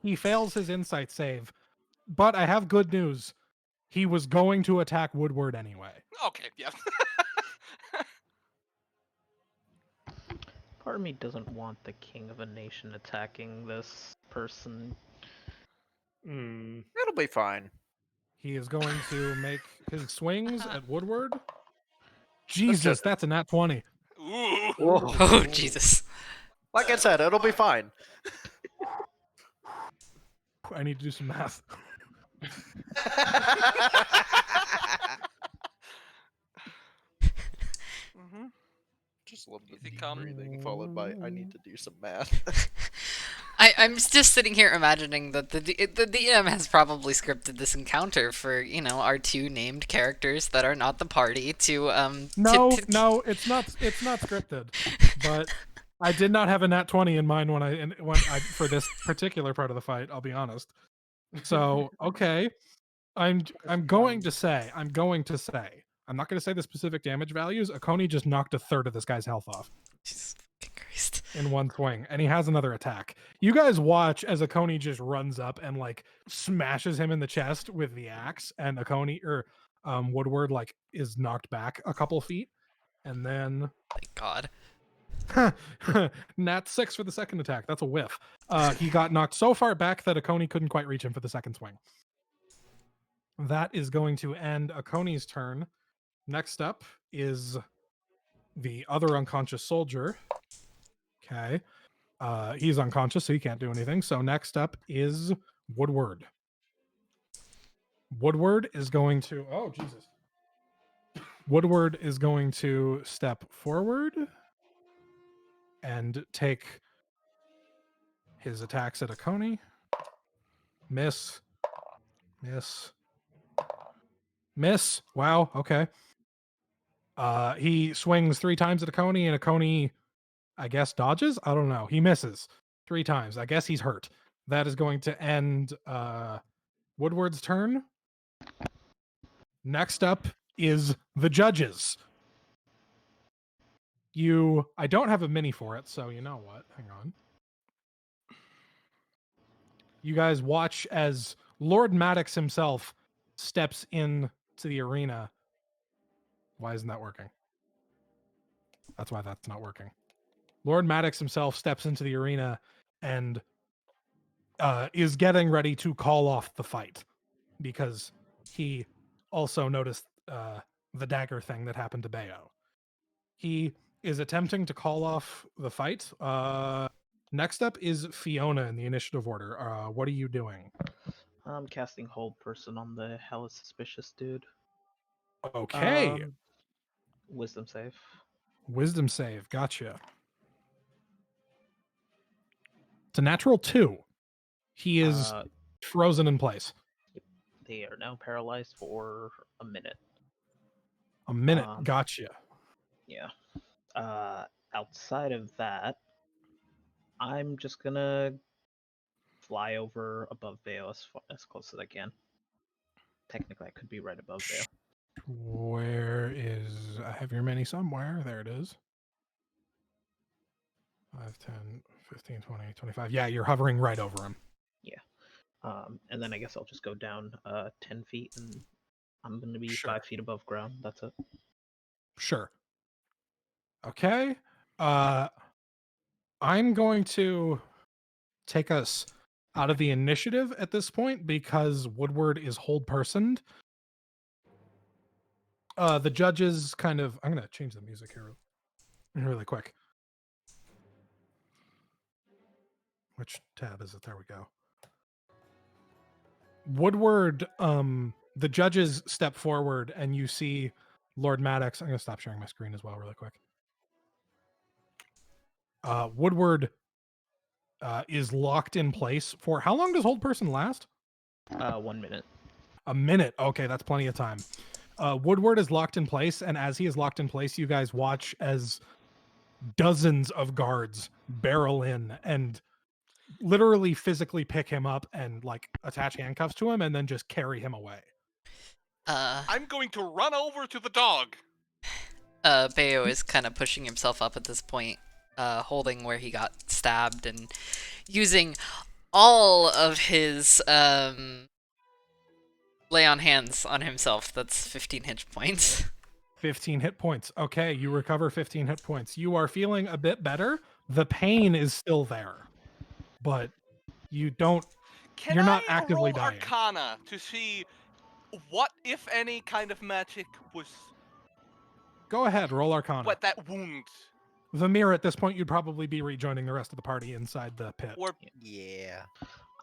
He fails his insight save. But I have good news. He was going to attack Woodward anyway. Okay, yeah. Part of me doesn't want the king of a nation attacking this person. It'll be fine. He is going to make his swings at Woodward. Jesus, that's a nat 20. Ooh. Oh, Jesus. Like I said, it'll be fine. I need to do some math. Mm-hmm. Just a little bit Easy deep come. breathing, followed by I need to do some math. I'm just sitting here imagining that the DM has probably scripted this encounter for, our two named characters that are not the party to No, it's not scripted. But I did not have a nat 20 in mind when I for this particular part of the fight, I'll be honest. So, okay. I'm going to say, I'm not going to say the specific damage values. Akoni just knocked a third of this guy's health off Jesus fucking Christ. in one swing, and he has another attack. You guys watch as Akoni just runs up and smashes him in the chest with the axe, and Woodward is knocked back a couple feet, and then Thank God. nat 6 for the second attack. That's a whiff. He got knocked so far back that Akoni couldn't quite reach him for the second swing. That is going to end Akoni's turn. Next up is the other unconscious soldier. Okay. He's unconscious, so he can't do anything. So next up is Woodward. Woodward is going to... Oh, Jesus. Woodward is going to step forward and take his attacks at Akoni. Miss. Wow, okay. He swings 3 times at Akoni, and Akoni, I guess, dodges? I don't know. He misses 3 times. I guess he's hurt. That is going to end Woodward's turn. Next up is the judges. I don't have a mini for it, so you know what? Hang on. You guys watch as Lord Maddox himself steps in to the arena. Why isn't that working? That's why that's not working. Lord Maddox himself steps into the arena and is getting ready to call off the fight because he also noticed the dagger thing that happened to Bayo. He is attempting to call off the fight. Next up is Fiona in the initiative order. What are you doing? I'm casting Hold Person on the hella suspicious dude. Okay. Wisdom save. Wisdom save. Gotcha. It's a natural 2. He is frozen in place. They are now paralyzed for a minute. A minute. Gotcha. Yeah. Outside of that, I'm just gonna fly over above Vale as close as I can. Technically, I could be right above Vale. Where is... I have your mini somewhere. There it is. 5, 10, 15, 20, 25. Yeah, you're hovering right over him. Yeah. And then I guess I'll just go down 10 feet, and I'm going to be Sure. 5 feet above ground. That's it. Sure. Okay. I'm going to take us out of the initiative at this point because Woodward is hold personed. The judges kind of... I'm going to change the music here really quick. Which tab is it? There we go. Woodward, the judges step forward and you see Lord Maddox. I'm going to stop sharing my screen as well really quick. Woodward is locked in place for... How long does hold person last? 1 minute. A minute. Okay, that's plenty of time. Woodward is locked in place, and as he is locked in place, you guys watch as dozens of guards barrel in and literally physically pick him up and like attach handcuffs to him and then just carry him away. I'm going to run over to the dog. Bayo is kind of pushing himself up at this point, holding where he got stabbed and using all of his lay on hands on himself. That's 15 hit points. 15 hit points. Okay, you recover 15 hit points. You are feeling a bit better. The pain is still there, but you don't... You're not actively roll dying. Arcana to see what, if any, kind of magic was... Go ahead, roll Arcana. What that wound... Vamir, at this point, you'd probably be rejoining the rest of the party inside the pit. Or Yeah.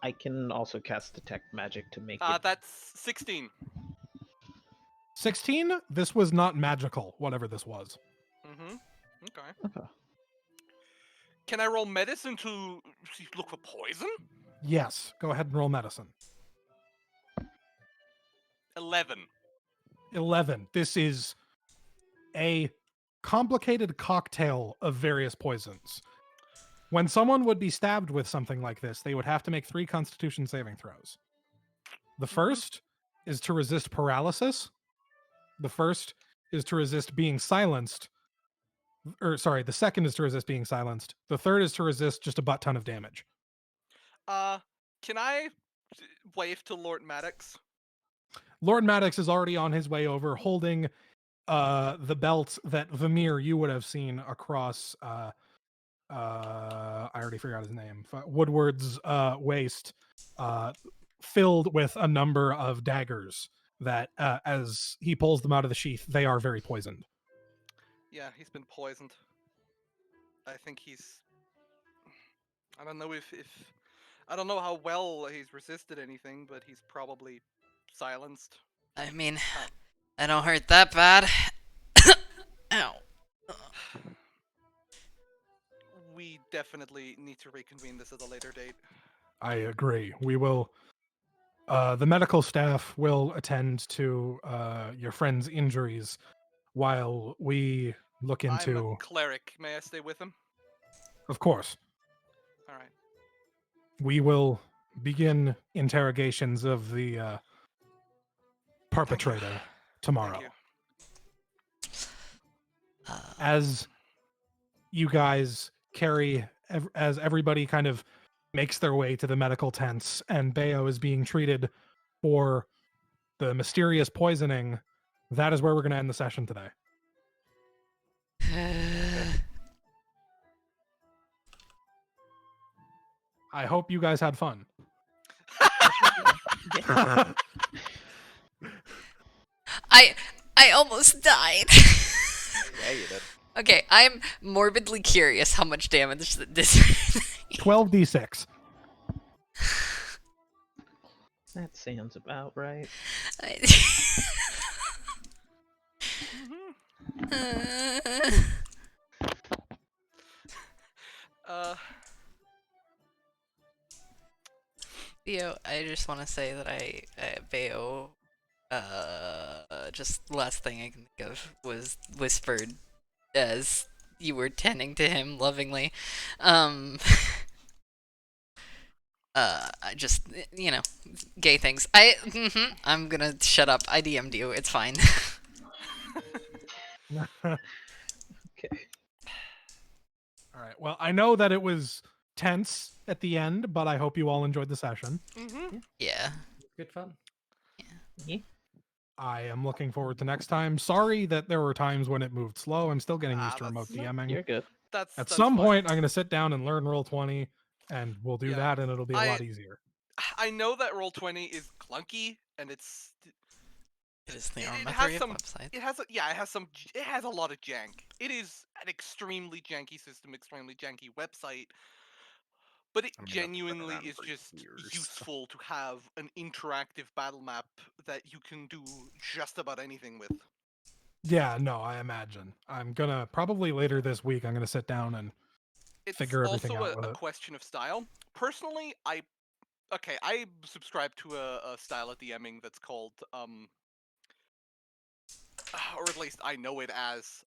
I can also cast Detect Magic to make it... that's 16. 16? This was not magical, whatever this was. Mm-hmm. Okay. Okay. Can I roll medicine to look for poison? Yes, go ahead and roll medicine. 11. 11. This is a complicated cocktail of various poisons. When someone would be stabbed with something like this, they would have to make 3 Constitution saving throws. The first is to resist paralysis. The first is to resist being silenced. The second is to resist being silenced. The third is to resist just a butt ton of damage. Can I wave to Lord Maddox? Lord Maddox is already on his way over, holding the belt that Vamir you would have seen across I already forgot his name. Woodward's waist, filled with a number of daggers that as he pulls them out of the sheath, they are very poisoned. Yeah, he's been poisoned. I think he's... I don't know if... I don't know how well he's resisted anything, but he's probably silenced. I mean, I don't hurt that bad. Ow. We definitely need to reconvene this at a later date. I agree. We will... the medical staff will attend to your friend's injuries while we look into... I'm a cleric. May I stay with him? Of course. All right. We will begin interrogations of the perpetrator tomorrow. Thank you. As you guys carry as everybody kind of makes their way to the medical tents, and Bayo is being treated for the mysterious poisoning. That is where we're going to end the session today. I hope you guys had fun. I almost died. Yeah, you did. Okay, I'm morbidly curious how much damage this. 12d6. That sounds about right. Theo, I just want to say that Bayo, just last thing I can think of was whispered as you were tending to him lovingly. Just, gay things. I'm gonna shut up. I DM'd you. It's fine. Okay. All right. Well, I know that it was tense at the end, but I hope you all enjoyed the session. Yeah. Good fun. Yeah. I am looking forward to next time. Sorry that there were times when it moved slow. I'm still getting used to remote that's- DMing. You're good. At That's some fine. point, I'm going to sit down and learn Roll20, and we'll do Yeah. that, and it'll be a lot easier. I know that Roll20 is clunky, and It is the it Arma has 3 some website. it has a lot of jank. It is an extremely janky system, extremely janky website, but it I mean, that's been genuinely around is for just years. useful to have an interactive battle map that you can do just about anything with. Yeah, no, I imagine. I'm going to probably later this week, I'm going to sit down and It's figure everything also out with a it. question of style. Personally, I subscribe to a style of DMing that's called or at least I know it as